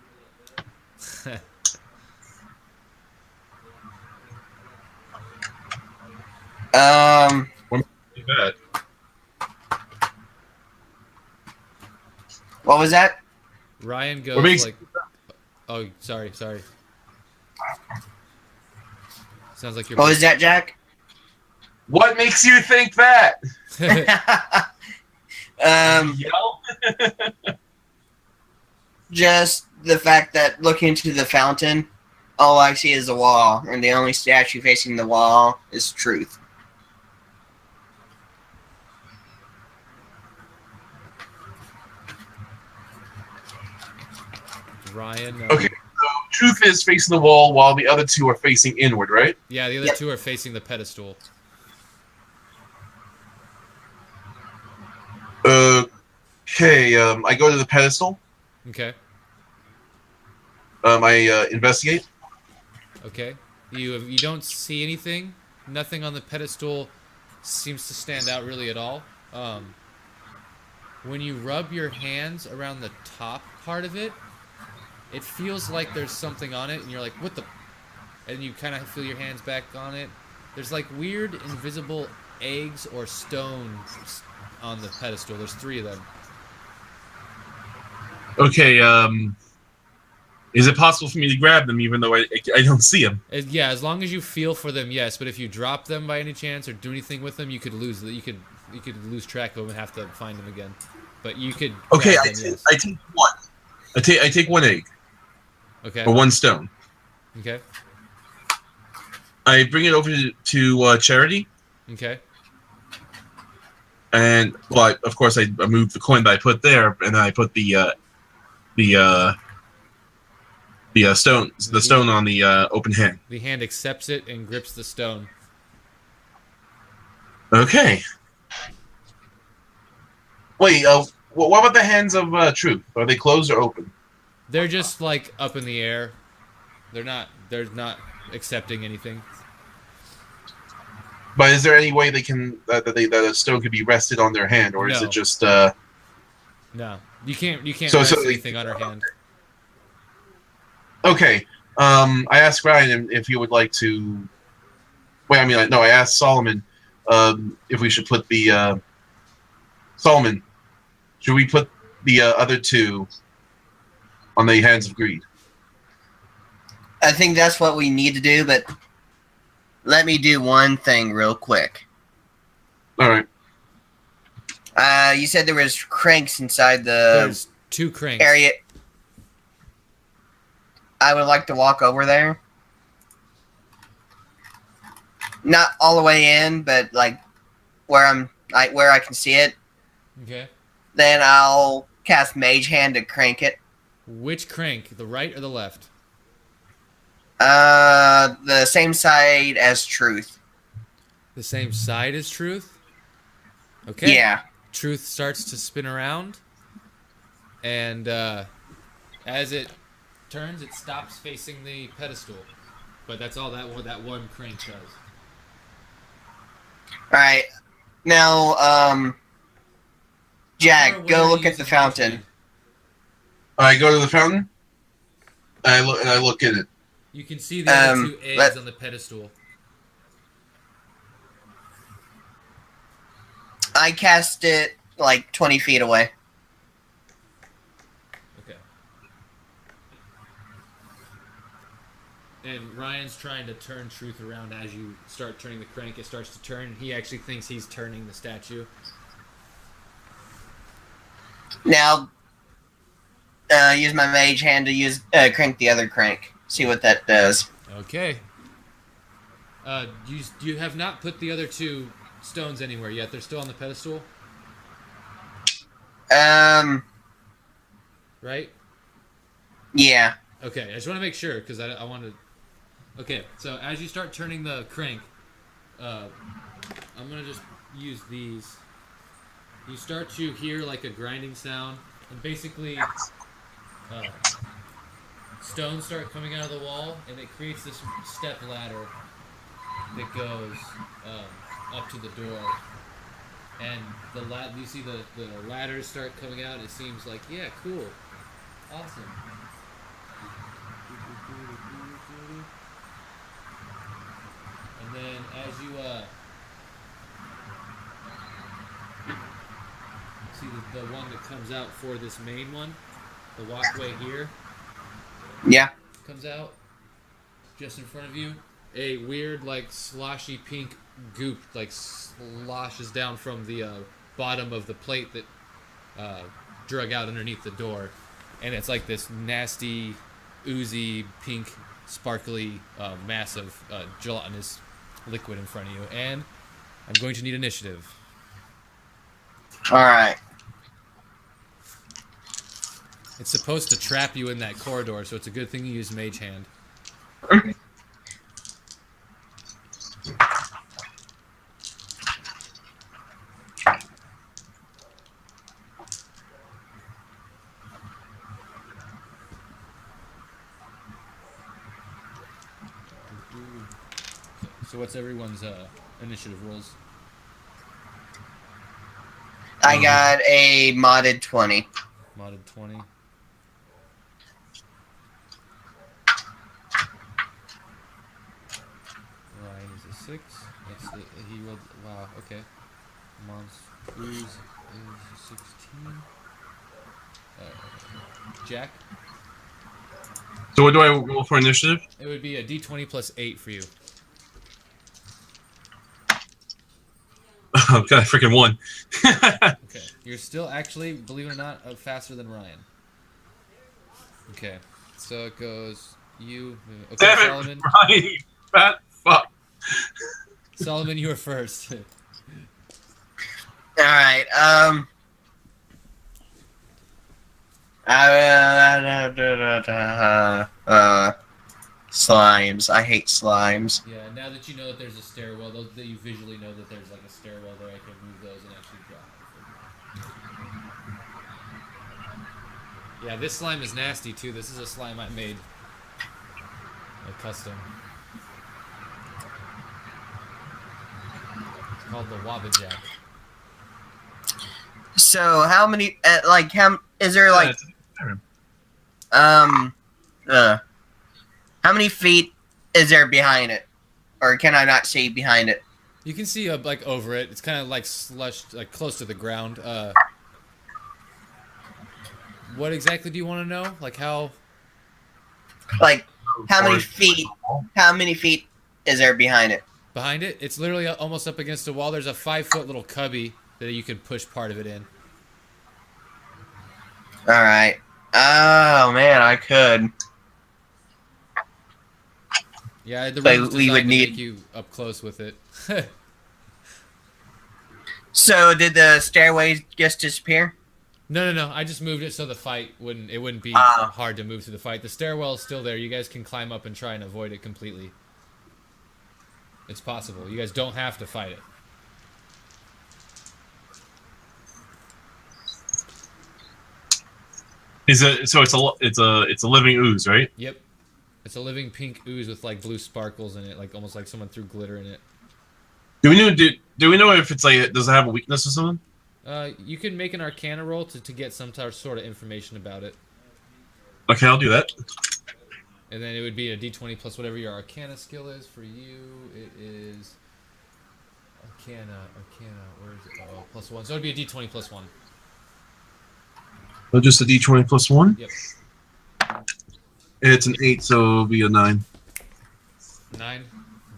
What was that? Ryan goes oh, sorry. Sounds like you're... What was that, Jack? What makes you think that? Just the fact that looking into the fountain, all I see is a wall, and the only statue facing the wall is truth. Ryan. Okay, so truth is facing the wall while the other two are facing inward, right? Yeah, the other two are facing the pedestal. Okay, I go to the pedestal. Okay. I investigate. Okay. You don't see anything. Nothing on the pedestal seems to stand out really at all. When you rub your hands around the top part of it, it feels like there's something on it, and you're like, what the... And you kind of feel your hands back on it. There's like weird invisible eggs or stones on the pedestal. There's 3 of them. Okay, is it possible for me to grab them even though I don't see them? Yeah, as long as you feel for them, yes. But if you drop them by any chance or do anything with them, you could lose track of them and have to find them again. But you could. Okay, I take one. I take 1 egg. Okay. Or 1 stone. Okay. I bring it over to Charity. Okay. And well, of course, I move the coin that I put there, and then I put the stone on the open hand. The hand accepts it and grips the stone. Okay. Wait, what about the hands of Truth? Are they closed or open? They're just like up in the air. They're not accepting anything. But is there any way they can that a stone could be rested on their hand, or is No. it just No, you can't So rest they- anything on her hand. Okay. I asked Ryan if he would like to. Wait, I mean, no. I asked Solomon if we should put the Solomon. Should we put the other two on the hands of greed? I think that's what we need to do, but let me do one thing real quick. All right. You said there was cranks inside the There's 2 cranks. area. I would like to walk over there. Not all the way in, but like where I can see it. Okay. Then I'll cast Mage Hand to crank it. Which crank? The right or the left? The same side as Truth. The same side as Truth? Okay. Yeah. Truth starts to spin around, and as it turns, it stops facing the pedestal. But that's all that one crank does. Alright. Now, Jack, Or go where look you at the use fountain. hand. I go to the fountain. And I look at it. You can see the other 2 eggs let- on the pedestal. I cast it like 20 feet away. Okay. And Ryan's trying to turn Truth around as you start turning the crank. It starts to turn. He actually thinks he's turning the statue. Now, use my Mage Hand to use crank the other crank. See what that does. Okay. You have not put the other 2 stones anywhere yet. They're still on the pedestal, right? Yeah. Okay, I just want to make sure because I want to. Okay, so as you start turning the crank, I'm gonna just use these. You start to hear like a grinding sound, and basically, stones start coming out of the wall, and it creates this step ladder that goes up to the door. And you see the ladders start coming out. It seems like, yeah, cool, awesome. And then as you see the one that comes out for this main one, the walkway here Yeah. comes out just in front of you. A weird, like, sloshy pink goop, like, sloshes down from the bottom of the plate that drug out underneath the door. And it's like this nasty, oozy, pink, sparkly mass of gelatinous liquid in front of you. And I'm going to need initiative. Alright. It's supposed to trap you in that corridor, so it's a good thing you use Mage Hand. So what's everyone's initiative rolls? I got a modded 20. Modded 20. Ryan is a 6. He rolled. Wow, okay. Monsters is 16. Jack? So what do I roll for initiative? It would be a d20 plus 8 for you. Oh god, I freaking won. Okay. You're still actually, believe it or not, faster than Ryan. Okay. So it goes you. Okay, Damn it, Solomon. Ryan, you fat fuck. Solomon, you were first. Alright, slimes. I hate slimes. Yeah, now that you know that there's a stairwell, that you visually know that there's like a stairwell there, I can move those and actually drop it. Yeah, this slime is nasty too. This is a slime I made, like custom. It's called the Wabbajack. So how many? Like how is there Yeah, like it's a- how many feet is there behind it, or can I not see behind it? You can see like over it. It's kind of like slushed, like close to the ground. What exactly do you want to know? Like how? Like how many Or- feet? How many feet is there behind it? Behind it, it's literally almost up against the wall. There's a 5-foot little cubby that you can push part of it in. All right. Oh man, I could. Yeah, the So room's we would designed to need- make you up close with it. So did the stairways just disappear? No. I just moved it so the fight wouldn't. It wouldn't be Ah. hard to move through the fight. The stairwell is still there. You guys can climb up and try and avoid it completely. It's possible. You guys don't have to fight it. Is it so? It's a living ooze, right? Yep. It's a living pink ooze with like blue sparkles in it, like almost like someone threw glitter in it. Do we know if it's like does it have a weakness or something? You can make an Arcana roll to get some sort of information about it, Okay, I'll do that. and then it would be a D20 plus whatever your Arcana skill is. For you, it is Arcana. Where is it? Oh, +1. So it'd be a D20 plus 1. So just a D20 plus 1. Yep. It's an 8, so it'll be a 9. 9.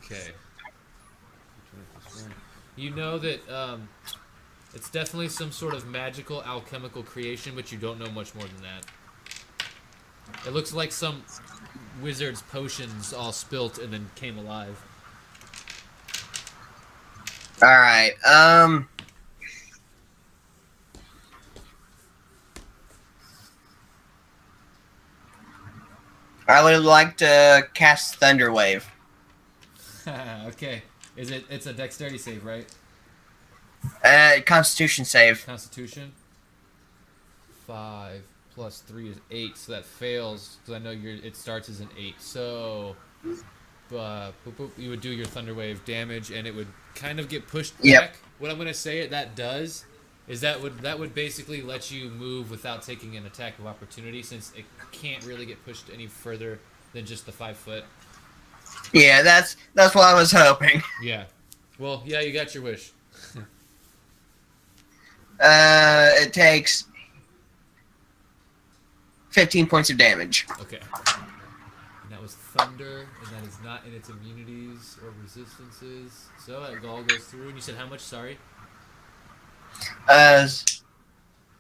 Okay. You know that it's definitely some sort of magical alchemical creation, but you don't know much more than that. It looks like some wizard's potions all spilt and then came alive. All right. I would like to cast Thunderwave. Okay. It's a dexterity save, right? Constitution save. Constitution. 5 plus 3 is 8, so that fails because I know it starts as an 8. So boop, boop, you would do your Thunderwave damage and it would kind of get pushed back. Yep. What I'm going to say that does is that would basically let you move without taking an attack of opportunity, since it can't really get pushed any further than just the 5 foot. Yeah, that's what I was hoping. Yeah. Well, yeah, you got your wish. It takes 15 points of damage. Okay. And that was thunder, and that is not in its immunities or resistances. So it all goes through. And you said how much? Sorry.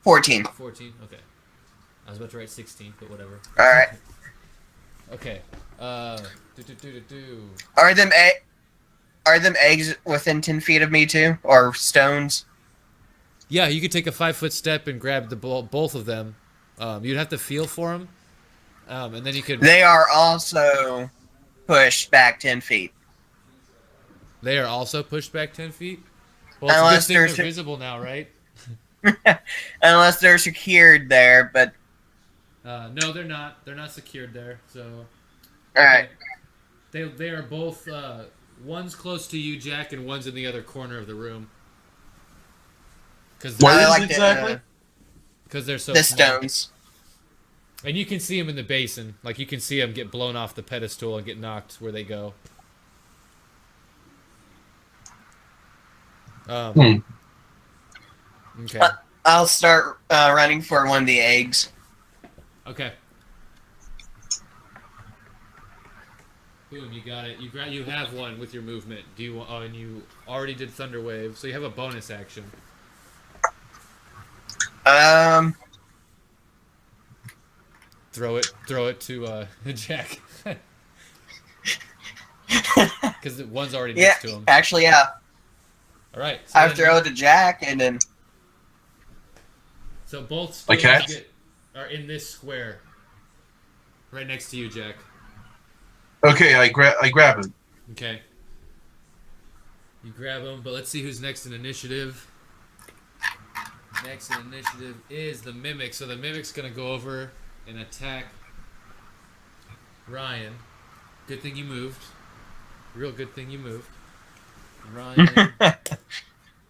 14. 14. Okay. I was about to write 16, but whatever. All right. Okay. Are them eggs within 10 feet of me too, or stones? Yeah, you could take a 5-foot step and grab both of them. You'd have to feel for them, and then you could. They are also pushed back 10 feet. They are also pushed back 10 feet. Well, it's Unless a good thing they're they're visible now, right? Unless they're secured there, but No, they're not. They're not secured there. So. all right. They are both. One's close to you, Jack, and one's in the other corner of the room. Because What is like exactly? they're so the small. stones. And you can see them in the basin. Like, you can see them get blown off the pedestal and get knocked where they go. Okay. I'll start running for one of the eggs. Okay. Boom, you got it. You have one with your movement. Do you? Oh, and you already did Thunder Wave, so you have a bonus action. Throw it to Jack. Because one's already next to him. Actually, yeah. All right. So I throw it to Jack, and then So both Like stones cats? are in this square, right next to you, Jack. Okay, I grab him. Okay. You grab him, but let's see who's next in initiative. Next in initiative is the Mimic. So the Mimic's gonna go over and attack Ryan. Good thing you moved. Real good thing you moved. Ryan.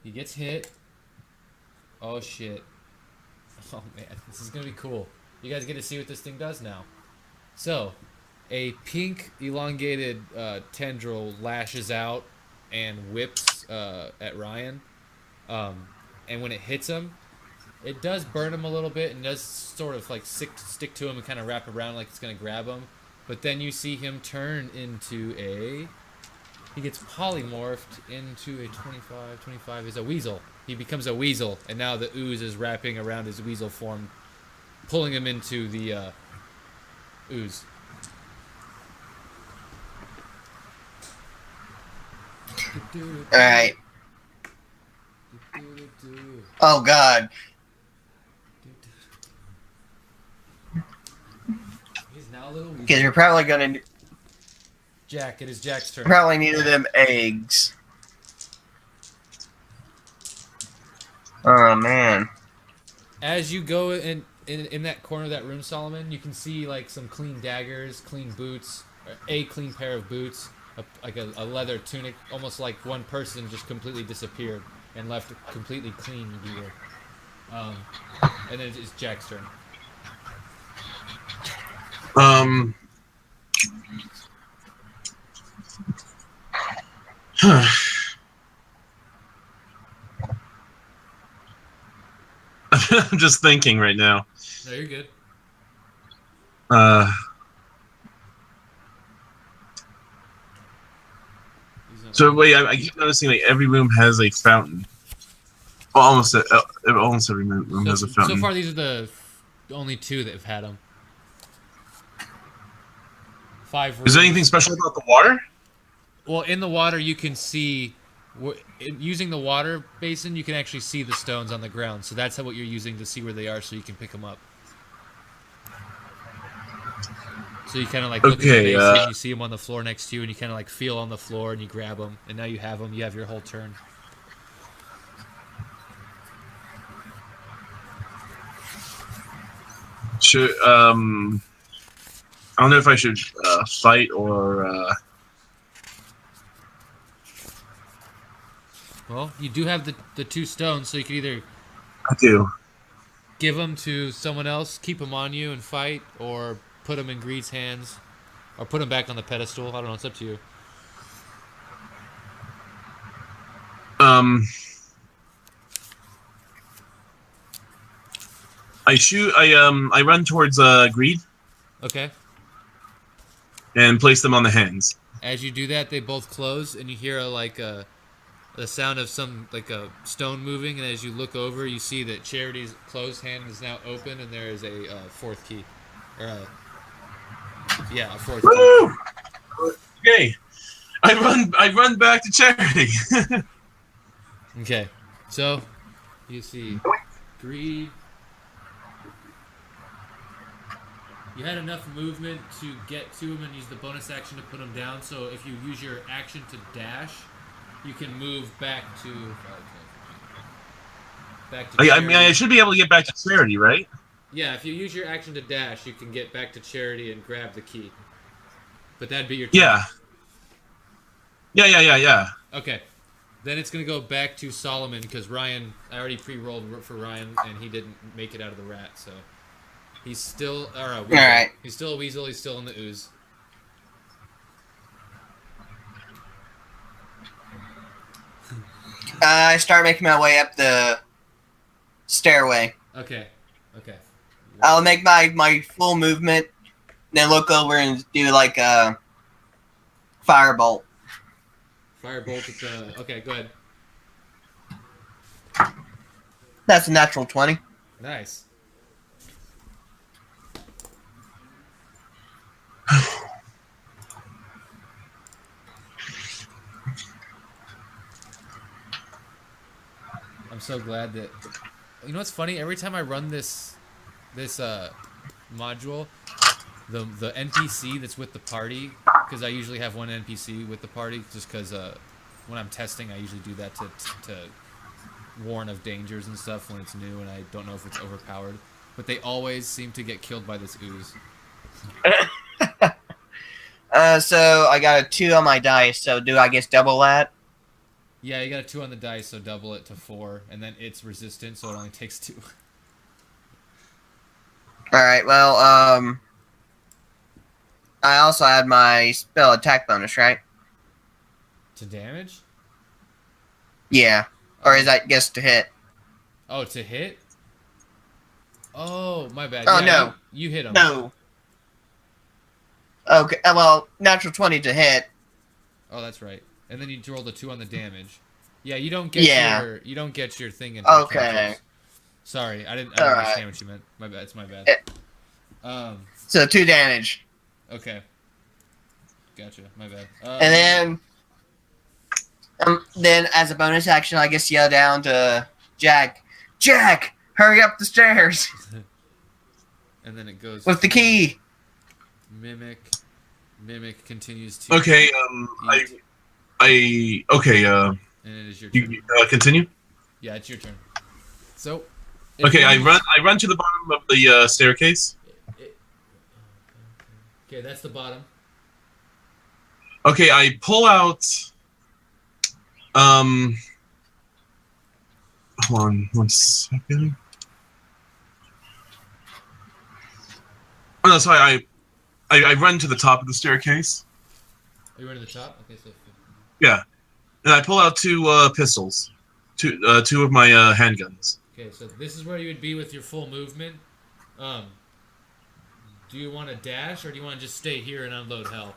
He gets hit. Oh shit. Oh man, this is gonna be cool. You guys get to see what this thing does now. So, a pink elongated tendril lashes out and whips at Ryan. And when it hits him, it does burn him a little bit and does sort of like stick to him and kind of wrap around like it's gonna grab him. But then you see him turn into he gets polymorphed into a 25 is a weasel. He becomes a weasel, and now the ooze is wrapping around his weasel form, pulling him into the ooze. Alright. Oh god. He's now a little weasel. Because you're probably gonna... Jack, it is Jack's turn. Probably needed them eggs. Oh man. As you go in that corner of that room, Solomon, you can see like some clean daggers, clean boots, or a clean pair of boots, like a leather tunic, almost like one person just completely disappeared and left completely clean gear. And then it's Jack's turn. I'm just thinking right now. No, you're good. So wait, I keep noticing like every room has a fountain. Well, almost every room has a fountain. So far, these are the only two that have had them. 5 rooms. Is there anything special about the water? Well, in the water, you can see... Using the water basin, you can actually see the stones on the ground. So that's what you're using to see where they are so you can pick them up. So you kind of like look at the basin, and you see them on the floor next to you, and you kind of like feel on the floor, and you grab them. And now you have them. You have your whole turn. Should, I don't know if I should fight or... Well, you do have the 2 stones, so you can either... I do. Give them to someone else, keep them on you and fight, or put them in Greed's hands, or put them back on the pedestal. I don't know, it's up to you. I run towards Greed. Okay. And place them on the hands. As you do that, they both close, and you hear the sound of some like a stone moving, and as you look over, you see that Charity's closed hand is now open, and there is a 4th key, or a 4th Woo! Key. Okay, I run back to Charity. Okay, so you see Greed. You had enough movement to get to him and use the bonus action to put him down. So if you use your action to dash, you can move back to Charity. I mean, I should be able to get back to Charity, right? Yeah, if you use your action to dash, you can get back to Charity and grab the key. But that'd be your turn. Yeah. Okay. Then it's going to go back to Solomon, because Ryan, I already pre-rolled for Ryan, and he didn't make it out of the rat, so... He's still... All right. He's still a weasel, he's still in the ooze. I start making my way up the stairway. Okay. I'll make my full movement, then look over and do like a firebolt. Firebolt at the... Okay, go ahead. That's a natural 20. Nice. I'm so glad that... You know what's funny? Every time I run this module, the NPC that's with the party, because I usually have one NPC with the party, just because when I'm testing, I usually do that to warn of dangers and stuff when it's new, and I don't know if it's overpowered. But they always seem to get killed by this ooze. So I got a 2 on my dice. So do I guess double that? Yeah, you got a 2 on the dice, so double it to 4, and then it's resistant, so it only takes 2. All right. Well, I also had my spell attack bonus, right? To damage? Yeah. Or is that guess to hit? Oh, to hit? Oh, my bad. Oh, yeah, no. You hit him. No. Okay. Well, natural 20 to hit. Oh, that's right. And then you roll the 2 on the damage. Yeah, you don't get your thing into Okay. Sorry, I didn't All understand right. what you meant. My bad. It's my bad. So 2 damage. Okay. Gotcha. My bad. And then as a bonus action, I guess yell down to Jack. Jack, hurry up the stairs And then it goes with the key. Mimic continues to. Okay. Okay. And it is your turn. You continue. Yeah, it's your turn. So. Okay, I run to the bottom of the staircase. Okay, that's the bottom. Okay, I pull out. Hold on 1 second. Oh no, sorry. I run to the top of the staircase. Are you running to the top? Okay, so. Yeah, and I pull out 2 pistols, 2 of my handguns. Okay, so this is where you would be with your full movement. Do you want to dash, or do you want to just stay here and unload hell?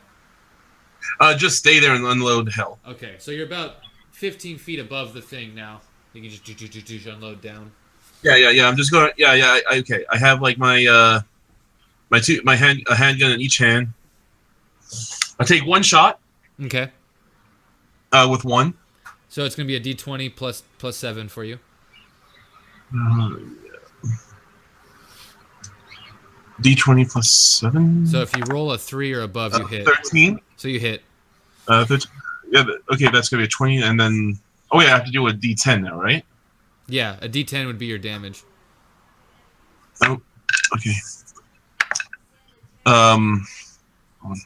Just stay there and unload hell. Okay, so you're about 15 feet above the thing now. You can just unload down. Yeah. I'm just going. Yeah. Okay, I have like my a handgun in each hand. I take 1 shot. Okay. With 1. So it's gonna be a D20 plus 7 for you. D20 plus 7. So if you roll a 3 or above, you hit. 13. So you hit. 13. Yeah. Okay, that's gonna be a 20, and then. Oh yeah, I have to do a D10 now, right? Yeah, a D10 would be your damage. Oh. Okay. Hold on.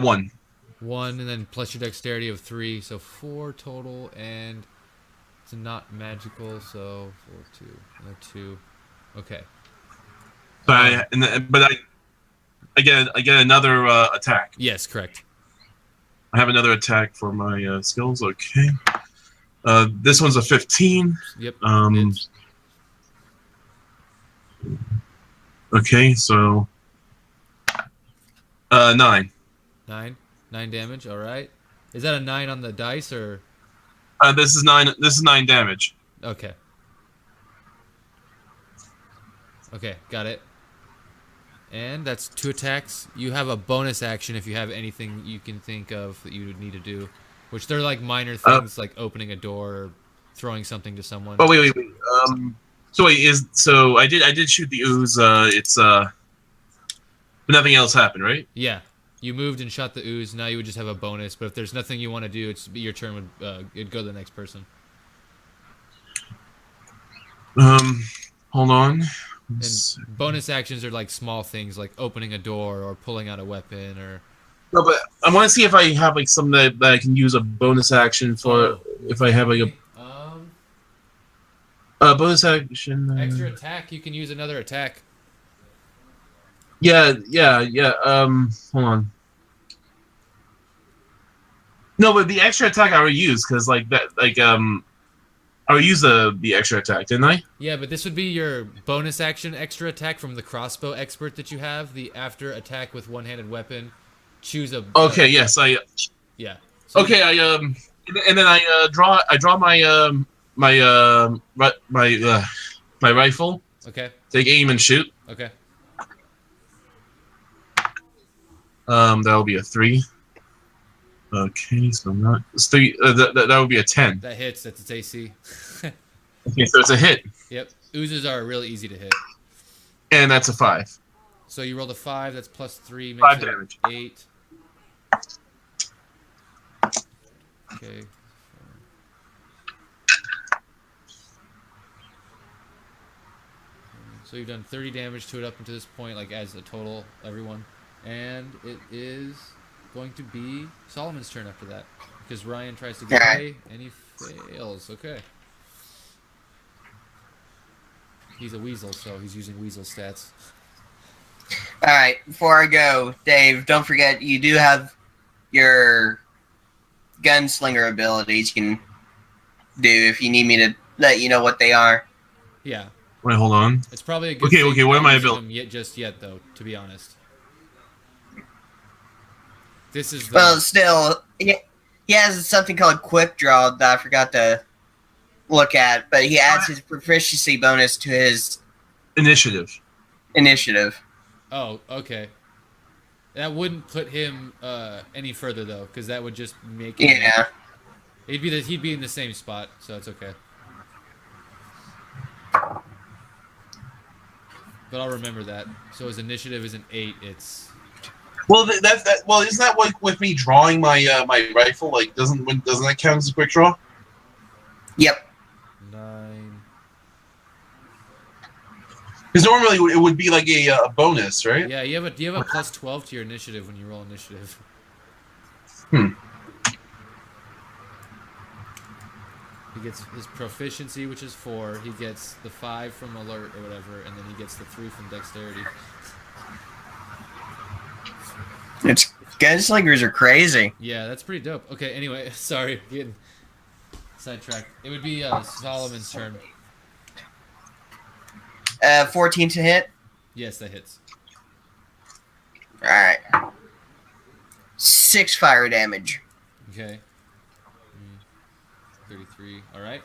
1. 1, and then plus your dexterity of 3, so 4 total, and it's not magical, so 4, 2, another 2. Okay. So I get another attack. Yes, correct. I have another attack for my skills. Okay. This one's a 15. Yep. Okay, so 9. 9 damage. All right. Is that a 9 on the dice or? This is 9. This is 9 damage. Okay. Okay, got it. And that's 2 attacks. You have a bonus action if you have anything you can think of that you would need to do, which they're like minor things like opening a door or throwing something to someone. Oh wait. So I did shoot the ooze. But nothing else happened, right? Yeah. You moved and shot the ooze. Now you would just have a bonus. But if there's nothing you want to do, your turn would it'd go to the next person. Hold on. And bonus actions are like small things, like opening a door or pulling out a weapon, or. No, but I want to see if I have like something that I can use a bonus action for. If I have like a bonus action. Extra attack. You can use another attack. Yeah. Hold on. No, but the extra attack I already used because I already used the extra attack, didn't I? Yeah, but this would be your bonus action extra attack from the crossbow expert that you have. The after attack with one-handed weapon. Choose a. Okay. Yes. Yeah. So okay. And then I draw my rifle. Okay. Take aim and shoot. Okay. That'll be a 3. Okay, so not it's 3. That would be a 10. That hits. That's its AC. Okay, so it's a hit. Yep. Oozes are really easy to hit. And that's a 5. So you rolled a 5. That's plus 3. Makes 5 it damage. 8. Okay. So you've done 30 damage to it up until this point, like as a total, everyone. And it is going to be Solomon's turn after that. Because Ryan tries to get Alright. away, and he fails. Okay. He's a weasel, so he's using weasel stats. Alright, before I go, Dave, don't forget you do have your gunslinger abilities you can do if you need me to let you know what they are. Yeah. Wait, hold on. It's probably a good Okay, thing okay, you're what not am I using built? them just yet, though, to be honest. This is the... Well, still, he has something called Quick Draw that I forgot to look at, but he adds his proficiency bonus to his Initiative. initiative. Oh, okay. That wouldn't put him any further, though, because that would just make him... Yeah. He'd be in the same spot, so it's okay. But I'll remember that. So his initiative is an 8. It's... Well, well, isn't that like with me drawing my my rifle? Like, doesn't that count as a quick draw? Yep. 9... Because normally it would be like a bonus, right? Yeah, you have a plus 12 to your initiative when you roll initiative. Hmm. He gets his proficiency, which is 4. He gets the 5 from alert or whatever, and then he gets the 3 from dexterity. It's gunslingers are crazy. Yeah, that's pretty dope. Okay, anyway, sorry, getting sidetracked. It would be Solomon's turn. 14 to hit. Yes, that hits. Alright. 6 fire damage. Okay. 33. All right.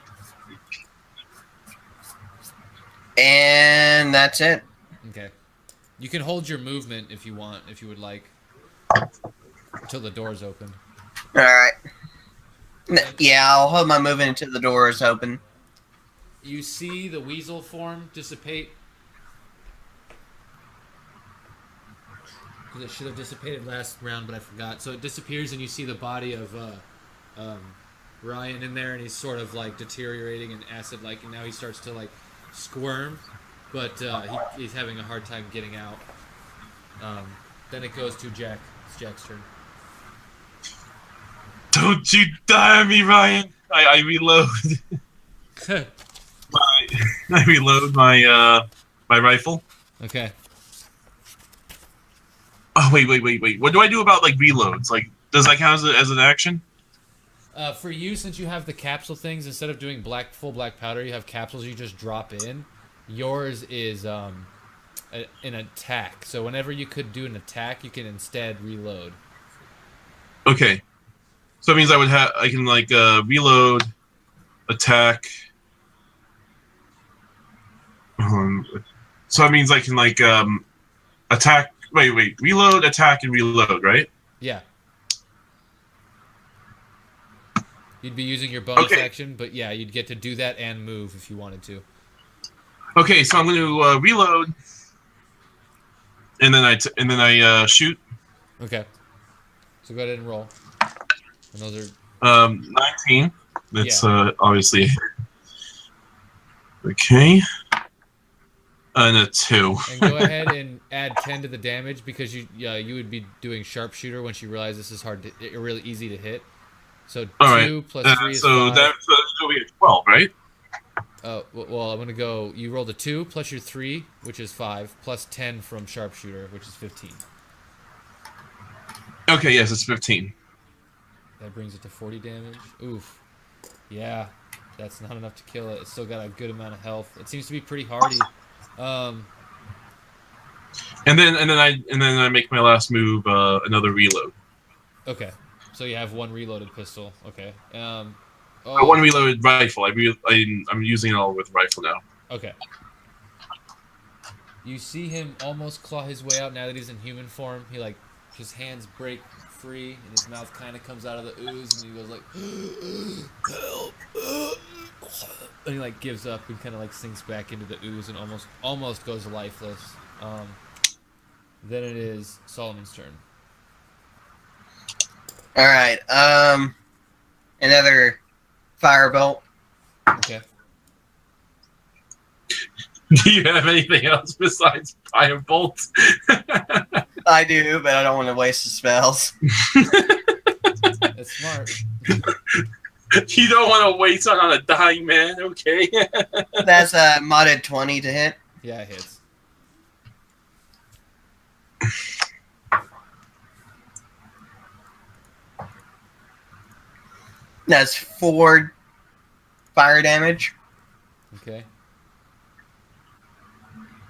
And that's it. Okay. You can hold your movement if you want, if you would like, until the door's open. Alright. Yeah, I'll hold my movement until the door is open. You see the weasel form dissipate. Because it should have dissipated last round, but I forgot. So it disappears, and you see the body of Ryan in there, and he's sort of like deteriorating and acid-like, and now he starts to like squirm, but he's having a hard time getting out. Then it goes to Jack. It's Jack's turn. Don't you die on me, Ryan! I reload. I reload my my rifle. Okay. Oh wait! What do I do about like reloads? Like, does that count as an action? For you, since you have the capsule things, instead of doing full black powder, you have capsules you just drop in. Yours is an attack. So whenever you could do an attack, you can instead reload. Okay. So it means I can like reload, attack. So it means I can like attack. Wait. Reload, attack, and reload, right? Yeah. You'd be using your bonus action, but yeah, you'd get to do that and move if you wanted to. Okay, so I'm going to reload, and then I shoot. Okay. So go ahead and roll. And those are 19. That's obviously okay. And a 2. And go ahead and add 10 to the damage because you would be doing sharpshooter once you realize this is really easy to hit. So 2 plus 3 is 5. That's going to be a 12, right? Well, I'm going to go... You rolled a 2 plus your 3, which is 5, plus 10 from sharpshooter, which is 15. Okay, yes, it's 15. That brings it to 40 damage. Oof. Yeah, that's not enough to kill it. It's still got a good amount of health. It seems to be pretty hardy. And then I make my last move, another reload. Okay. So you have one reloaded pistol. Okay. One reloaded rifle. I'm using it all with rifle now. Okay. You see him almost claw his way out now that he's in human form. He like his hands break free and his mouth kind of comes out of the ooze and he goes like help. And he like gives up and kind of like sinks back into the ooze and almost goes lifeless. Then it is Solomon's turn. Alright, another firebolt. Okay. Do you have anything else besides firebolt? I do, but I don't want to waste the spells. That's smart. You don't want to waste on a dying man, okay? That's a modded 20 to hit. Yeah, it hits. That's 4 fire damage. Okay.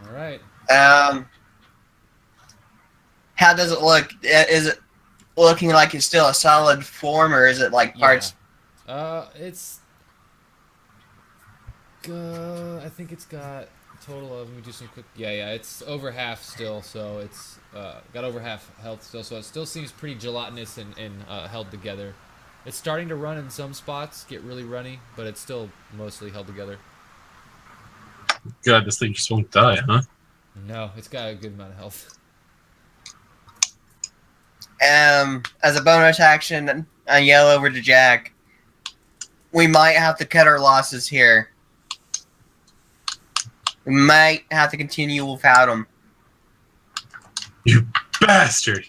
All right. How does it look? Is it looking like it's still a solid form, or is it like parts? It's. I think it's got a total of. Let me do some quick. Yeah. It's over half still, so it's got over half health still. So it still seems pretty gelatinous and held together. It's starting to run in some spots, get really runny, but it's still mostly held together. God, this thing just won't die, huh? No, it's got a good amount of health. As a bonus action, I yell over to Jack. We might have to cut our losses here. We might have to continue without him. You bastard!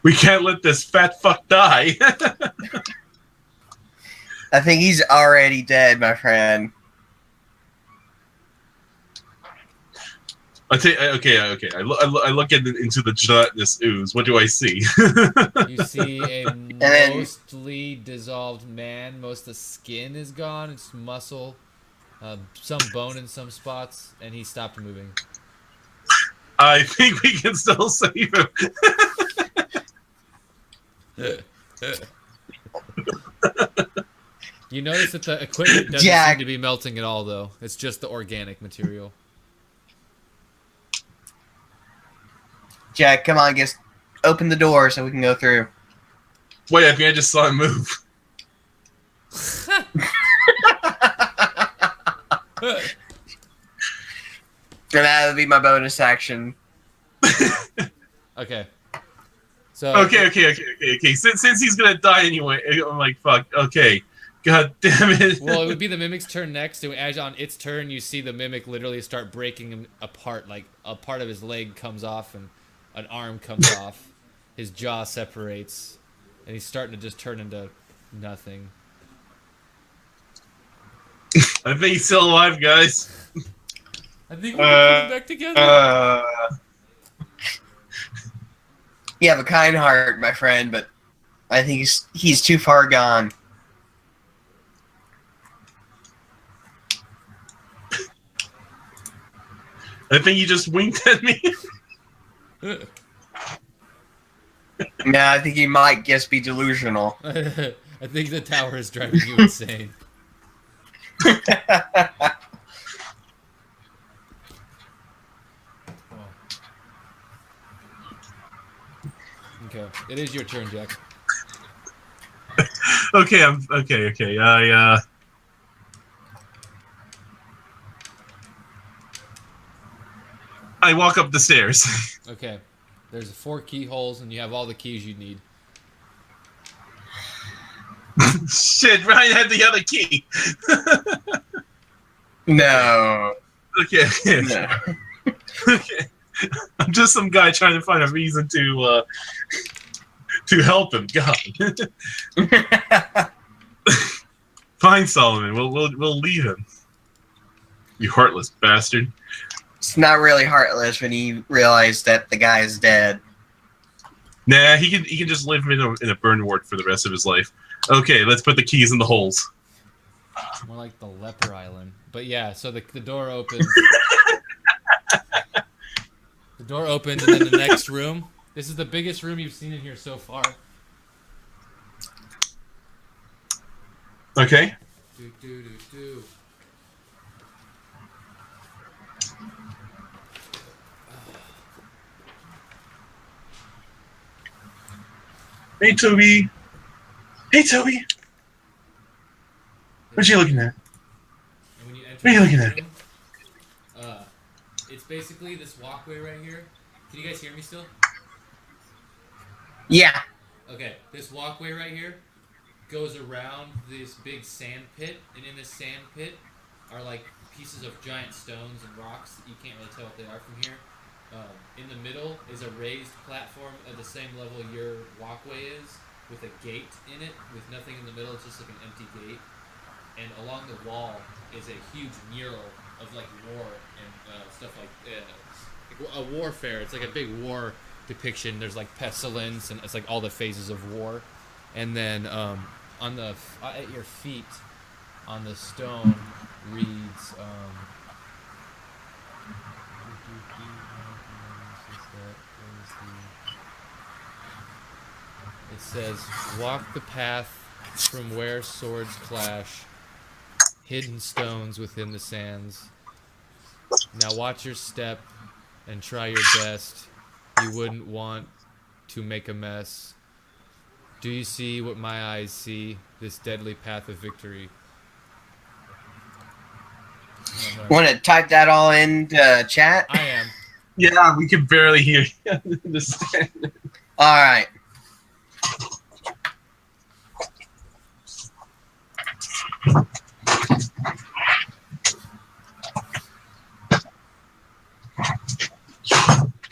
We can't let this fat fuck die. I think he's already dead, my friend. Okay. I look into the gelatinous ooze. What do I see? You see a mostly dissolved man. Most of the skin is gone. It's muscle, some bone in some spots, and he stopped moving. I think we can still save him. You notice that the equipment doesn't seem to be melting at all, though. It's just the organic material. Jack, come on, just open the door so we can go through. Wait, I think I just saw him move. And that would be my bonus action. Okay. So Okay. Since he's gonna die anyway, I'm like, fuck. Okay. God damn it. Well, it would be the mimic's turn next, and as on its turn, you see the mimic literally start breaking him apart. Like a part of his leg comes off, and an arm comes off. His jaw separates, and he's starting to just turn into nothing. I think he's still alive, guys. I think we can put him back together. You have a kind heart, my friend, but I think he's too far gone. I think you just winked at me. No, I think he might just be delusional. I think the tower is driving you insane. Okay, it is your turn, Jack. Okay. I walk up the stairs. Okay, there's 4 keyholes, and you have all the keys you need. Shit, Ryan had the other key. No. Okay. No. Okay. I'm just some guy trying to find a reason to help him. God. Fine, Solomon. We'll leave him. You heartless bastard. It's not really heartless when you realize that the guy is dead. Nah, he can just live in a burn ward for the rest of his life. Okay, let's put the keys in the holes. More like the leper island. But yeah, so the door opens. The door opens, and then the next room. This is the biggest room you've seen in here so far. Okay. Do. Hey, Toby. Hey, Toby. What you looking at? And when you enter What are you looking at? room, it's basically this walkway right here. Can you guys hear me still? Yeah. Okay, this walkway right here goes around this big sand pit, and in this sand pit are like pieces of giant stones and rocks that you can't really tell what they are from here. In the middle is a raised platform at the same level your walkway is, with a gate in it, with nothing in the middle. It's just like an empty gate. And along the wall is a huge mural of like war and stuff like a warfare. It's like a big war depiction. There's like pestilence and it's like all the phases of war. And then on the at your feet on the stone reads it says, "Walk the path from where swords clash, hidden stones within the sands. Now watch your step and try your best. You wouldn't want to make a mess. Do you see what my eyes see? This deadly path of victory." Want to type that all in chat? I am. Yeah, we can barely hear you. Understand. All right.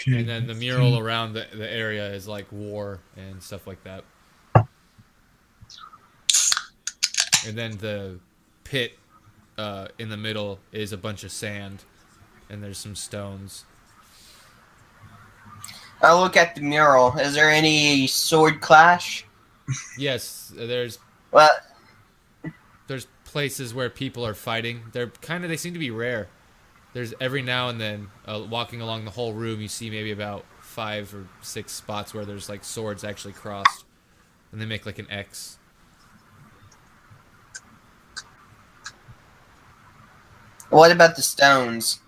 And then the mural around the area is like war and stuff like that. And then the pit in the middle is a bunch of sand, and there's some stones. I'll look at the mural. Is there any sword clash? Yes, there's Well, places where people are fighting. They seem to be rare. There's every now and then, walking along the whole room, you see maybe about 5 or 6 spots where there's like swords actually crossed, and they make like an X. what about the stones?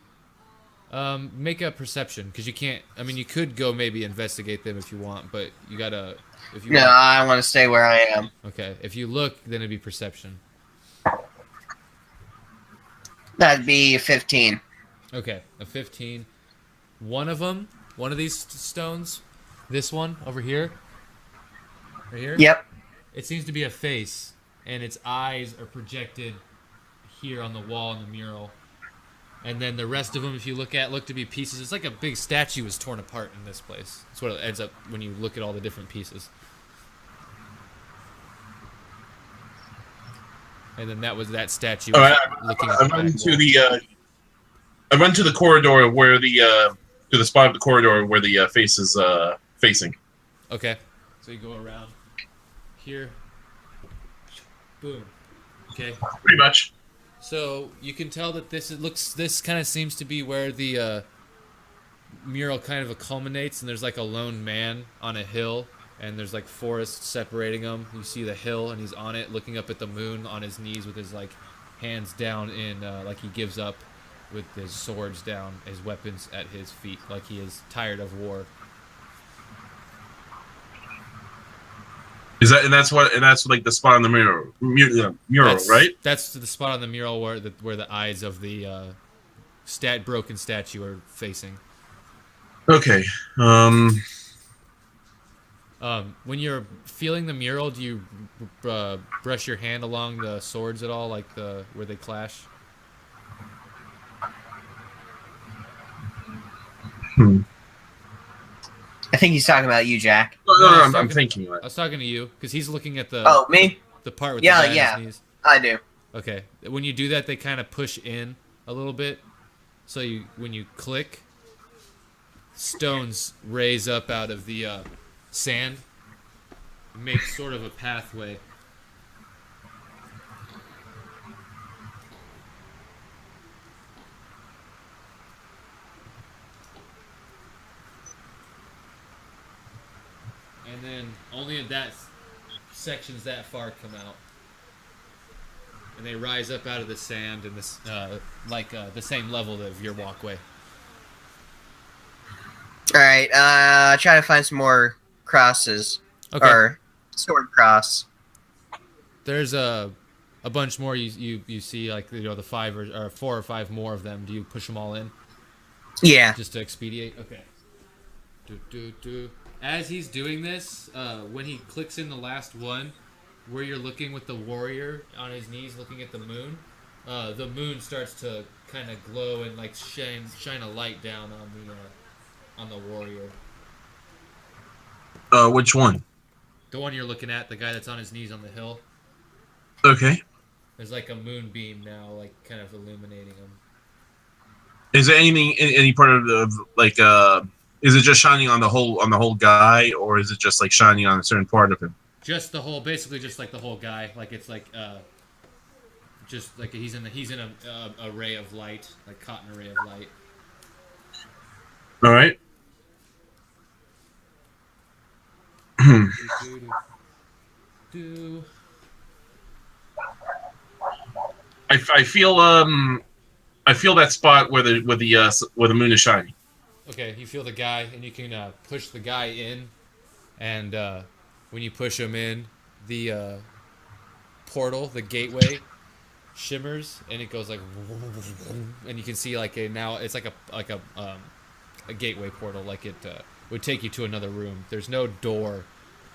Make a perception, because you can't. I mean, you could go maybe investigate them if you want, but you gotta. If you No, want, I want to stay where I am. okay. If you look, then it'd be perception. That'd be 15. Okay, a 15. One of these stones, this one over here, right here. Yep. It seems to be a face, and its eyes are projected here on the wall in the mural. And then the rest of them, if you look to be pieces. It's like a big statue is torn apart in this place. That's what it ends up when you look at all the different pieces. And then that statue looking at I run to the corridor where to the spot of the corridor where the face is facing. Okay. So you go around here. Boom. Okay. Pretty much. So you can tell that this kind of seems to be where the mural kind of culminates, and there's like a lone man on a hill, and there's like forest separating them. You see the hill, and he's on it, looking up at the moon on his knees with his like hands down in like he gives up, with his swords down, his weapons at his feet, like he is tired of war. That's like the spot on the mural, right? That's the spot on the mural where the eyes of the broken statue are facing. Okay. When you're feeling the mural, do you brush your hand along the swords at all, like where they clash? I think he's talking about you, Jack. No, I'm thinking. I was talking to you because he's looking at the Oh, me? the part with Yeah, the guy yeah. on his knees. I do. Okay. When you do that, they kind of push in a little bit. So when you click, stones raise up out of the sand, make sort of a pathway. And then only in that sections that far come out. And they rise up out of the sand in this the same level of your walkway. All right. Try to find some more crosses. Okay. Or sword cross. There's a bunch more you see, like the 5 or 4 or 5 more of them. Do you push them all in Yeah. just to expedite? Okay. As he's doing this, when he clicks in the last one, where you're looking with the warrior on his knees looking at the moon starts to kind of glow and like shine a light down on the warrior. Which one? The one you're looking at, the guy that's on his knees on the hill. Okay. There's like a moonbeam now, like kind of illuminating him. Is there anything, any part of the like? Is it just shining on the whole guy, or is it just like shining on a certain part of him? Just the whole, basically, just like the whole guy. Like it's like, just like he's in a ray of light, like caught in a ray of light. All right. I feel that spot where the moon is shining. Okay, you feel the guy, and you can push the guy in, and when you push him in, the portal, the gateway, shimmers, and it goes like, and you can see like it's like a gateway portal, like it would take you to another room. There's no door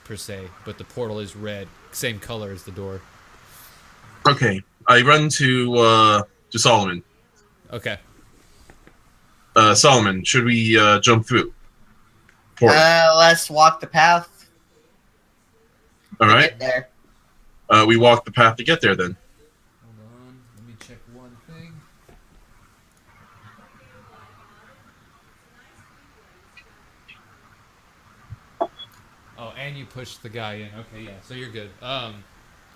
per se, but the portal is red, same color as the door. Okay, I run to Solomon. Okay. Solomon, should we jump through? Portal. Let's walk the path. All to right. Get there. We walk the path to get there then. Hold on, let me check one thing. Oh, and you push the guy in. Okay, yeah, so you're good.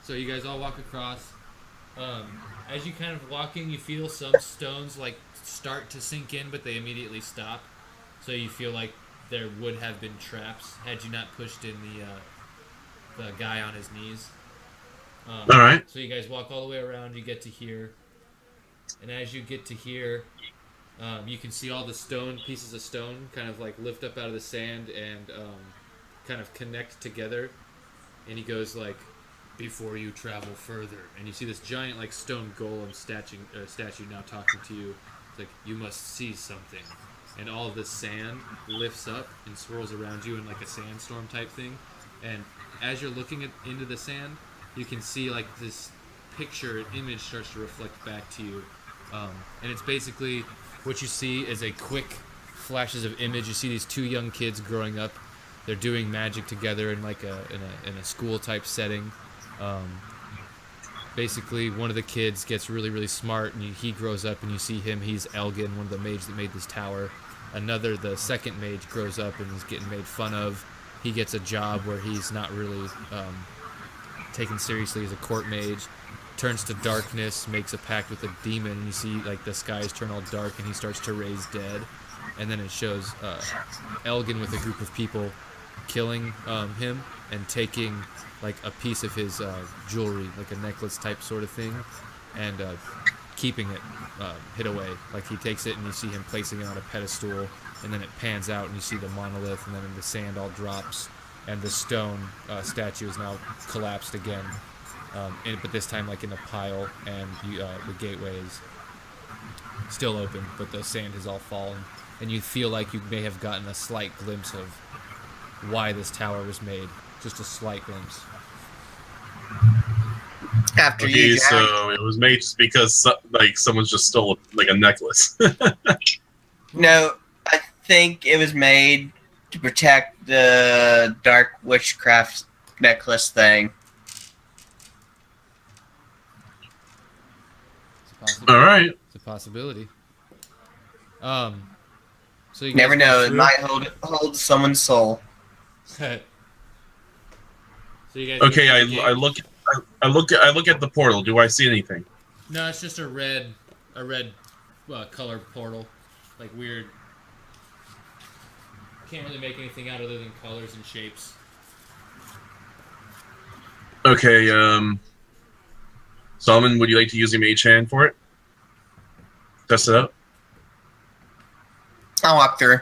So you guys all walk across. As you kind of walking, you feel some stones like start to sink in, but they immediately stop. So you feel like there would have been traps had you not pushed in the guy on his knees. All right. So you guys walk all the way around. You get to here, and as you get to here, you can see all the pieces of stone kind of like lift up out of the sand and kind of connect together. And he goes like, "Before you travel further," and you see this giant like stone golem statue now talking to you. It's like, "You must see something," and all of the sand lifts up and swirls around you in like a sandstorm type thing. And as you're looking into the sand, you can see like this image starts to reflect back to you, and it's basically what you see is a quick flashes of image. You see these two young kids growing up. They're doing magic together in like in a school type setting. Basically, one of the kids gets really, really smart, and he grows up, and you see him. He's Elgin, one of the mages that made this tower. The second mage, grows up and is getting made fun of. He gets a job where he's not really taken seriously as a court mage. Turns to darkness, makes a pact with a demon, and you see like the skies turn all dark, and he starts to raise dead. And then it shows Elgin with a group of people killing him and taking like a piece of his jewelry, like a necklace type sort of thing, and keeping it hid away. Like he takes it and you see him placing it on a pedestal, and then it pans out and you see the monolith, and then the sand all drops, and the stone statue is now collapsed again, but this time like in a pile, and the gateway is still open, but the sand has all fallen, and you feel like you may have gotten a slight glimpse of why this tower was made. Just a slight glimpse. After Okay, you so it was made just because like someone just stole like a necklace. No, I think it was made to protect the dark witchcraft necklace thing. All right. It's a possibility. So you Never guys know, go it through? might hold someone's soul. So you guys Okay, go I through the gate? look at the portal. Do I see anything? No, it's just a red colored portal, like weird. Can't really make anything out other than colors and shapes. Okay, Solomon, would you like to use your mage hand for it? Test it out. I'll walk through.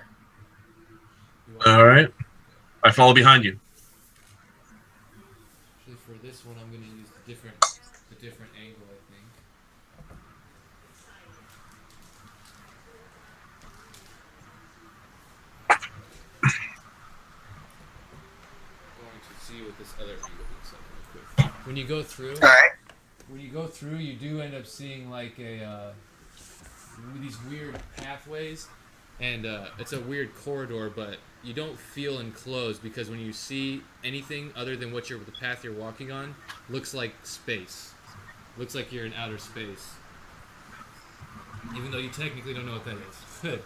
All right. I follow behind you. Actually, for this one, I'm going to use the different angle, I think. this other angle looks like real quick. When you go through, you do end up seeing like these weird pathways, and it's a weird corridor, but you don't feel enclosed because when you see anything other than the path you're walking on, looks like space. Looks like you're in outer space. Even though you technically don't know what that is.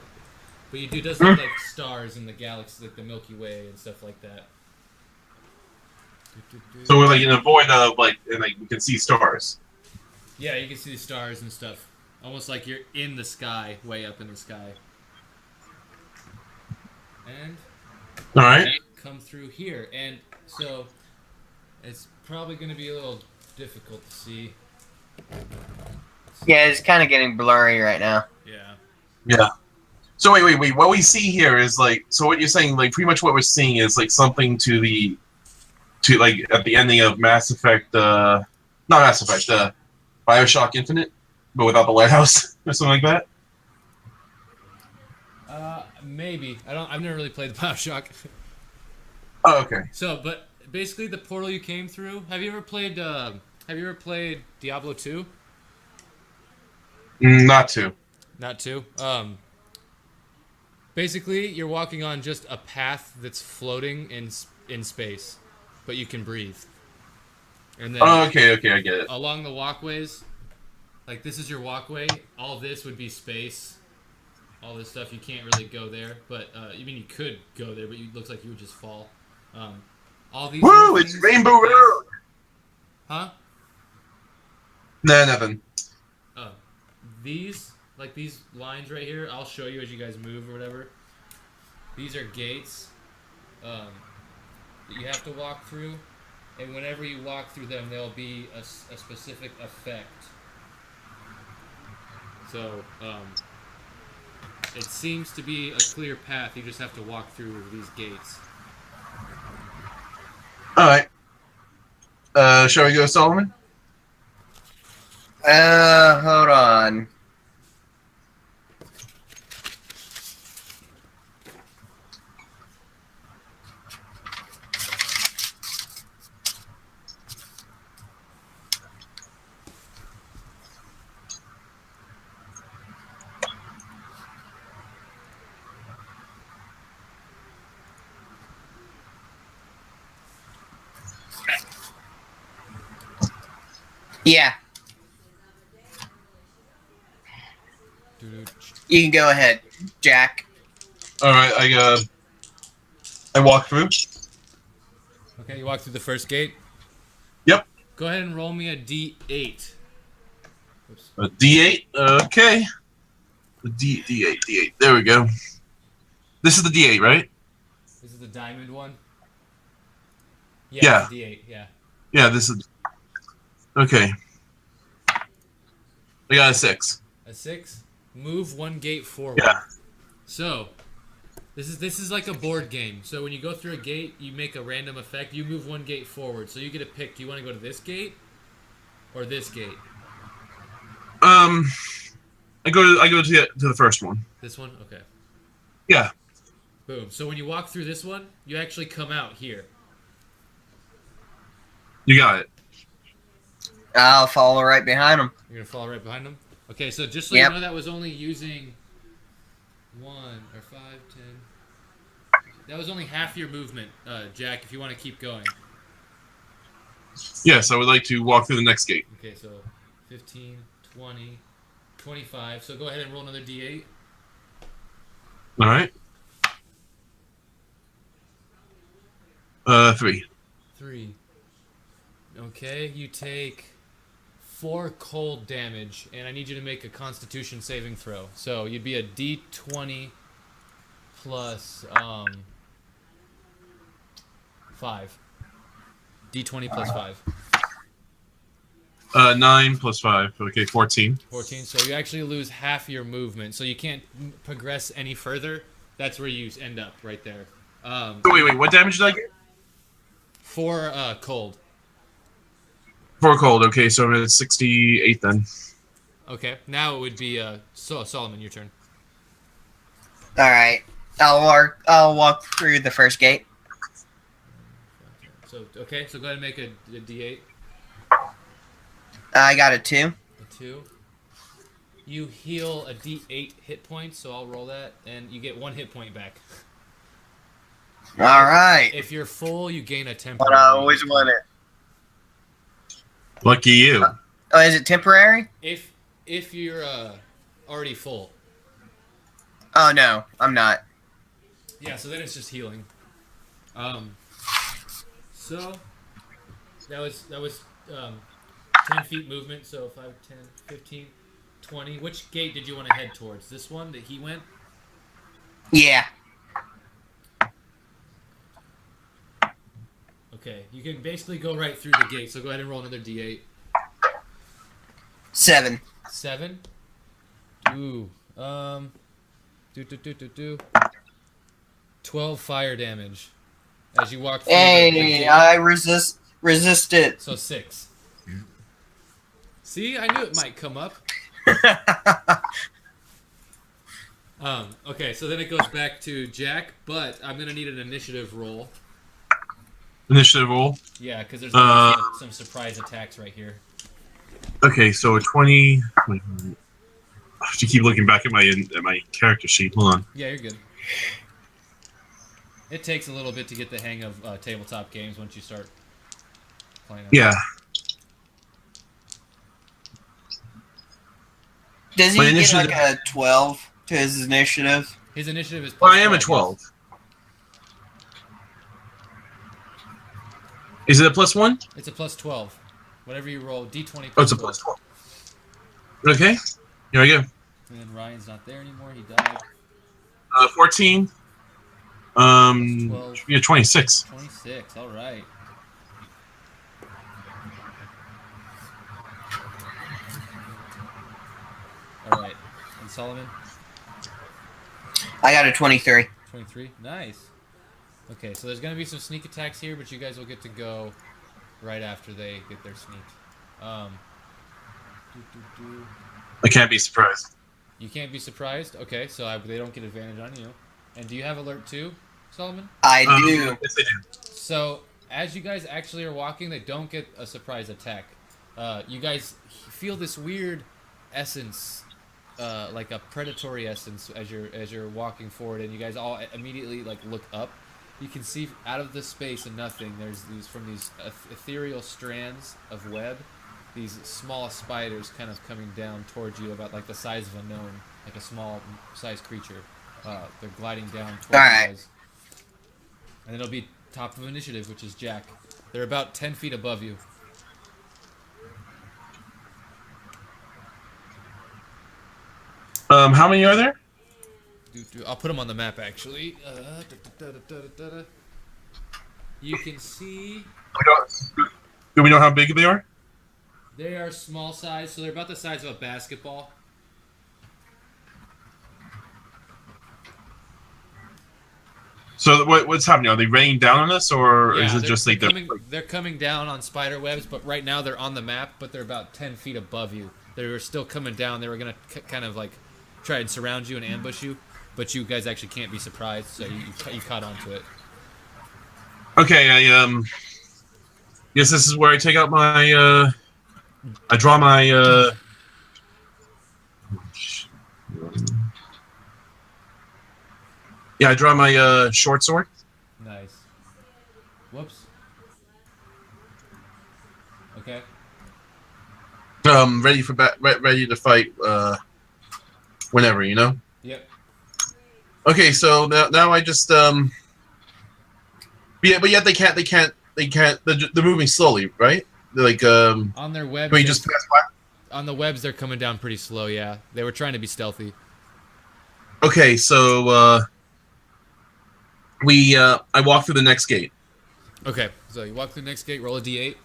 But you do does look like stars in the galaxy, like the Milky Way and stuff like that. So we're like in a void of like, and like we can see stars. Yeah, you can see the stars and stuff. Almost like you're in the sky, way up in the sky. And All right. come through here, and so it's probably going to be a little difficult to see. Yeah, it's kind of getting blurry right now. Yeah. Yeah. So wait. What we see here is like, so what you're saying, like pretty much what we're seeing is like something to like at the ending of Mass Effect, not Mass Effect, BioShock Infinite, but without the lighthouse or something like that. Maybe. I've never really played the BioShock. Oh, okay. So, but basically the portal you came through, have you ever played Diablo 2? Not to. Not 2. Basically you're walking on just a path that's floating in space, but you can breathe. And then Okay, I get it. along the walkways, like this is your walkway, all this would be space. All this stuff, you can't really go there, but I mean you could go there, but it looks like you would just fall. All these. Woo! It's Rainbow Road. Huh? Nah, nothing. These lines right here, I'll show you as you guys move or whatever. These are gates that you have to walk through, and whenever you walk through them, there'll be a specific effect. So. It seems to be a clear path. You just have to walk through these gates. All right. Shall we go, Solomon? Hold on. Yeah. You can go ahead, Jack. All right, I walk through. Okay, you walk through the first gate. Yep. Go ahead and roll me a D8. Oops. A D8. Okay. The D8. There we go. This is the D8, right? This is the diamond one. Yeah. It's a D8. Yeah. Yeah. This is. Okay. I got a 6. A 6. Move one gate forward. Yeah. So, this is like a board game. So when you go through a gate, you make a random effect. You move one gate forward. So you get to pick. Do you want to go to this gate or this gate? I go to the first one. This one. Okay. Yeah. Boom. So when you walk through this one, you actually come out here. You got it. I'll follow right behind him. You're gonna follow right behind them. Okay, so just so Yep. you know, that was only using 1 or 5, 10. That was only half your movement, Jack. If you want to keep going. Yes, I would like to walk through the next gate. Okay, so 15, 20, 25. So go ahead and roll another D8. All right. 3. 3. Okay, you take 4 cold damage, and I need you to make a Constitution saving throw. So you'd be a D20 plus 5. D20 plus 5. 9 plus 5. Okay, 14. 14. So you actually lose half your movement, so you can't progress any further. That's where you end up, right there. Wait. What damage did I get? 4 cold. 4 cold. Okay, so I'm at 68 then. Okay, now it would be Solomon, your turn. All right. I'll walk through the first gate. So So okay, so go ahead and make a D8. I got a 2. A 2. You heal a D8 hit points, so I'll roll that, and you get 1 hit point back. All right. If you're full, you gain a temporary. But I always want it. Lucky you. Oh, is it temporary? If you're already full. Oh no, I'm not. Yeah, so then it's just healing. So that was 10 feet movement, so 5, 10, 15, 20. Which gate did you want to head towards? This one that he went? Yeah. Okay, you can basically go right through the gate, so go ahead and roll another D8. 7. 7? Ooh. 12 fire damage as you walk through the Hey, gate. I resist it. So 6. See, I knew it might come up. Okay, so then it goes back to Jack, but I'm gonna need an initiative roll. Initiative roll. Yeah, because there's gonna be some surprise attacks right here. Okay, so a 20. Wait, I have to keep looking back at my character sheet. Hold on. Yeah, you're good. It takes a little bit to get the hang of tabletop games once you start playing them. Yeah. Does he My get initiative- like a 12 to his initiative? His initiative is. Well, I am a 12. Is it a +1? It's a +12. Whatever you roll, D20. Oh, it's a +12. Okay. Here I go. And then Ryan's not there anymore. He died. 14. 12. Should be a 26. 26. All right. All right. And Solomon? I got a 23. 23. Nice. Okay, so there's going to be some sneak attacks here, but you guys will get to go right after they get their sneak. I can't be surprised. You can't be surprised? Okay, so they don't get advantage on you. And do you have alert too, Solomon? I do. Yes, I do. So, as you guys actually are walking, they don't get a surprise attack. You guys feel this weird essence, like a predatory essence, as you're walking forward, and you guys all immediately like look up. You can see out of the space and nothing. There's these ethereal strands of web, these small spiders kind of coming down towards you, about like the size of a gnome, like a small sized creature. They're gliding down towards you guys. And then it'll be top of initiative, which is Jack. They're about 10 feet above you. How many are there? I'll put them on the map, actually. You can see Do we know how big they are? they are small size, so they're about the size of a basketball. So what's happening? Are they raining down on us, or is it just like they're coming down on spider webs? But right now they're on the map, but they're about 10 feet above you. They were still coming down. They were gonna kind of like try and surround you and ambush you, but you guys actually can't be surprised, so you caught onto it. Okay, I guess this is where I take out my I draw my yeah, I draw my short sword. Nice. Whoops. Okay. Ready for ready to fight whenever, you know. Yep. Okay, so now I just but yet they can't they're moving slowly, right? They're like On their webs. can we just pass by? On the webs, they're coming down pretty slow. Yeah, they were trying to be stealthy. Okay, so I walk through the next gate. Okay, so you walk through the next gate. Roll a d8.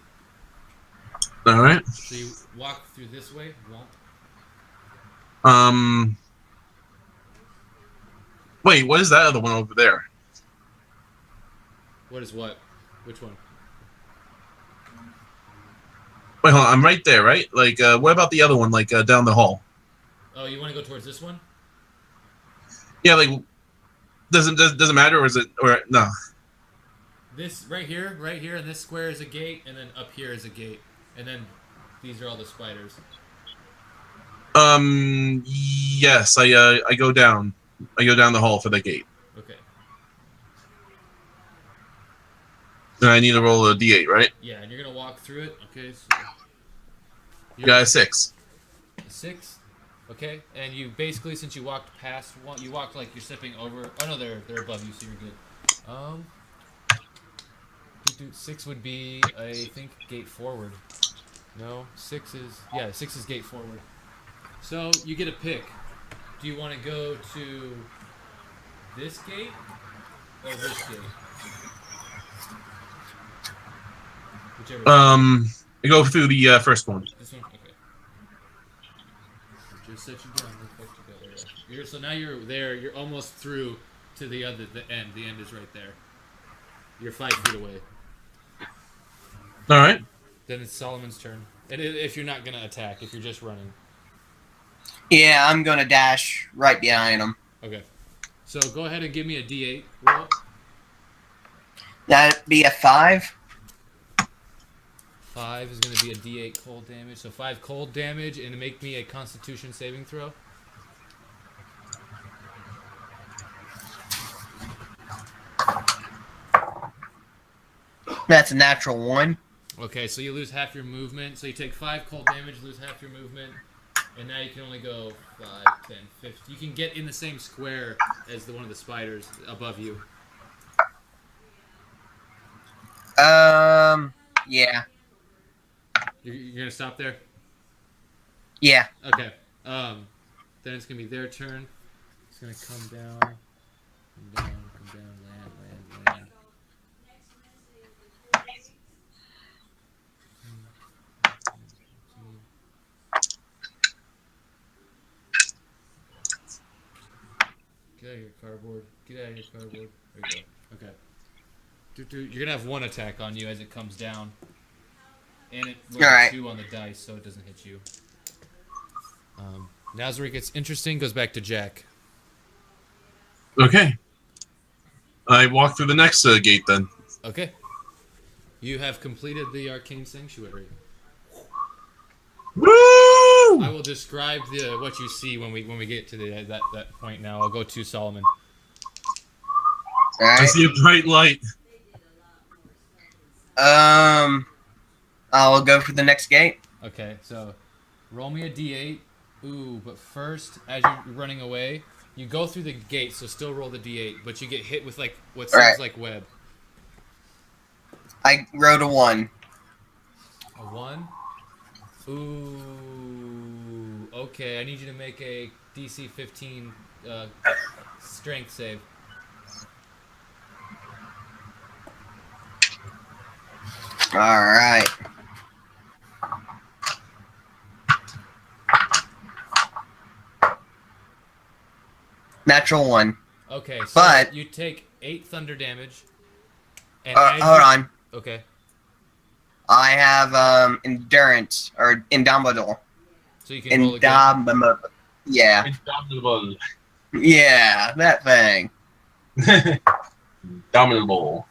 All right. So you walk through this way. Wait, what is that other one over there? What is what? Which one? Wait, hold on. I'm right there, right? Like, what about the other one, like down the hall? Oh, you want to go towards this one? Yeah, like, doesn't matter, or is it, or no? this right here, and this square is a gate, and then up here is a gate, and then these are all the spiders. Yes, I go down. I go down the hall for the gate. Okay. And I need to roll a d8, right? Yeah, and you're gonna walk through it. Okay. So You got a 6. a 6. Okay, and you basically, since you walked past one, you walked like you're stepping over. Oh no, they're above you, so you're good. 6 would be, I think, gate forward. No, 6 is gate forward. So you get a pick. Do you want to go to this gate or this gate? Whichever. I go through the first one. This one, okay. Just set you down. Real quick to go. So now you're there. You're almost through to the end. The end is right there. You're 5 feet away. All right. Then it's Solomon's turn. And if you're not gonna attack, if you're just running. Yeah, I'm gonna dash right behind him. Okay. So go ahead and give me a D8 roll. That'd be a 5. 5 is going to be a D8 cold damage. So 5 cold damage, and make me a Constitution saving throw. That's a natural 1. Okay, so you lose half your movement. So you take 5 cold damage, lose half your movement, and now you can only go 5, 10, 50. You can get in the same square as one of the spiders above you. Yeah. You're going to stop there? Yeah. Okay. Then it's going to be their turn. It's going to come down, land. Get out of your cardboard. Get out of your cardboard. There you go. Okay. You're going to have 1 attack on you as it comes down. And it rolls Alright. 2 on the dice, so it doesn't hit you. Now's where it gets interesting. Goes back to Jack. Okay. I walk through the next gate then. Okay. You have completed the Arcane Sanctuary. Woo! I will describe what you see when we get to that point. Now I'll go to Solomon. I Alright. see a bright light. I'll go for the next gate. Okay, so roll me a D8. Ooh, but first, as you're running away, you go through the gate, so still roll the D8, but you get hit with like what seems Right. like web. I rolled a 1. A 1. Ooh. Okay, I need you to make a DC 15 strength save. Alright. Natural 1. Okay, so But- you take 8 thunder damage. And Hold on. Okay. I have endurance or indomitable. So you can roll again. Indomitable. Yeah. Indomitable. Yeah, that thing. Indomitable.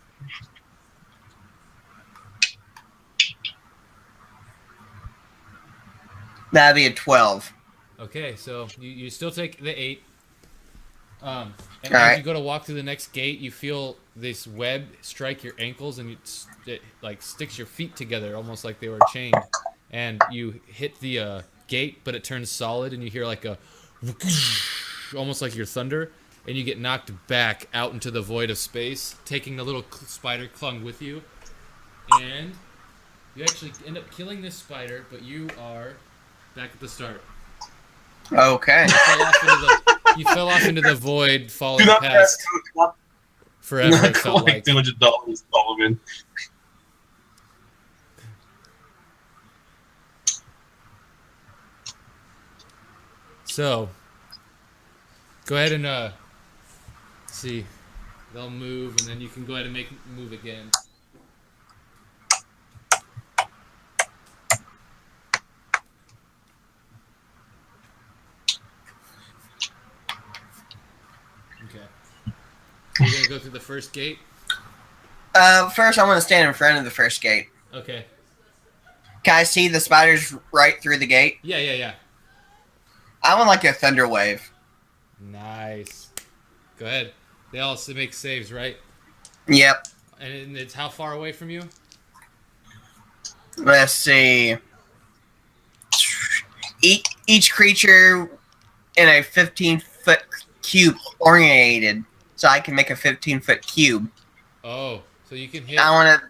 That'd be a 12. Okay, so you still take the 8. And as Alright. you go to walk through the next gate, you feel this web strike your ankles, and it like sticks your feet together, almost like they were chained. And you hit the gate, but it turns solid, and you hear like a almost like your thunder, and you get knocked back out into the void of space, taking the little spider clung with you. And you actually end up killing this spider, but you are back at the start. Okay. You fell off into the void, Do falling not past not forever. It felt collect like. $200, Solomon. So, go ahead and see. They'll move, and then you can go ahead and move again. Okay. You're gonna go through the first gate. First I want to stand in front of the first gate. Okay. Can I see the spiders right through the gate? Yeah. I want like a thunder wave. Nice. Go ahead. They all make saves, right? Yep. And it's how far away from you? Let's see. Each creature in a 15-foot cube oriented, so I can make a 15-foot cube. Oh, so you can hit. I want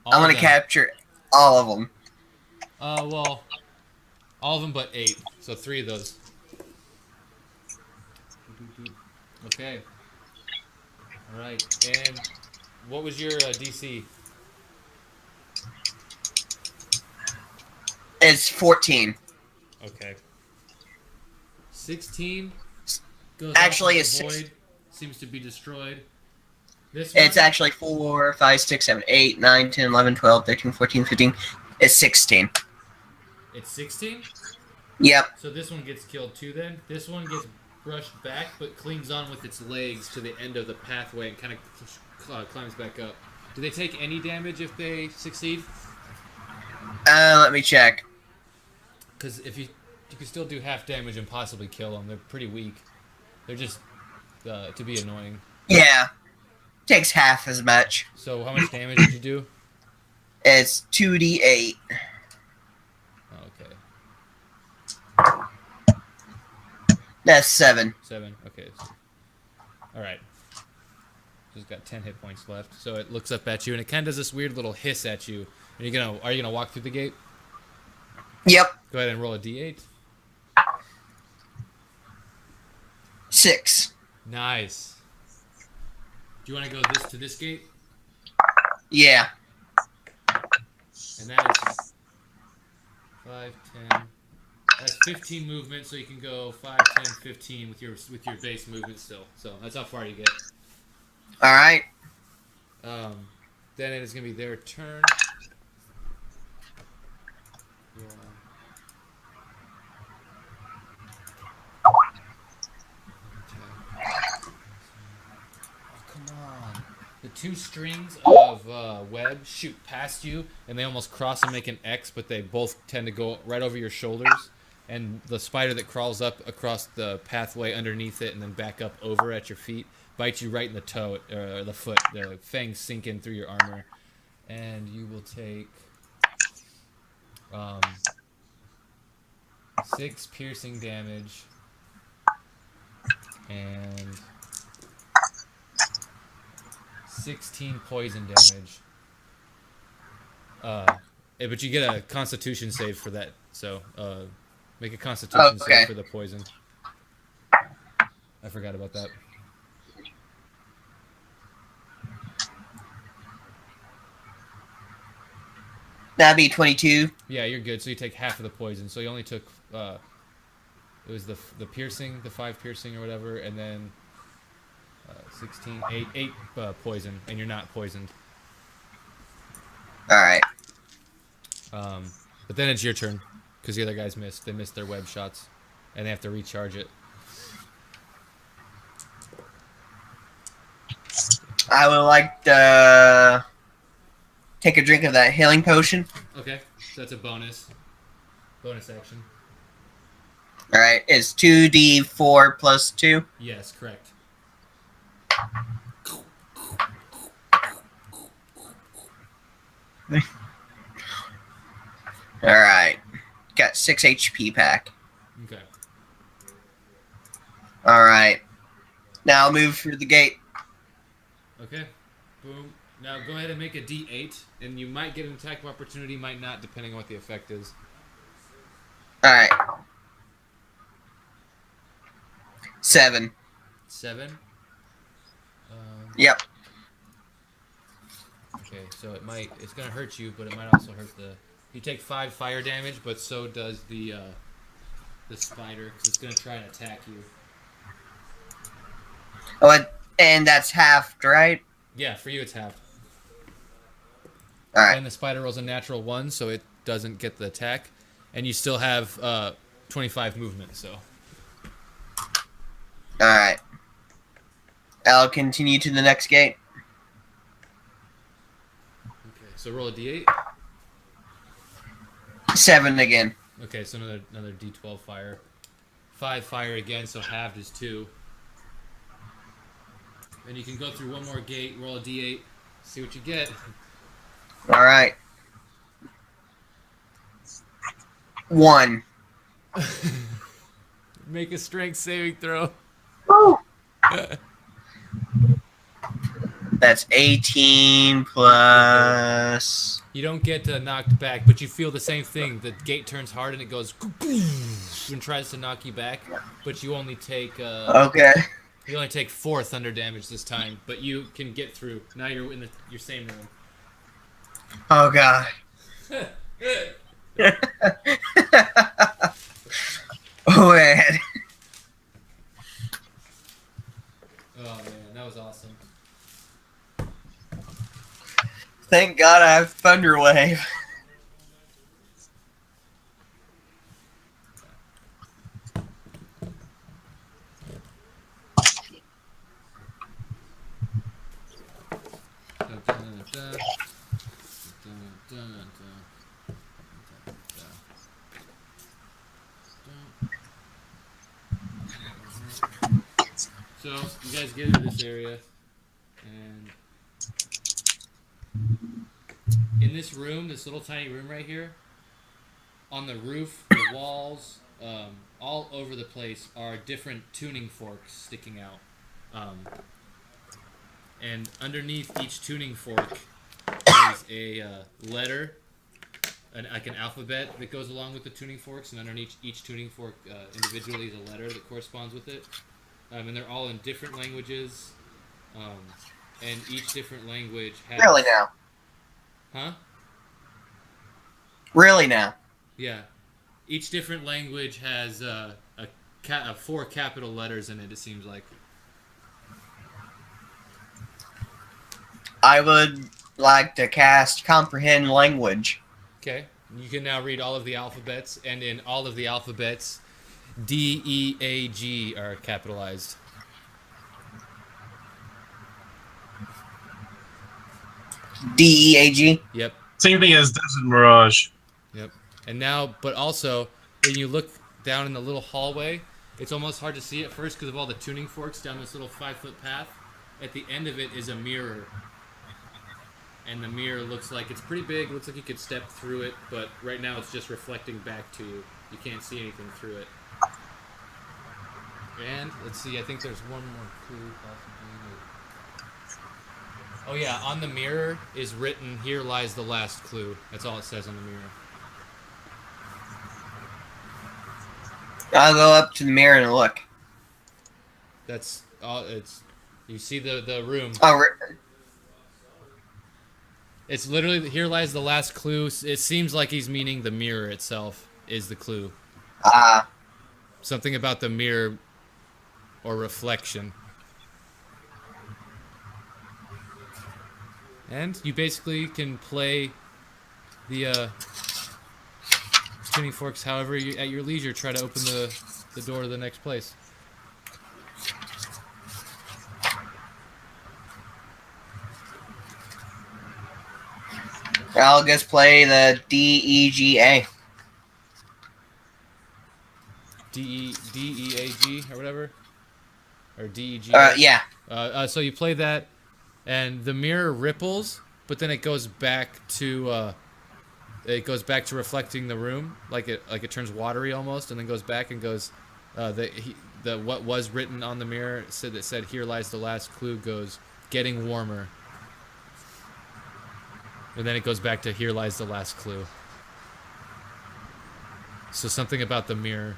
to them. capture all of them. Well, all of them but 8. So 3 of those. Okay. All right. And what was your DC? It's 14. Okay. 16 goes Actually, off it's the void. 6. Seems to be destroyed. This one? It's actually 4, 5, 6, 7, 8, 9, 10, 11, 12, 13, 14, 15. It's 16. It's 16? Yep. So this one gets killed too then? This one gets brushed back but clings on with its legs to the end of the pathway and kind of climbs back up. Do they take any damage if they succeed? Let me check. Because if you can still do half damage and possibly kill them. They're pretty weak. They're just to be annoying. Yeah. Takes half as much. So how much damage did you do? It's 2d8. Okay. That's 7. 7. Okay. All right. Just got 10 hit points left. So it looks up at you and it kind of does this weird little hiss at you. And are you gonna walk through the gate? Yep. Go ahead and roll a d8. 6. Nice. Do you want to go to this gate? Yeah. And that is 5, 10. That's 15 movement, so you can go 5, 10, 15 with your base movement still. So that's how far you get. All right. Then it is gonna be their turn. Yeah. The 2 strings of web shoot past you, and they almost cross and make an X, but they both tend to go right over your shoulders. And the spider that crawls up across the pathway underneath it and then back up over at your feet bites you right in the toe or the foot. The fangs sink in through your armor, and you will take 6 piercing damage and 16 poison damage. But you get a Constitution save for that. So make a Constitution save for the poison. I forgot about that. That'd be 22. Yeah, you're good. So you take half of the poison. So you only took it was the piercing, the 5 piercing or whatever, and then 16, 8 poison, and you're not poisoned. All right. But then it's your turn, because the other guys missed. They missed their web shots, and they have to recharge it. I would like to take a drink of that healing potion. Okay, so that's a bonus action. All right, it's 2d4 plus 2. Yes, correct. All right, got 6 HP back. Okay. All right, now I'll move through the gate. Okay. Boom. Now go ahead and make a D8, and you might get an attack of opportunity, might not, depending on what the effect is. All right. 7. 7. Yep. Okay, so it's gonna hurt you, but it might also hurt you take 5 fire damage, but so does the spider, because it's gonna try and attack you. Oh, and that's halved, right? Yeah, for you it's half. All right. And the spider rolls a natural 1, so it doesn't get the attack, and you still have 25 movement. So. All right. I'll continue to the next gate. So roll a d8. 7 again. Okay, so another d12 fire. 5 fire again, so halved is 2. Then you can go through one more gate, roll a d8, see what you get. All right. 1. Make a strength saving throw. Woo! That's 18 plus. You don't get knocked back, but you feel the same thing. The gate turns hard and it goes and tries to knock you back, but you only take Okay. you only take 4 thunder damage this time, but you can get through. Now you're in your same room. Oh god. Oh man. Oh man, that was awesome. Thank God I have Thunder Wave. So you guys get into this area, and in this room, this little tiny room right here, on the roof, the walls, all over the place are different tuning forks sticking out. And underneath each tuning fork is a letter, like an alphabet that goes along with the tuning forks, and underneath each tuning fork individually is a letter that corresponds with it. And they're all in different languages, and each different language has... Really now? Huh? Really now? Yeah. Each different language has 4 capital letters in it, it seems like. I would like to cast Comprehend Language. Okay. You can now read all of the alphabets, and in all of the alphabets, D, E, A, G are capitalized. D-E-A-G? Yep. Same thing as Desert Mirage. Yep. And now, but also, when you look down in the little hallway, it's almost hard to see at first because of all the tuning forks down this little 5-foot path. At the end of it is a mirror. And the mirror looks like it's pretty big. Looks like you could step through it, but right now it's just reflecting back to you. You can't see anything through it. And let's see, I think there's one more clue possibly. Oh yeah, on the mirror is written, "Here lies the last clue." That's all it says on the mirror. I'll go up to the mirror and look. That's all. It's you see the room. Oh, It's literally, "Here lies the last clue." It seems like he's meaning the mirror itself is the clue. Something about the mirror or reflection. And you basically can play the tuning forks however you, at your leisure. Try to open the door to the next place. I'll just play the D-E-G-A. D-E-A-G or whatever? Or D-E-G? Yeah. So you play that, and the mirror ripples, but then it goes back to reflecting the room, like it turns watery almost, and then goes back and goes what was written on the mirror said "Here lies the last clue" goes "Getting warmer," and then it goes back to "Here lies the last clue." So something about the mirror.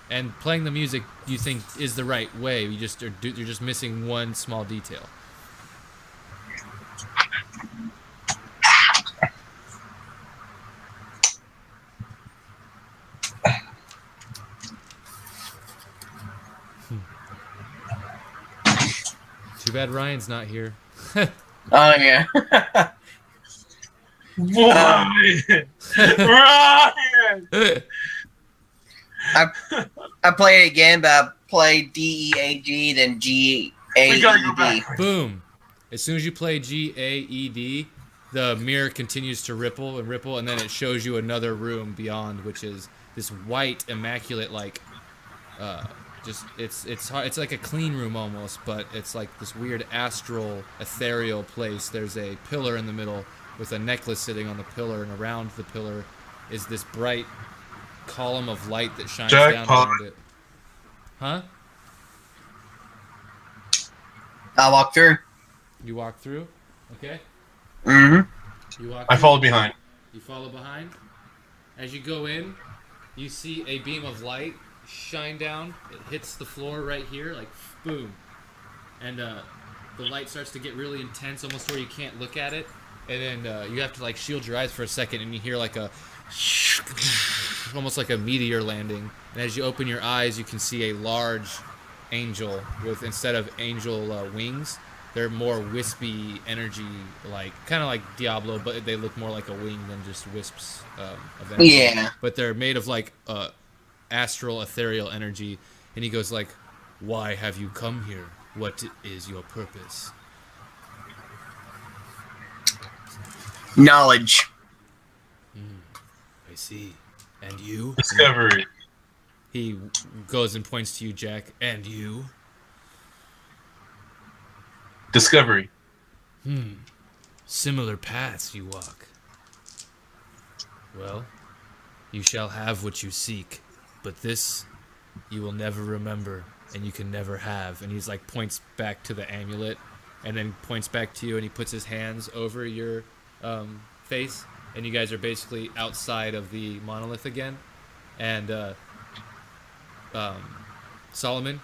And playing the music, you think, is the right way. You're just missing one small detail. Too bad Ryan's not here. Oh yeah. Ryan! Ryan! I play it again, but I play D-E-A-G, then G-A-E-D. We gotta go back. Boom. As soon as you play G-A-E-D, the mirror continues to ripple and ripple, and then it shows you another room beyond, which is this white, immaculate, like, it's like a clean room almost, but it's like this weird astral, ethereal place. There's a pillar in the middle with a necklace sitting on the pillar, and around the pillar is this bright column of light that shines down around it. Huh? I'll walk through. You walk through? Okay. Mm-hmm. You walk I through. follow behind. You follow behind. As you go in, you see a beam of light shine down. It hits the floor right here, like boom. And the light starts to get really intense, almost where you can't look at it. And then you have to like shield your eyes for a second, and you hear like a almost like a meteor landing. And as you open your eyes, you can see a large angel with, instead of angel wings, they're more wispy energy, like kind of like Diablo, but they look more like a wing than just wisps of energy. Yeah. But they're made of like astral, ethereal energy. And he goes like, "Why have you come here? What is your purpose?" Knowledge. I see. And you? Discovery. He goes and points to you, Jack. And you? Discovery. Similar paths you walk. Well, you shall have what you seek, but this you will never remember, and you can never have. And he's like points back to the amulet, and then points back to you, and he puts his hands over your face, and you guys are basically outside of the monolith again. And Solomon,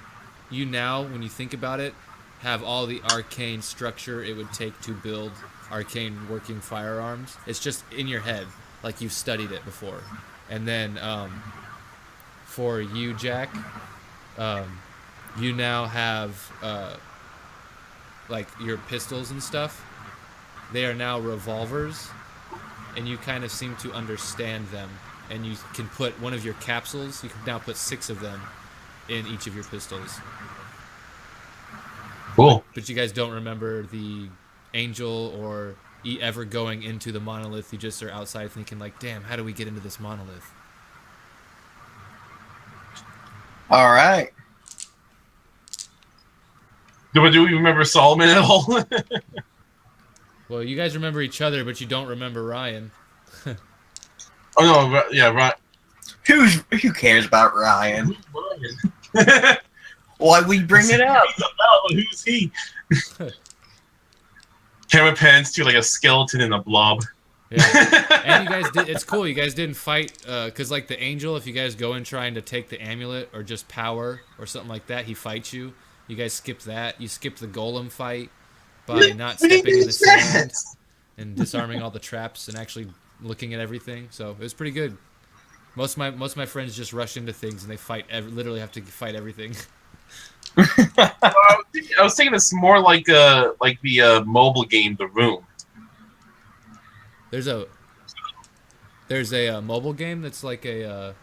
you now, when you think about it, have all the arcane structure it would take to build arcane working firearms. It's just in your head, like you've studied it before. And then for you, Jack, you now have like your pistols and stuff. They are now revolvers, and you kind of seem to understand them. And you can put one of your capsules, you can now put 6 of them in each of your pistols. Cool. But you guys don't remember the angel or ever going into the monolith. You just are outside thinking like, damn, how do we get into this monolith? All right. Do we remember Solomon at all? Well, you guys remember each other, but you don't remember Ryan. Oh no, yeah, right. Who cares about Ryan? Why we bring it up? Who's he? Camera pans to like a skeleton in a blob. Yeah. And you guys did. It's cool. You guys didn't fight because, like the angel, if you guys go in trying to take the amulet or just power or something like that, he fights you. You guys skipped that. You skipped the golem fight by not stepping in the sand and disarming all the traps and actually looking at everything. So it was pretty good. Most of my friends just rush into things and they fight. Literally have to fight everything. I was thinking it's more like the mobile game, The Room. There's a mobile game that's like a.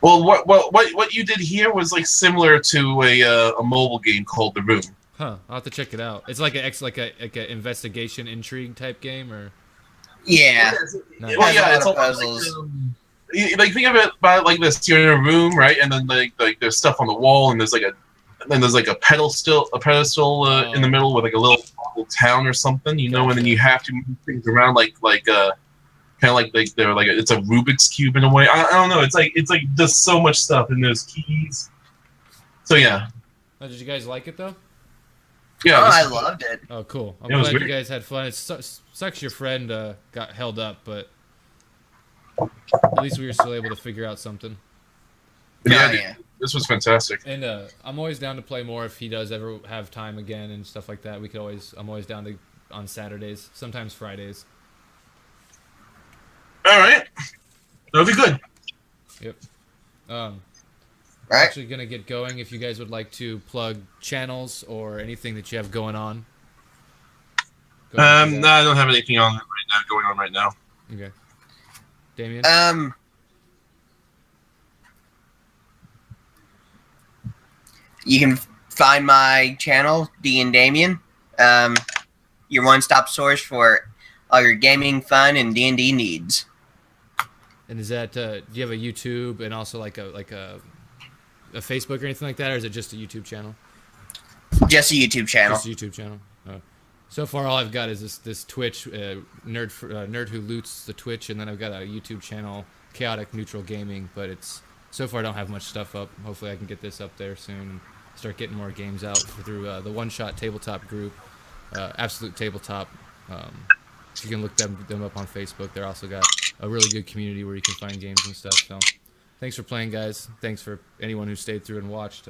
Well, what you did here was like similar to a mobile game called The Room. Huh? I'll have to check it out. It's like a investigation intrigue type game, or. Yeah. Nice. Well, yeah, Has it's a lot all of puzzles. like think of it about like this: you're in a room, right? And then like there's stuff on the wall, and there's like a pedestal in the middle with like a little town or something, you know. And then you have to move things around like kind of like they're like it's a Rubik's cube in a way. I don't know. It's like just so much stuff, and there's keys. So yeah. Oh, did you guys like it though? Yeah, Yeah, I loved it. Oh, cool. I'm It was glad you great. guys had fun. It sucks your friend got held up, but at least we were still able to figure out something. Yeah, Oh, dude, yeah. this was fantastic. And I'm always down to play more if he does ever have time again and stuff like that. I'm always down to on Saturdays, sometimes Fridays. All right, that'll be good. Yep. Right? Actually gonna get going. If you guys would like to plug channels or anything that you have going on. Go ahead and do No, I don't have anything on going on right now. that. Okay. Damien. You can find my channel, D&Damian. Your one-stop source for all your gaming, fun, and D&D needs. And is that do you have a YouTube and also like a Facebook or anything like that, or is it just a YouTube channel? Just a YouTube channel. Just a YouTube channel. So far, all I've got is this Twitch nerd who loots the Twitch, and then I've got a YouTube channel, Chaotic Neutral Gaming. But it's so far I don't have much stuff up. Hopefully, I can get this up there soon and start getting more games out through the One Shot Tabletop group, Absolute Tabletop. You can look them up on Facebook. They're also got a really good community where you can find games and stuff. So, thanks for playing, guys. Thanks for anyone who stayed through and watched.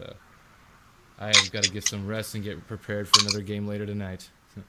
I have got to get some rest and get prepared for another game later tonight.